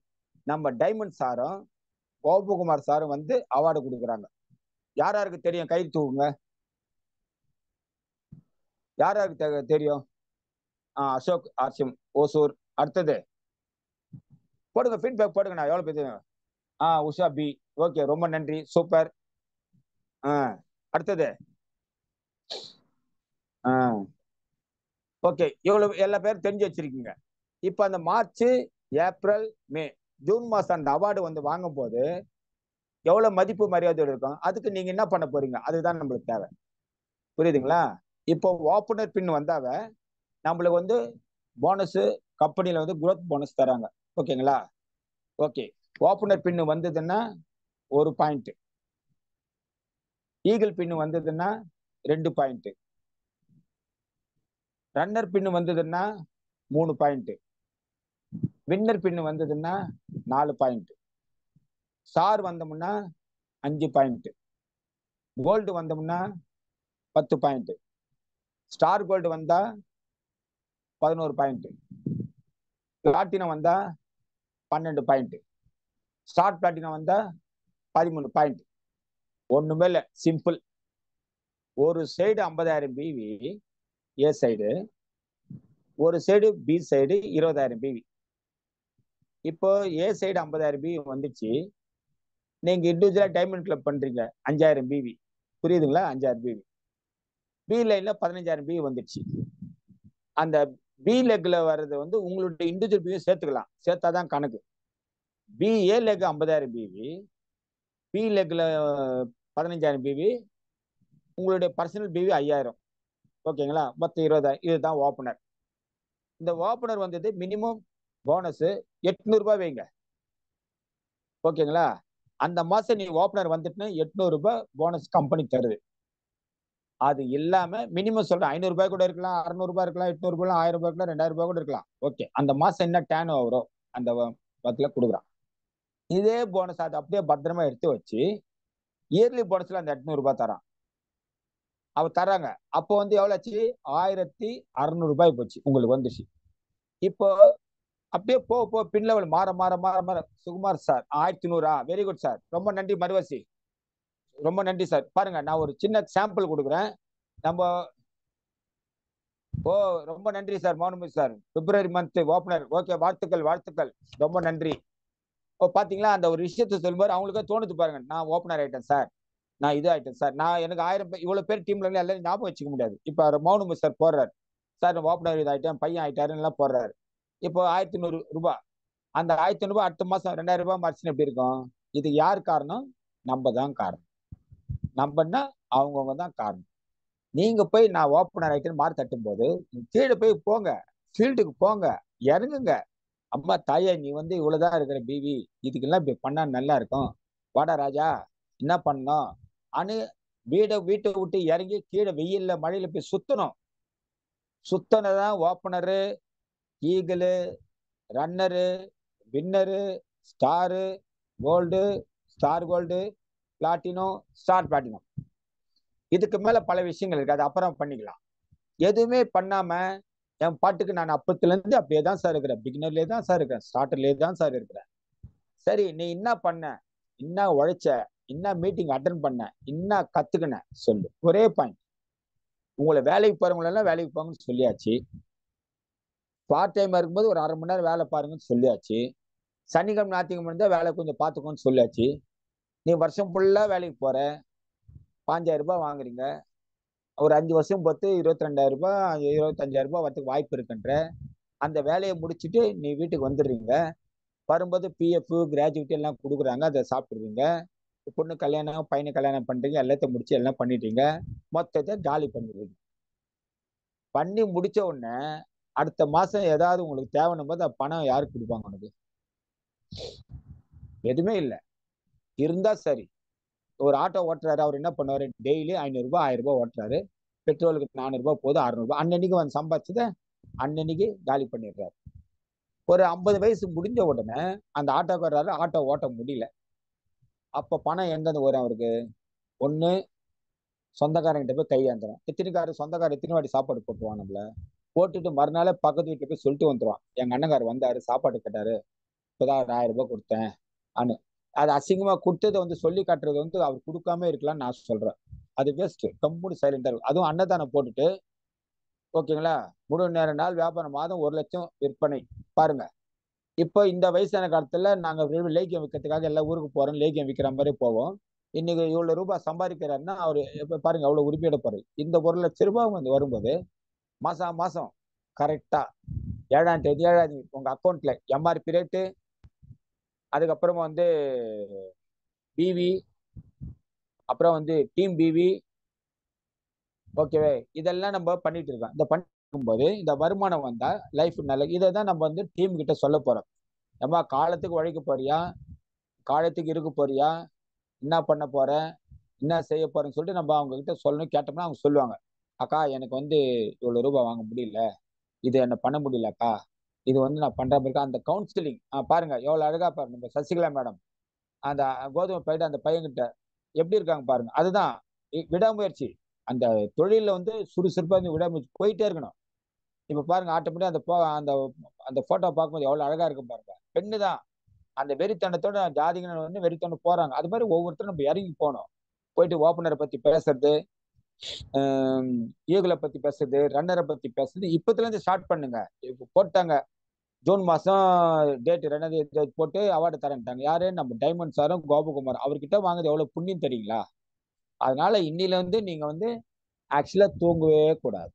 நம்ம டைமண்ட் சாரும் கோபகுமார் சாரும் வந்து அவார்டு கொடுக்குறாங்க. யார் யாருக்கு தெரியும் கை தூக்குங்க, யார் யாருக்கு தெரியும்? அசோக் ஆர்சிம் ஓசூர். அடுத்தது போடுங்க, ஃபீட்பேக் போடுங்க, நான் எவ்வளவு பேர். உஷா பி, ஓகே ரொம்ப நன்றி, சூப்பர். அடுத்தது ஓகே, இவ்வளவு எல்லா பேரும் தெரிஞ்சு வச்சிருக்கீங்க. இப்ப அந்த மார்ச், ஏப்ரல், மே, ஜூன் மாசம் அந்த அவார்டு வந்து வாங்கும் போது எவ்வளவு மதிப்பு மரியாதையோடு இருக்கும், அதுக்கு நீங்க என்ன பண்ண போறீங்க, அதுதான் நம்மளுக்கு தேவை. புரியுதுங்களா? இப்போ ஓப்பனர் பின் வந்தாவ நம்மளுக்கு வந்து போனஸ், கம்பெனில வந்து குரோத் போனஸ் தராங்க. ஓகேங்களா? ஓகே, ஓப்பனர் பின் வந்ததுன்னா 1 பாயிண்ட், ஈகிள் பின் வந்ததுன்னா 2 பாயிண்ட், ரன்னர் பின் வந்ததுன்னா 3 பாயிண்ட், வின்னர் பின் வந்ததுன்னா 4 பாயிண்ட். ஸ்டார் வந்தோம்னா 5 பாயிண்ட், கோல்டு வந்தோம்னா 10 பாயிண்ட், ஸ்டார் கோல்டு வந்தா 11 பாயிண்ட், பிளாட்டினம் வந்தா 12 பாயிண்ட், ஸ்டார் பிளாட்டினம் வந்தா 13 பாயிண்ட். ஒண்ணுமே இல்லை, சிம்பிள். ஒரு சைடு 50,000 பிவி ஏ சைடு, ஒரு சைடு பி சைடு 20,000 பிவி. இப்போ ஏ சைடு 50,000 பிவி வந்துச்சு. நீங்க இண்டிவிஜுவலா டைமண்ட் கிளப் பண்றீங்க 5,000 பிவி, புரியுதுங்களா? 5,000 பிவி. பி லைன்ல 15,000 பிவி வந்துடுச்சு. அந்த பி லெக்ல வர்றது வந்து உங்களுடைய இண்டிவிஜுவல் பிவி சேர்த்துக்கலாம், சேர்த்தாதான் கணக்கு. B A leg 50,000 PV, B லெக்ல 15,000 PV, உங்களுடைய பர்சனல் பிவி 5,000. ஓகேங்களா? மொத்தம் 20,000. இதுதான் ஓப்பனர். இந்த ஓப்பனர் வந்தது மினிமம் போனஸ் 800 ரூபாய் வைங்க. ஓகேங்களா? அந்த மாசம் நீ ஓப்பனர் வந்துட்டுனா 800 ரூபாய் போனஸ் கம்பெனி தருது. அது இல்லாம மினிமம் சொல்றேன், 500 ரூபாய் கூட இருக்கலாம், 600 ரூபாய் இருக்கலாம், 800 ரூபாய், 1000 ரூபாய் இருக்கலாம், 2000 ரூபாய் கூட இருக்கலாம். ஓகே, அந்த மாசம் என்ன டேன் ஓவரோ அந்த பத்துல கொடுக்குறான். இதே போனஸ் அதை அப்படியே பத்திரமா எடுத்து வச்சு இயர்லி போனஸ்ல அந்த 800 ரூபாய் தரான். அவ தராங்க. அப்போ வந்து எவ்வளவு ஆச்சு? 1,600 ரூபாய் போச்சு, உங்களுக்கு வந்துச்சு. இப்போ அப்படியே போ பின் லெவல் மாற மாற மாற மாற. Sukumar sir 1,100. Very good sir, ரொம்ப நன்றி. மருவசி ரொம்ப நன்றி சார். பாருங்க, நான் ஒரு சின்ன சாம்பிள் கொடுக்குறேன். நம்ம ரொம்ப நன்றி சார் மௌனமி சார். பிப்ரவரி மந்த் ஓப்பனர். ஓகே, வாழ்த்துக்கள் வாழ்த்துக்கள், ரொம்ப நன்றி. பாத்தீங்களா, அந்த ஒரு விஷயத்த சொல்லும்போது அவங்களுக்கே தோணுது பாருங்க, நான் ஓப்பனர் ஆயிட்டேன் சார், நான் இது ஆயிட்டேன் சார். நான் எனக்கு 1000 பேர் இவ்வளவு பேர் டீம்ல எல்லாரும் ஞாபகம் வச்சுக்க முடியாது. இப்ப மௌனமி சார் போடுறாரு, சார் ஓப்பனர் இது ஆயிட்டேன், பையன் ஆயிட்டாருன்னு எல்லாம் போடுறாரு. இப்போ 1,100 ரூபாய். அந்த 1,100 ரூபாய் அடுத்த மாசம் 2,000 ரூபாய் மார்ச்சின் எப்படி இருக்கும்? இது யார் காரணம்? நம்ம தான் காரணம். நம்மன்னா அவங்கவுங்க தான் காரணம். நீங்க போய் நான் ஓப்பனர் ஆயிட்டேன்னு மார்க் தட்டும் போது கீழே போய் போங்க, ஃபீல்டுக்கு போங்க, இறங்குங்க. அம்மா தாயே, நீ வந்து இவ்வளவுதான் இருக்கிற பிவி, இதுக்கெல்லாம் இப்படி பண்ணா நல்லா இருக்கும், வாடா ராஜா என்ன பண்ணணும் அனு வீட்டை விட்டு இறங்கி கீழே வெயில்ல மழையில போய் சுத்தணும். சுத்தனதான் opener, eagle, runner, winner, star, gold, star gold, platinum, star platinum. இதுக்கு மேல பல விஷயங்கள் இருக்கு, அது அப்புறம் பண்ணிக்கலாம். எதுவுமே பண்ணாம என் பாட்டுக்கு நான் அப்பத்துல இருந்து அப்படியே தான் சார் இருக்கிறேன், பிகினர்லேயே தான் சார் இருக்கிறேன், ஸ்டார்டர்லேயே தான் சார் இருக்கிறேன். சரி, நீ என்ன பண்ண, என்ன உழைச்ச, என்ன மீட்டிங் அட்டன் பண்ண, என்ன கத்துக்கின சொல்லு. ஒரே பாயிண்ட். உங்களை வேலைக்கு போறவங்களெல்லாம் வேலைக்கு போங்கன்னு சொல்லியாச்சு. பார்ட் டைம் இருக்கும்போது ஒரு 1/2 மணி நேரம் வேலை பாருங்கன்னு சொல்லியாச்சு. சனிக்கிழமை ஞாயிற்றுக்கிழமை இருந்தா வேலை கொஞ்சம் பார்த்துக்கோன்னு சொல்லியாச்சு. நீ வருஷம் ஃபுல்லா வேலைக்கு போற, 5,000 ரூபாய் வாங்குறீங்க. ஒரு 5 வருஷம் பொறுத்து 22,000 ரூபாய், 25,000 ரூபாய் வரத்துக்கு வாய்ப்பு இருக்குன்ற. அந்த வேலையை முடிச்சுட்டு நீ வீட்டுக்கு வந்துடுறீங்க. வரும்போது பிஎஃப் கிராஜுவிட்டி எல்லாம் கொடுக்குறாங்க, அதை சாப்பிடுவீங்க. பொண்ணு கல்யாணம், பையனை கல்யாணம் பண்றீங்க, எல்லாத்தையும் முடிச்சு எல்லாம் பண்ணிட்டீங்க. மொத்தத்தை காலி பண்ணிடுவீங்க. பண்ணி முடிச்ச உடனே அடுத்த மாசம் ஏதாவது உங்களுக்கு தேவைன்னும் போது பணம் யாருக்கு கொடுப்பாங்க? உனக்கு எதுவுமே இல்லை. இருந்தா சரி, ஒரு ஆட்டோ ஓட்டுறாரு, அவர் என்ன பண்ணுவாரு? டெய்லி 500 ரூபாய் 1000 ரூபாய் ஓட்டுறாரு. பெட்ரோலுக்கு 400 ரூபாய் போகுது, 600 ரூபாய் அன்னன்னைக்கு வந்து சம்பாதிச்சத அன்னன்னைக்கு காலி பண்ணிடுறாரு. ஒரு 50 வயசு முடிஞ்ச உடனே அந்த ஆட்டோக்காரரால ஆட்டோ ஓட்ட முடியல. அப்ப பணம் எங்கிருந்து வரும் அவருக்கு? ஒண்ணு சொந்தக்காரங்கிட்ட போய் கையாந்துரும். சொந்தக்காரர் எத்தனை வாட்டி சாப்பாடு போட்டுருவான் நம்மள. போட்டுட்டு மறுநாளே பக்கத்து வீட்டுல போய் சொல்லிட்டு வந்துருவான், எங்க அண்ணங்காரர் வந்தாரு, சாப்பாடு கேட்டாரு, இப்பதான் 1000 ரூபாய் கொடுத்தேன் அனு. அது அசிங்கமா கொடுத்ததை வந்து சொல்லி காட்டுறது வந்து அவர் கொடுக்காம இருக்கலாம்னு நான் சொல்றேன். அது வேஸ்ட். கம்பெனி சைலண்டா இருக்கும். அதுவும் அன்னதானம் போட்டுட்டு, ஓகேங்களா, முழு நேர நாள் வியாபாரம், மாதம் 1 லட்சம் விற்பனை. பாருங்க, இப்போ இந்த வயசான காலத்துல நாங்க லேகியம் விற்கிறதுக்காக எல்லா ஊருக்கு போறோம், லேகியம் விற்கிற மாதிரி போவோம். இன்னைக்கு இவ்வளவு ரூபாய் சம்பாதிக்கிறாருன்னா அவரு இப்ப பாருங்க அவ்வளவு உரிமையோட போறாரு. இந்த 1 லட்சம் ரூபாய் வந்து வரும்போது மாசம் கரெக்டா 7ஆம் தேதி உங்க அக்கௌண்ட்ல எம்ஆர்பி ரேட்டு, அதுக்கப்புறமா வந்து பிவி, அப்புறம் வந்து டீம் பிவி, ஓகேவே, இதெல்லாம் நம்ம பண்ணிட்டு இருக்கோம். இந்த பண்ணிருக்கும் போது இந்த வருமானம் வந்தா லைஃப் நல்ல. இதை தான் நம்ம வந்து டீம் கிட்ட சொல்ல போறோம். நம்ம காலத்துக்கு உழைக்க போறியா, காலத்துக்கு இருக்க போறியா, என்ன பண்ண போற, என்ன செய்ய போறேன்னு சொல்லிட்டு நம்ம அவங்க கிட்ட சொல்லணும். கேட்டோம்னா அவங்க சொல்லுவாங்க, அக்கா எனக்கு வந்து இவ்வளவு ரூபாய் வாங்க முடியல, இது என்ன பண்ண முடியலக்கா, இது வந்து நான் பண்ற மாதிரி. அந்த கவுன்சிலிங் பாருங்க எவ்வளவு அழகா பாருங்க நம்ம சசிகலா மேடம். அந்த கோதுமை பயிர் அந்த பையன்கிட்ட எப்படி இருக்காங்க பாருங்க. அதுதான் விடாமுயற்சி. அந்த தொழில வந்து சுறுசுறுப்பா இருந்து விடாமுயற்சி போயிட்டே இருக்கணும். இப்ப பாருங்க ஆட்டோமேட்டிக்கா அந்த அந்த போட்டோ பார்க்கும்போது எவ்வளவு அழகா இருக்கும் பாருங்க. பெண்ணு தான் அந்த வெறித்தனத்தோட ஜாதிகள் வந்து வெறித்தனம் போறாங்க. அது மாதிரி ஒவ்வொருத்தரும் நம்ம இறங்கி போகணும். போயிட்டு ஓப்பனரை பத்தி பேசுறது, ஈகிளை பத்தி பேசுறது, ரன்னரை பத்தி பேசுறது இப்பத்துல இருந்து ஸ்டார்ட் பண்ணுங்க. இப்ப போட்டாங்க ஜூன் மாசம் டேட் 2 போட்டு அவார்டு தரேன்ட்டாங்க. யாரு? நம்ம டைமண்ட் சாரும் கோபகுமார். அவர்கிட்ட வாங்குறது எவ்வளவு புண்ணியம் தெரியுங்களா? அதனால இன்னில வந்து நீங்க வந்து ஆக்சுவலா தூங்கவே கூடாது.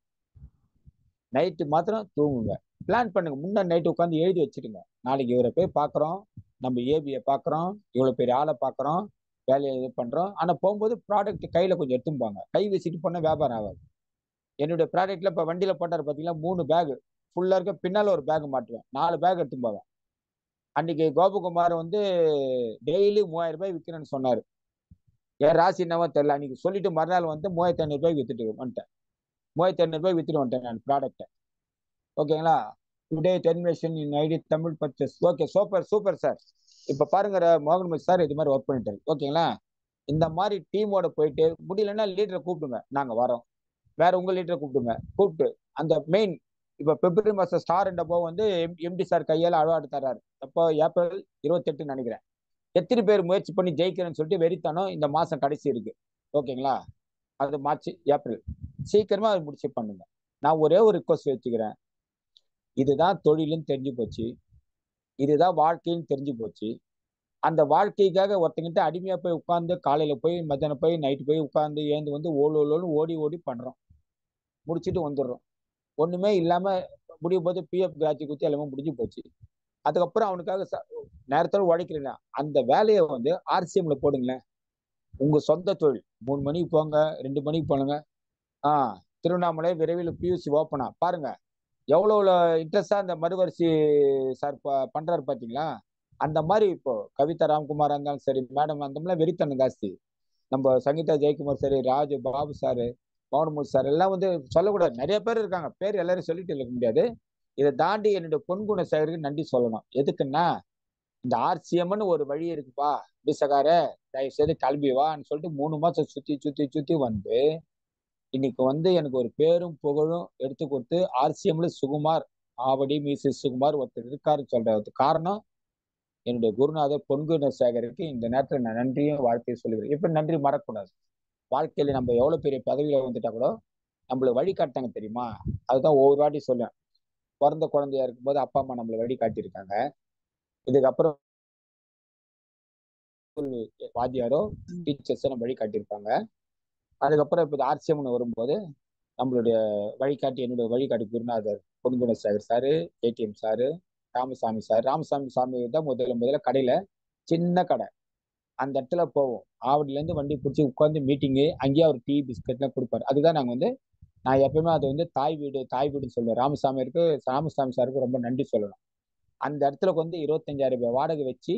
நைட்டு மாத்திரம் தூங்குங்க. பிளான் பண்ணுங்க. முன்ன நைட்டு உட்காந்து எழுதி வச்சிருங்க. நாளைக்கு இவரை போய் பாக்குறோம், நம்ம ஏபியை பாக்குறோம், இவ்வளவு பெரிய ஆளை பாக்குறோம், வேலையை இது பண்றோம். ஆனா போகும்போது ப்ராடக்ட் கையில கொஞ்சம் எடுத்துப்பாங்க. கை வீசிட்டு போனா வியாபாரம் ஆகாது. என்னுடைய ப்ராடக்ட்ல இப்ப வண்டியில போட்டாரு பாத்தீங்களா, 3 பேக் ஃபுல்லா இருக்க, பின்னால ஒரு பேக் மாட்டுவேன், 4 பேக் எடுத்து போவேன். அன்னைக்கு கோபகுமார் வந்து டெய்லி 3000 ரூபாய் விற்கிறேன்னு சொன்னாரு. என் ராசி என்னவோ தெரியல. அன்னைக்கு சொல்லிட்டு மறுநாள் வந்து 3500 ரூபாய்க்கு வித்துட்டு வந்துட்டேன். 3500 ரூபாய் வித்துட்டு வந்துட்டேன் நான் ப்ராடக்ட்டை. ஓகேங்களா? Today termination in IT Tamil purchase. Okay, super super sir. இப்ப பாருங்க மோகன் சார் இது மாதிரி ஒர்க் பண்ணிட்டாரு. ஓகேங்களா? இந்த மாதிரி டீமோட போயிட்டு முடியலன்னா லீடரை கூப்பிடுங்க, நாங்க வரோம். வேற உங்க லீடரை கூப்பிடுங்க. கூப்பிட்டு அந்த மெயின் இப்ப பிப்ரவரி மாசம் ஸ்டார் என்ற வந்து எம்டி சார் கையால அவார்டு தர்றாரு. அப்போ ஏப்ரல் 28 நினைக்கிறேன். எத்தனை பேர் முயற்சி பண்ணி ஜெயிக்கிறேன்னு சொல்லிட்டு வெறித்தனம் இந்த மாசம் கடைசி இருக்கு. ஓகேங்களா? அது மார்ச் ஏப்ரல் சீக்கிரமா அது முடிச்சு பண்ணுங்க. நான் ஒரே ஒரு ரிக்வஸ்ட் வச்சுக்கிறேன். இதுதான் தொழிலும் தெரிஞ்சு போச்சு, இதுதான் வாழ்க்கையும் தெரிஞ்சு போச்சு. அந்த வாழ்க்கைக்காக ஒருத்தங்கிட்ட அடிமையா போய் உட்கார்ந்து காலையில போய் மத்தியானம் போய் நைட்டு போய் உட்கார்ந்து ஏந்து வந்து ஓலோன்னு ஓடி ஓடி பண்றோம். முடிச்சுட்டு வந்துடுறோம். ஒண்ணுமே இல்லாம முடியும் போது பிஎஃப் கிராஜி குத்தி எல்லாமே முடிஞ்சு போச்சு. அதுக்கப்புறம் அவனுக்காக நேரத்தோட உழைக்கிறீங்க. அந்த வேலையை வந்து ஆர்சிஎம்ல போடுங்களேன். உங்க சொந்த தொழில். 3 மணிக்கு போங்க, 2 மணிக்கு போனுங்க. திருவண்ணாமலை விரைவில் பியூசி ஓப்பனா பாருங்க. எவ்வளவு இன்ட்ரெஸ்டா அந்த மறுவரிசை சார் பண்றாரு பாத்தீங்களா? அந்த மாதிரி இப்போ கவிதா ராம்குமாரா இருந்தாலும் சரி, மேடம் அந்த மாதிரி வெறித்தனம் ஜாஸ்தி. நம்ம சங்கீதா ஜெயக்குமார் சரி, ராஜு பாபு சாரு, மௌனமுத்து சார் எல்லாம் வந்து சொல்லக்கூடாது. நிறைய பேர் இருக்காங்க. பேர் எல்லாரும் சொல்லிட்டு இருக்க முடியாது. இதை தாண்டி என்னுடைய பொன்குண சேகருக்கு நன்றி சொல்லணும். எதுக்குன்னா இந்த ஆர்சிஎம்னு ஒரு வழி இருக்குப்பா, பிசகார தயவு செய்து கிளம்பி வான்னு சொல்லிட்டு 3 மாசம் சுத்தி சுத்தி சுத்தி வந்து இன்னைக்கு வந்து எனக்கு ஒரு பேரும் புகழும் எடுத்து கொடுத்து ஆர்சிஎம்ல சுகுமார் ஆவடி மிசிஸ் சுகுமார் ஒருத்தர் இருக்காரு சொல்றது காரணம் என்னுடைய குருநாதர் பொன்குண சேகருக்கு இந்த நேரத்தில் நான் நன்றியும் வாழ்க்கையை சொல்லுகிறேன். இப்ப நன்றி மறக்கக்கூடாது. வாழ்க்கையில நம்ம எவ்வளவு பெரிய பதவியில வந்துட்டா கூட நம்மள வழிகாட்டாங்க தெரியுமா? அதுதான் ஒவ்வொரு வாட்டி சொல்லுவேன். பிறந்த குழந்தையா இருக்கும்போது அப்பா அம்மா நம்மளை வழிகாட்டியிருக்காங்க. இதுக்கப்புறம் வாத்தியாரோ டீச்சர்ஸோ நம்ம வழிகாட்டியிருப்பாங்க. அதுக்கப்புறம் இப்போ ஆர்சிஎம்னு வரும்போது நம்மளுடைய வழிகாட்டி என்னுடைய வழிகாட்டி குருநாதர் Ponguna Sekar sir, ATM sir, Ramasamy sir. Ramasamy சாமி தான் முதல்ல கடையில சின்ன கடை அந்த இடத்துல போவோம். ஆவடியில இருந்து வண்டி பிடிச்சி உட்காந்து மீட்டிங்கு, அங்கேயே அவர் டீ பிஸ்கட்லாம் கொடுப்பாரு. அதுதான் நாங்க வந்து நான் எப்பயுமே அதை வந்து தாய் வீடுன்னு சொல்லுவேன். ராமசாமி சாருக்கு ரொம்ப நன்றி சொல்லணும். அந்த இடத்துல வந்து 25,000 ரூபாய் வாடகை வச்சு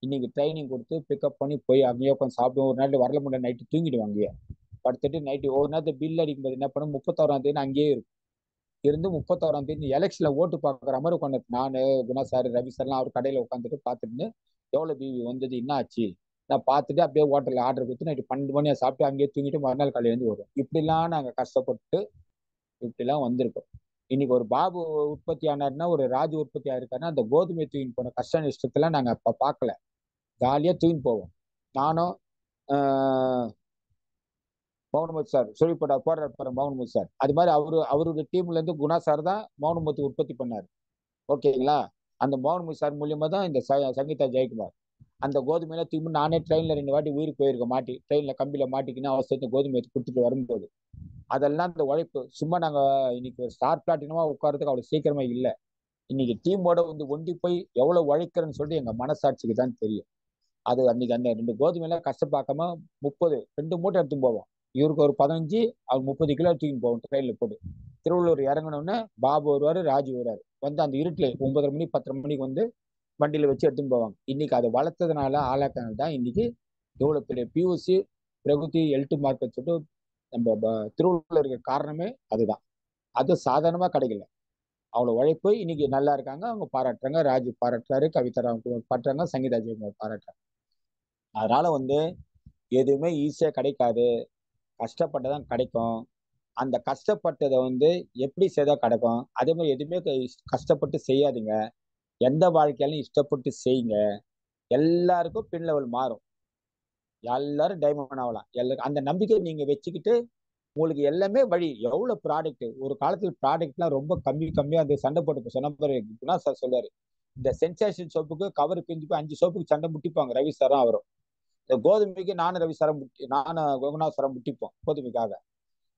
இன்னைக்கு ட்ரைனிங் கொடுத்து பிக்கப் பண்ணி போய் அங்கேயே உட்காந்து சாப்பிடுவோம். ஒரு நாள் வரல முடியல, நைட்டு தூங்கிடுவாங்க. அங்கேயே படுத்துட்டு நைட்டு ஒரு நேரத்தை பில் அடிக்கும்போது என்ன பண்ணும், 31ஆம் தேதி அங்கேயே இருக்கும். இருந்து 31ஆம் தேதி எலெக்ஷன்ல ஓட்டு பார்க்குற மாதிரி உட்காந்து நானு குணா சார் ரவி சார்லாம் அவர் கடையில உட்காந்துட்டு பார்த்துட்டு எவ்வளவு பிவி வந்தது என்ன ஆச்சு நான் பார்த்துட்டு அப்படியே ஹோட்டல்ல ஆர்டர் கொடுத்து நைட்டு 12 மணியா சாப்பிட்டு அங்கேயே தூங்கிட்டு மறுநாள் காலையில இருந்து வரும். இப்படிலாம் நாங்க கஷ்டப்பட்டு இப்படிலாம் வந்திருக்கோம். இன்னைக்கு ஒரு பாபு உற்பத்தி ஆனாருன்னா, ஒரு ராஜு உற்பத்தி ஆயிருக்காருன்னா அந்த கோதுமை தூக்கின்னு போன கஷ்ட நஷ்டத்தெல்லாம் நாங்க அப்ப பார்க்கல. ஜாலியா தூக்கின்னு போவோம். நானும் மௌனமுத்து சார் சொல்லி போடுற மௌனமுத்து சார் அது மாதிரி அவருடைய டீம்ல இருந்து குணா சார் தான் மௌனமுத்து உற்பத்தி பண்ணாரு. ஓகேங்களா? அந்த மௌனமுத்து சார் மூலியமா தான் இந்த சங்கீதா ஜெயக்குமார் அந்த கோதுமையில தூக்கி நானே ட்ரெயின்ல 2 வாட்டி உயிருக்கு போயிருக்கேன். மாட்டி ட்ரெயின்ல கம்பியில மாட்டிக்கின்னு அவசரத்தை கோதுமை கொடுத்துட்டு வரும்போது அதெல்லாம் இந்த உழைப்பு சும்மா நாங்க இன்னைக்கு ஒரு ஸ்டார் பிளாட்டினமா உட்காரத்துக்கு அவ்வளவு சீக்கிரமா இல்லை. இன்னைக்கு டீமோட வந்து ஒண்டி போய் எவ்வளவு உழைக்கிறேன்னு சொல்லிட்டு எங்க மனசாட்சிக்கு தான் தெரியும். அது அன்னைக்கு அந்த 2 கோதுமையில கஷ்டப்பாக்காம 2 மூட்டை எடுத்து போவோம். இவருக்கு ஒரு 15, அவர் 30 கிலோ தூக்கின்னு போவோம் ட்ரெயின்ல போட்டு. திருவள்ளூர் இறங்கினோடனே பாபு வருவாரு, ராஜு வருவாரு. வந்து அந்த இருட்டுல 9:30 மணி 10:30 மணிக்கு வந்து வண்டியில வச்சு எடுத்துன்னு போவாங்க. இன்னைக்கு அதை வளர்த்ததுனால ஆளாக்கினால தான் இன்னைக்கு இவ்வளவு பெரிய பியூசி பிரகுதி எல்டு மார்க்கெட் சொல்லிட்டு நம்ம திருவள்ளூர் இருக்க காரணமே அதுதான். அது சாதாரணமா கிடைக்கல. அவ்வளவு உழைப்பு. இன்னைக்கு நல்லா இருக்காங்க. அவங்க பாராட்டுறாங்க. ராஜு பாராட்டுறாரு, கவிதா ராம்குமார் பாராட்டுறாங்க, சங்கீதா ஜெயக்குமார் பாராட்டுறாங்க. அதனால எதுவுமே ஈஸியா கிடைக்காது, கஷ்டப்பட்டதான் கிடைக்கும். அந்த கஷ்டப்பட்டதை எப்படி செய்தா கிடைக்கும். அதே மாதிரி எதுவுமே கஷ்டப்பட்டு செய்யாதீங்க. எந்த வாழ்க்கையாலும் இஷ்டப்பட்டு செய்யுங்க. எல்லாருக்கும் பின் லெவல் மாறும். எல்லாரும் டைமண்ட் ஆகலாம். எல்லாரும் அந்த நம்பிக்கை நீங்க வச்சுக்கிட்டு உங்களுக்கு எல்லாமே வழி. எவ்வளவு ப்ராடக்ட் ஒரு காலத்துல ப்ராடக்ட்லாம் ரொம்ப கம்மியா அந்த சண்டை போட்டு சொன்ன மாதிரி குணா சார் சொல்லுவாரு. இந்த சென்சேஷன் சோப்புக்கு கவர் பிஞ்சு போய் 5 சோப்புக்கு சண்டை முட்டிப்பாங்க ரவி சாரும் அவரும். இந்த கோதுமைக்கு நானும் ரவி சாரம் நானும் குணா சாரம் முட்டிப்போம் கோதுமைக்காக.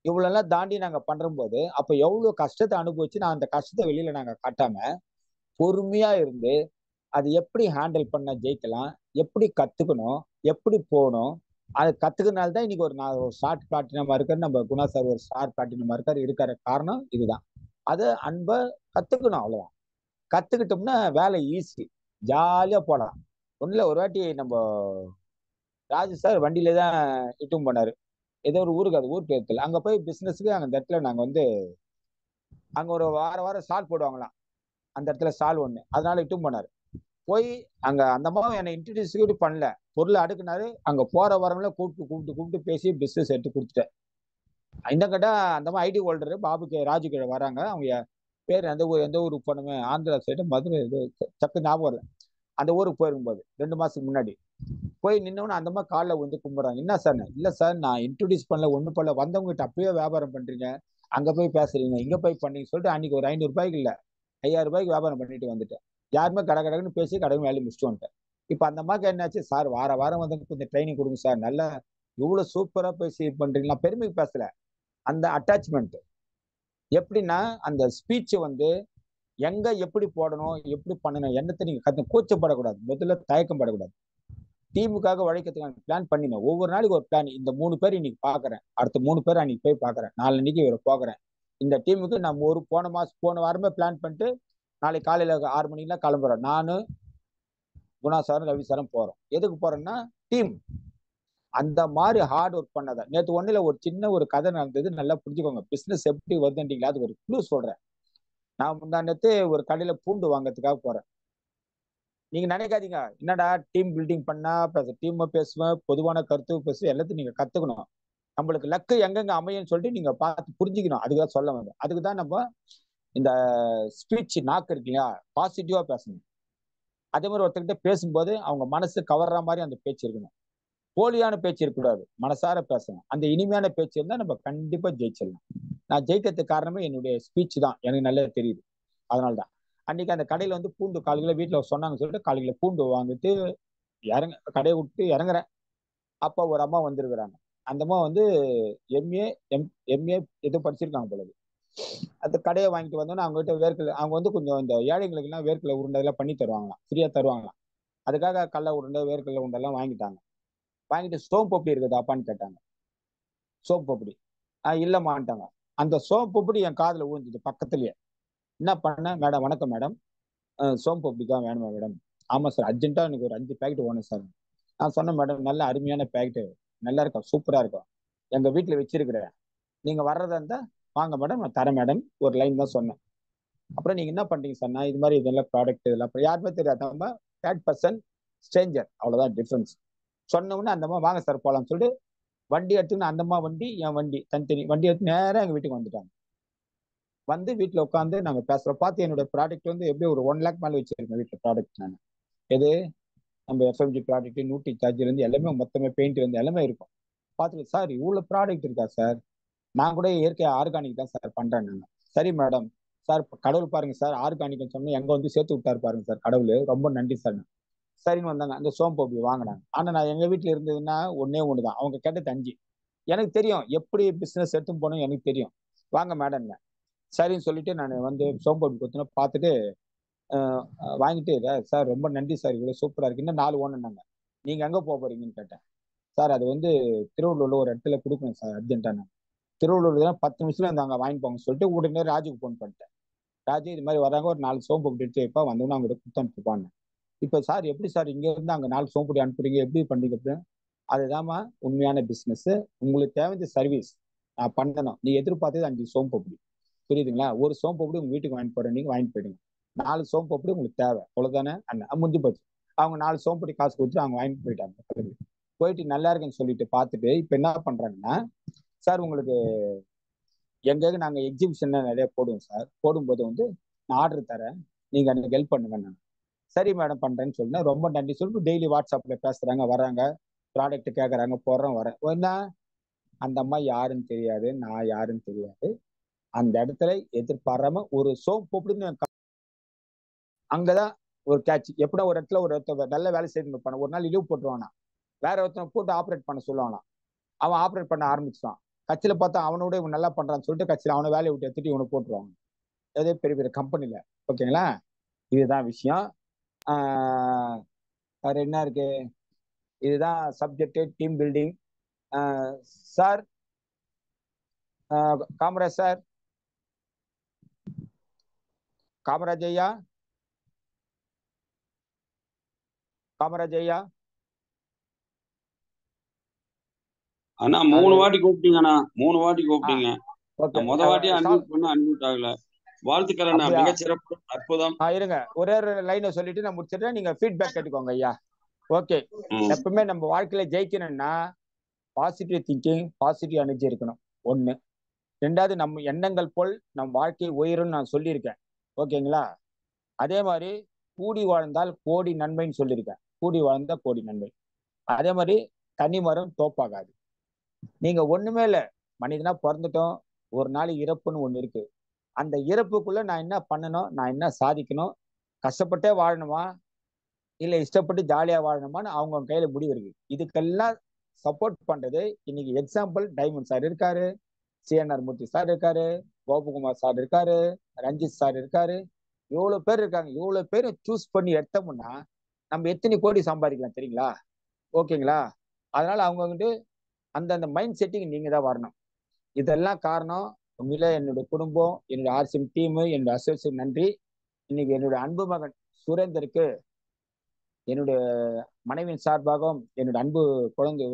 இவ்வளவு எல்லாம் தாண்டி நாங்க பண்ற போது அப்ப எவ்வளவு கஷ்டத்தை அனுபவிச்சு நான் அந்த கஷ்டத்தை வெளியில நாங்க காட்டாம பொறுமையா இருந்து அது எப்படி ஹேண்டில் பண்ண ஜெயிக்கலாம், எப்படி கத்துக்கணும், எப்படி போகணும், அது கத்துக்கிறதுனால இன்னைக்கு நான் ஒரு ஷார்ட் பிளாட்டினமா இருக்காரு, நம்ம குணா சார் ஒரு ஷார்ட் பிளாட்டினமா இருக்காரு காரணம் இதுதான். அதை அன்பை கத்துக்கணும், அவ்வளவுதான். கத்துக்கிட்டோம்னா வேலை ஈஸி, ஜாலியா போலாம். ஒண்ணுல ஒரு வாட்டி நம்ம ராஜு சார் வண்டியில தான் இட்டும் போனாரு. ஏதோ ஒரு ஊருக்கு, அது ஊர் பேர்த்துல அங்க போய் பிசினஸ்க்கு அந்த இடத்துல நாங்க அங்க ஒரு வாரம் ஸ்டால் போடுவாங்களாம் அந்த இடத்துல ஸ்டால் ஒண்ணு, அதனால இட்டும் போனாரு. போய் அங்க அந்த அம்மாவும் என்னை இன்ட்ரடியூஸ் பண்ணல, பொருளை அடுக்குனாரு. அங்க போற வரவங்கள கூப்பிட்டு பேசி பிசினஸ் எடுத்து கொடுத்துட்டேன். இன்னும் கேட்டா அந்த மாதிரி ஐடி ஹோல்டர் ராஜு கீழே வராங்க. அவங்க பேர் எந்த ஊருக்கு போனோமே, ஆந்திரா சைடு மதுரை, இது சக்கு ஞாபகம் வரல. அந்த ஊருக்கு போயிருக்கும்போது 2 மாசத்துக்கு முன்னாடி போய் நின்னவன அந்த மாதிரி காலில் கும்பிடுறாங்க. என்ன சார்? இல்ல சார், நான் இன்ட்ரடியூஸ் பண்ணல, ஒண்ணு பண்ணல, வந்தவங்க கிட்ட அப்பயே வியாபாரம் பண்றீங்க, அங்க போய் பேசுறீங்க, இங்க போய் பண்ணீங்க சொல்லிட்டு அன்னைக்கு ஒரு 500 ரூபாய்க்கு இல்ல 5000 ரூபாய்க்கு வியாபாரம் பண்ணிட்டு வந்துட்டேன். யாருமே கடன்னு பேசி கடையும் வேலையை முடிச்சுட்டு வந்துட்டேன். இப்ப அந்த மாதிரி என்னாச்சு சார், வாரம் கொஞ்சம் ட்ரைனிங் கொடுங்க சார், நல்லா இவ்வளவு சூப்பரா பேசி பண்றீங்களா, பெருமைக்கு பேசல, அந்த அட்டாச்மெண்ட். எப்படின்னா அந்த ஸ்பீச் எங்க எப்படி போடணும், எப்படி பண்ணணும், என்னத்தை நீங்க கூச்சப்படக்கூடாது, முதல்ல தயக்கம் படக்கூடாது. டீமுக்காக உழைக்கிறதுக்கான பிளான் பண்ணினேன். ஒவ்வொரு நாளைக்கு ஒரு பிளான். இந்த 3 பேர் இன்னைக்கு பாக்குறேன், அடுத்த 3 பேர் அன்னைக்கு போய் பாக்குறேன், நாளைக்கு இவரை போக்குறேன். இந்த டீமுக்கு நம்ம போன வாரமே பிளான் பண்ணிட்டு நாளைக்கு காலையில 6 மணிக்கெல்லாம் கிளம்புறோம். நானு குணா சாரும் ரவி சாரும் போறோம். எதுக்கு போறோம்னா டீம். அந்த மாதிரி ஹார்ட் ஒர்க் பண்ணாத. நேற்று ஒண்ணுல ஒரு சின்ன ஒரு கதை நடந்தது, நல்லா புரிஞ்சுக்கோங்க. பிசினஸ் எப்படி வருதுன்றீங்களா, அதுக்கு ஒரு க்ளூ சொல்றேன். நான் முந்தா நேத்து ஒரு கடையில பூண்டு வாங்கறதுக்காக போறேன். நீங்க நினைக்காதீங்க என்னடா டீம் பில்டிங் பண்ணா டீம் பேசுவேன், பொதுவான கருத்து பேசுவேன், எல்லாத்தையும் நீங்க கத்துக்கணும். நம்மளுக்கு லக்கு எங்கெங்க அமையும்னு சொல்லிட்டு நீங்க பார்த்து புரிஞ்சுக்கணும். அதுக்குதான் சொல்ல வந்தேன். அதுக்குதான் நம்ம இந்த ஸ்பீச் நாக்கு இருக்கு இல்லையா, பாசிட்டிவா பேசணும். அதே மாதிரி ஒருத்தர்கிட்ட பேசும்போது அவங்க மனசு கவர்ற மாதிரி அந்த பேச்சு இருக்கணும். போலியான பேச்சு இருக்கக்கூடாது, மனசார பேசணும். அந்த இனிமையான பேச்சு இருந்தா நம்ம கண்டிப்பா ஜெயிச்சிடலாம். நான் ஜெயிக்கிறதுக்கு காரணமே என்னுடைய ஸ்பீச் தான், எனக்கு நல்லா தெரியுது. அதனால்தான் அன்னைக்கு அந்த கடையில பூண்டு 4 கிலோ வீட்டுல சொன்னாங்கன்னு சொல்லிட்டு 4 கிலோ பூண்டு வாங்கிட்டு கடையை விட்டு இறங்குறேன். அப்ப ஒரு அம்மா வந்திருக்கிறாங்க. அந்த அம்மா எம்ஏ எம்ஏ எதோ படிச்சிருக்காங்க போலது. அந்த கடையை வாங்கிட்டு வந்தோன்னா அவங்க கிட்ட வேர்க்கல, அவங்க கொஞ்சம் இந்த ஏழைங்களுக்கு எல்லாம் வேர்க்கல உருண்டை எல்லாம் பண்ணி தருவாங்களாம், ஃப்ரீயா தருவாங்களாம். அதுக்காக கடல உருண்டை வேர்க்கல உருண்டை எல்லாம் வாங்கிட்டாங்க. வாங்கிட்டு சோம்பு பப்படி இருக்குதாப்பான்னு கேட்டாங்க. சோம்பு பப்படி இல்லம்மான்ட்டாங்க. அந்த சோம்பு பப்படி என் காதுல விழுந்தது பக்கத்துலயே. என்ன பண்ண, மேடம் வணக்கம் மேடம், சோம்பு பப்படி தான் வேணுமா மேடம்? ஆமா சார், அர்ஜென்ட்டா எனக்கு ஒரு 5 பேக்கெட் வேணும் சார். நான் சொன்னேன் மேடம், நல்ல அருமையான பேக்கெட், நல்லா இருக்கும், சூப்பரா இருக்கும், எங்க வீட்டுல வச்சிருக்கிறேன், நீங்க வர்றதா இருந்தா வாங்க மேடம், நான் தரேன் மேடம், ஒரு லைன் தான் சொன்னேன். அப்புறம் நீங்க என்ன பண்றீங்க சார்? நான் இது மாதிரி இதெல்லாம் ப்ராடக்ட் இதெல்லாம் யாருமே தெரியாது, நம்ம தேர்ட் பர்சன் ஸ்ட்ரேஞ்சர், அவ்வளவுதான் டிஃபரன்ஸ். சொன்ன உடனே அந்தம்மா வாங்க சார் போலாம்னு சொல்லிட்டு வண்டி எடுத்துன்னு, அந்தம்மா வண்டி என் வண்டி தனித்தனி வண்டி எடுத்து நேரம் எங்க வீட்டுக்கு வந்துட்டாங்க. வீட்டுல உட்காந்து நாங்க பேசுறோம். பார்த்து என்னோட ப்ராடக்ட் எப்படி ஒரு 1 லேக் மேல வச்சிருக்கேன் வீட்டுல ப்ராடக்ட். நான் எது நம்ம எஃப்எம்ஜி ப்ராடக்ட், நூட்டி சார்ஜர் இருந்து எல்லாமே மொத்தமே பெயிண்ட் இருந்து எல்லாமே இருக்கும். பார்த்துட்டு சார் இவ்வளவு ப்ராடக்ட் இருக்கா சார்? நான் கூட இயற்கை ஆர்கானிக் தான் சார் பண்றேன் நாங்க. சரி மேடம், சார் கடவுள் பாருங்க சார், ஆர்கானிக் சொன்னா எங்க சேர்த்து விட்டாரு பாருங்க சார் கடவுள், ரொம்ப நன்றி சார். சரின்னு வந்தாங்க, அந்த சோம்பு அப்படி வாங்கினாங்க. ஆனா நான் எங்க வீட்டுல இருந்ததுன்னா ஒன்னே ஒண்ணுதான், அவங்க கேட்டது 5. எனக்கு தெரியும் எப்படி பிசினஸ் எடுத்து போகணும், எனக்கு தெரியும். வாங்க மேடம், சரின்னு சொல்லிட்டு நான் சோம்பு அப்படி கொடுத்தோன்னா பார்த்துட்டு வாங்கிட்டு, சார் ரொம்ப நன்றி சார், இவ்வளவு சூப்பரா இருக்கு, இன்னும் 4 ஓணுனாங்க. நீங்க எங்க போறீங்கன்னு கேட்டேன். சார் அது திருவள்ளூர்ல ஒரு இடத்துல கொடுக்கணும் சார், அர்ஜென்ட்டா. நான் திருவள்ளூர்ல 10 நிமிஷத்துல அங்க வாங்கி போங்க சொல்லிட்டு உடனே ராஜுக்கு போன் பண்ணிட்டேன். ராஜு இது மாதிரி வராங்க, ஒரு 4 சோம்பு அப்படி எடுத்து வைப்பா, வந்தோன்னா அவங்க கொடுத்து அனுப்பிப்பாங்க. இப்ப சார் எப்படி சார் இங்க இருந்து அங்க 4 சோம்புடி அனுப்புறீங்க, எப்படி பண்ணீங்க அப்படின்னு? அதுதான்மா உண்மையான பிசினஸ். உங்களுக்கு தேவையான சர்வீஸ் நான் பண்ணணும். நீ எதிர்பார்த்தது 5 சோம்பு அப்படி, புரியுதுங்களா? ஒரு சோம்பு அப்படி உங்க வீட்டுக்கு வாங்கிட்டு போறேன், நீங்க வாங்கிட்டு போயிடுங்க. 4 சோம்பு அப்படி உங்களுக்கு தேவை, அவ்வளவுதானே அண்ணன், முடிஞ்சு போச்சு. அவங்க 4 சோம்படி காசு கொடுத்து அவங்க வாங்கிட்டு போயிட்டாங்க. போயிட்டு நல்லா இருக்குன்னு சொல்லிட்டு பார்த்துட்டு இப்ப என்ன பண்றாங்கன்னா, சார் உங்களுக்கு எங்க நாங்க எக்ஸிபிஷன் நிறைய போடுவோம் சார், போடும்போது வந்து நான் ஆர்டர் தரேன், நீங்க எனக்கு ஹெல்ப் பண்ணுங்க. நான் சரி மேடம் பண்றேன்னு சொன்னேன். ரொம்ப நன்றி சொல்லிட்டு டெய்லி வாட்ஸ்அப்ல பேசுறாங்க, வராங்க, ப்ராடக்ட் கேட்கறாங்க, போடுறோம், வரேன். என்ன அந்த அம்மா யாருன்னு தெரியாது, நான் யாருன்னு தெரியாது. அந்த இடத்துல எதிர்பாராம ஒரு சோப் அப்படின்னு அங்கதான் ஒரு கேட்ச். எப்படின்னா ஒரு இடத்துல ஒருத்தர் நல்ல வேலை செய்து இருப்பான, ஒரு நாள் லீவ் போட்டுருவானா, வேற ஒருத்தனை போட்டு ஆப்ரேட் பண்ண சொல்லுவானா, அவன் ஆப்ரேட் பண்ண ஆரம்பிச்சான். கட்சியில பார்த்தா அவனோட இவன் நல்லா பண்றான்னு சொல்லிட்டு கட்சியில அவனை வேலையை விட்டு எடுத்துட்டு இவனை போட்டுருவாங்க, ஏதோ பெரிய பெரிய கம்பெனில. ஓகேங்களா, இதுதான் விஷயம். வேற என்ன இருக்கு, இதுதான் subject team building. Sir Kamaraj sir, Kamaraj ஐயா, காமராஜ் ஐயா. அண்ணா 3 வாட்டி கூப்பிட்டீங்கண்ணா, 3 வாட்டி கூப்பிட்டீங்க. ஓகே, முத வாட்டியே அன்மியூட் பண்ண அன்மியூட் ஆகல. வாழ்த்துக்கள் அண்ணா, அப்படியா? மிகச்சிறப்பு, அற்புதம். இருங்க ஒரே ஒரு லைனை சொல்லிட்டு நான் முடிச்சிடுறேன், நீங்க ஃபீட்பேக் கேட்டுக்கோங்க ஐயா. ஓகே, எப்பவுமே நம்ம வாழ்க்கையில ஜெயிக்கணும்னா பாசிட்டிவ் திங்கிங், பாசிட்டிவ் எனர்ஜி இருக்கணும் ஒண்ணு. ரெண்டாவது நம்ம எண்ணங்கள் போல் நம் வாழ்க்கை உயரும்னு நான் சொல்லியிருக்கேன். ஓகேங்களா, அதே மாதிரி கூடி வாழ்ந்தால் கோடி நன்மைன்னு சொல்லியிருக்கேன். கூடி வாழ்ந்தா கோடி நன்மை. அதே மாதிரி தனி மரம் தோப்பாகாது. நீங்க ஒண்ணுமே இல்லை, மனிதனா பிறந்துட்டோம், ஒரு நாள் இறப்புன்னு ஒண்ணு இருக்கு. அந்த இறப்புக்குள்ள நான் என்ன பண்ணணும், நான் என்ன சாதிக்கணும், கஷ்டப்பட்டே வாழணுமா இல்ல இஷ்டப்பட்டு ஜாலியா வாழணுமான்னு அவங்க கையில முடிவு இருக்கு. இதுக்கெல்லாம் சப்போர்ட் பண்றது இன்னைக்கு எக்ஸாம்பிள் டைமண்ட் சார் இருக்காரு, சிஎன்ஆர் மூர்த்தி சார் இருக்காரு, கோபகுமார் சார் இருக்காரு, ரஞ்சித் சார் இருக்காரு, இவ்வளவு பேர் இருக்காங்க. இவ்வளவு பேர் சூஸ் பண்ணி எடுத்தோம்னா நம்ம எத்தனை கோடி சம்பாதிக்கலாம் தெரியுங்களா? ஓகேங்களா, அதனால அவங்க வந்து அந்தந்த மைண்ட் செட்டிங் நீங்க தான் வரணும். இதெல்லாம் காரணம் உண்மையில என்னுடைய குடும்பம், என்னுடைய ஆர்சிஎம் டீம், என்னுடைய அசோசியேட் நன்றி. இன்னைக்கு என்னுடைய அன்பு மகன் சுரேந்தருக்கு என்னுடைய மனைவியின் சார்பாகவும், என்னுடைய அன்பு குழந்தை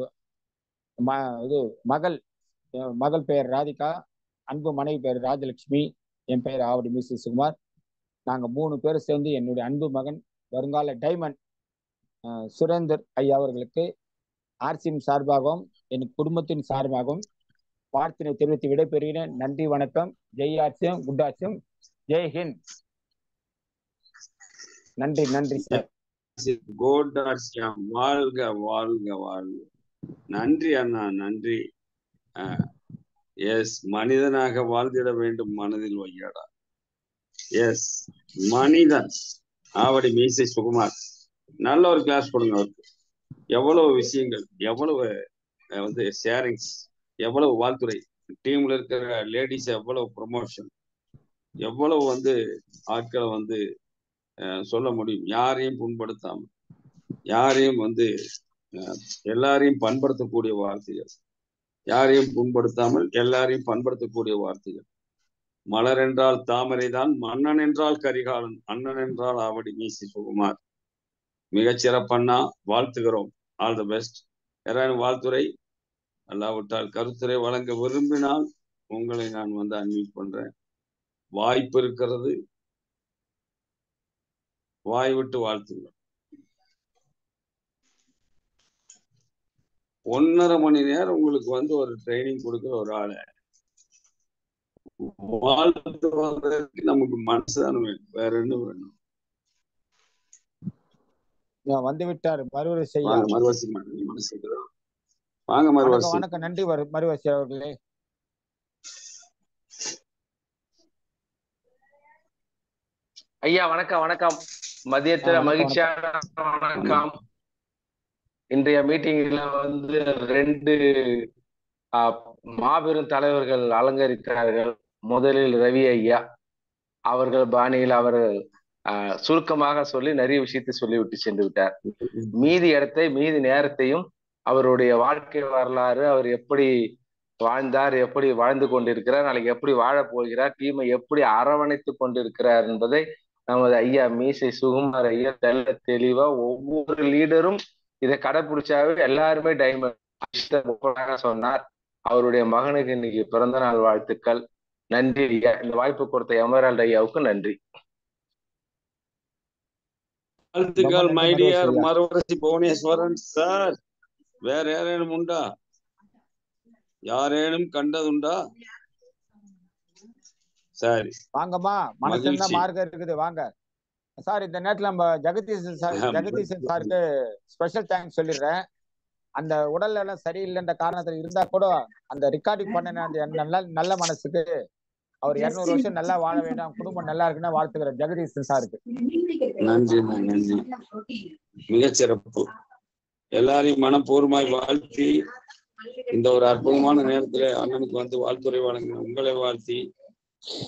இது மகள் பெயர் ராதிகா, அன்பு மனைவி பெயர் ராஜலட்சுமி, என் பெயர் ஆவடி மிஸ் சுகுமார். நாங்க 3 பேரும் சேர்ந்து என்னுடைய அன்பு மகன் வருங்கால டைமண்ட் சுரேந்தர் ஐயா அவர்களுக்கு ஆர்சிஎம் சார்பாகவும் என் குடும்பத்தின் சார்பாகவும் வாழ்த்தினை தெரிவித்து விடைபெறுகிறேன். நன்றி, வணக்கம். Jai RCM, good RCM, Jai Hind. நன்றி, நன்றி சார். கோட் ஆர்சிஎம், வாழ்க வாழ்க வாழ்க. நன்றி அண்ணா, நன்றி. எஸ், மனிதனாக வாழ்ந்திட வேண்டும், மனதில் வையாடா. எஸ், மனிதன். ஆவடி மீசை சுகுமார், நல்ல ஒரு கிளாஸ் கொடுங்க அவருக்கு. எவ்வளவு விஷயங்கள், எவ்வளவு வந்து ஷேரிங்ஸ், எவ்வளவு வாழ்த்துறை, டீம்ல இருக்கிற லேடிஸ் எவ்வளவு ப்ரொமோஷன், எவ்வளவு வந்து ஆட்களை வந்து சொல்ல முடியும், யாரையும் புண்படுத்தாம, யாரையும் வந்து எல்லாரையும் பண்படுத்தக்கூடிய வார்த்தைகள், யாரையும் புண்படுத்தாமல் எல்லாரையும் பண்படுத்தக்கூடிய வார்த்தைகள். மலர் என்றால் தாமரை தான், மன்னன் என்றால் கரிகாலன், அண்ணன் என்றால் ஆவடி மீசி சுகுமார். மிகச்சிறப்பண்ணா, வாழ்த்துகிறோம். All the best. யாராவது வாழ்த்துறை அல்லாவிட்டால் கருத்துரை வழங்க விரும்பினால் உங்களை நான் வந்து அன்மியூட் பண்றேன். வாய்ப்பு இருக்கிறது, வாய் விட்டு வாழ்த்துங்க. 1.5 மணி நேரம் உங்களுக்கு வந்து ஒரு ட்ரைனிங் கொடுக்குற ஒரு ஆளை வாழ்த்து வந்ததுக்கு நமக்கு மனசுதான் வேணும், வேற என்ன வேணும்? வந்து விட்டார் மறுவரிசை. மறுவரிசை மனசு வாங்க மறுவரிசை. வணக்கம், நன்றி மறுவரிசை அவர்களே. ஐயா வணக்கம். வணக்கம், மதியத்துல மகிழ்ச்சியான வணக்கம். இன்றைய மீட்டிங்ல வந்து 2 மாபெரும் தலைவர்கள் அலங்கரிக்கிறார்கள். முதலில் ரவி ஐயா அவர்கள் பாணியில் அவர்கள் சுருக்கமாக சொல்லி நிறைய விஷயத்தை சொல்லிவிட்டு சென்று விட்டார். மீதி இடத்தை, மீதி நேரத்தையும் அவருடைய வாழ்க்கை வரலாறு, அவர் எப்படி வாழ்ந்தார், எப்படி வாழ்ந்து கொண்டிருக்கிறார், நாளைக்கு எப்படி வாழப் போகிறார், டீமை எப்படி அரவணைத்து கொண்டிருக்கிறார் என்பதை நமது ஐயா மீசை சுகுமார் ஐயா தெல்ல தெளிவா ஒவ்வொரு லீடரும் இதை கடைபிடிச்சாவே எல்லாருமே டைமண்ட் சொன்னார். அவருடைய மகனுக்கு இன்னைக்கு பிறந்த நாள் வாழ்த்துக்கள். நன்றி ஐயா. இந்த வாய்ப்பு கொடுத்த எமரால்டு ஐயாவுக்கு நன்றி. வாழ்த்துக்கள் ரொம்ப மை நன்றி டியர் மனோஜ் ஐயா. மறுவரசி புவனேஸ்வரன் சார். வேற யாரேனும் உண்டா? யாரேனும் கண்டதுண்டா? சரி, வாங்கம்மா, மனசு இருந்தா மகிழ்ச்சி. மார்க்கம் இருக்குது, வாங்க சார். இந்த நேரத்துல நம்ம ஜெகதீசன் சாருக்கு ஸ்பெஷல் தேங்க்ஸ் சொல்லிடுறேன். அந்த உடல்ல எல்லாம் சரியில்லைன்ற காரணத்துல இருந்தா கூட அந்த ரெக்கார்டிங் பண்ண அந்த நல்ல மனசுக்கு அவர் 200 வருஷம் நல்லா வாழ வேண்டும், குடும்பம் நல்லா இருக்குன்னா வாழ்த்துக்கிறேன் ஜெகதீசன் சாருக்கு. நன்றி நன்றி, மிகச்சிறப்பு. எல்லாரையும் மனப்பூர்வமாய் வாழ்த்தி இந்த ஒரு அற்புதமான நேரத்துல அண்ணனுக்கு வந்து வாழ்த்துறை வழங்க உங்களை வாழ்த்தி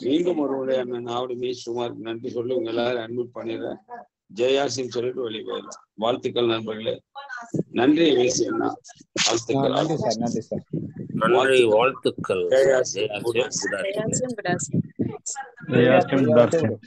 மீண்டும் ஒருவரை அண்ணன் ஆவடி மீசுமாருக்கு நன்றி சொல்லி உங்க எல்லாரும் அட்மிட் பண்ணிடுறேன். ஜெயாசின்னு சொல்லிட்டு வெளியே போயிடலாம். வாழ்த்துக்கள் நண்பர்களே. நன்றி வீசியண்ணா, வாழ்த்துக்கள். நன்றி சார், நன்றி சார், நன்றி, வாழ்த்துக்கள். ஜெயாசி. ஜெயாசியம் குடாசி. ஜெயாசியம்.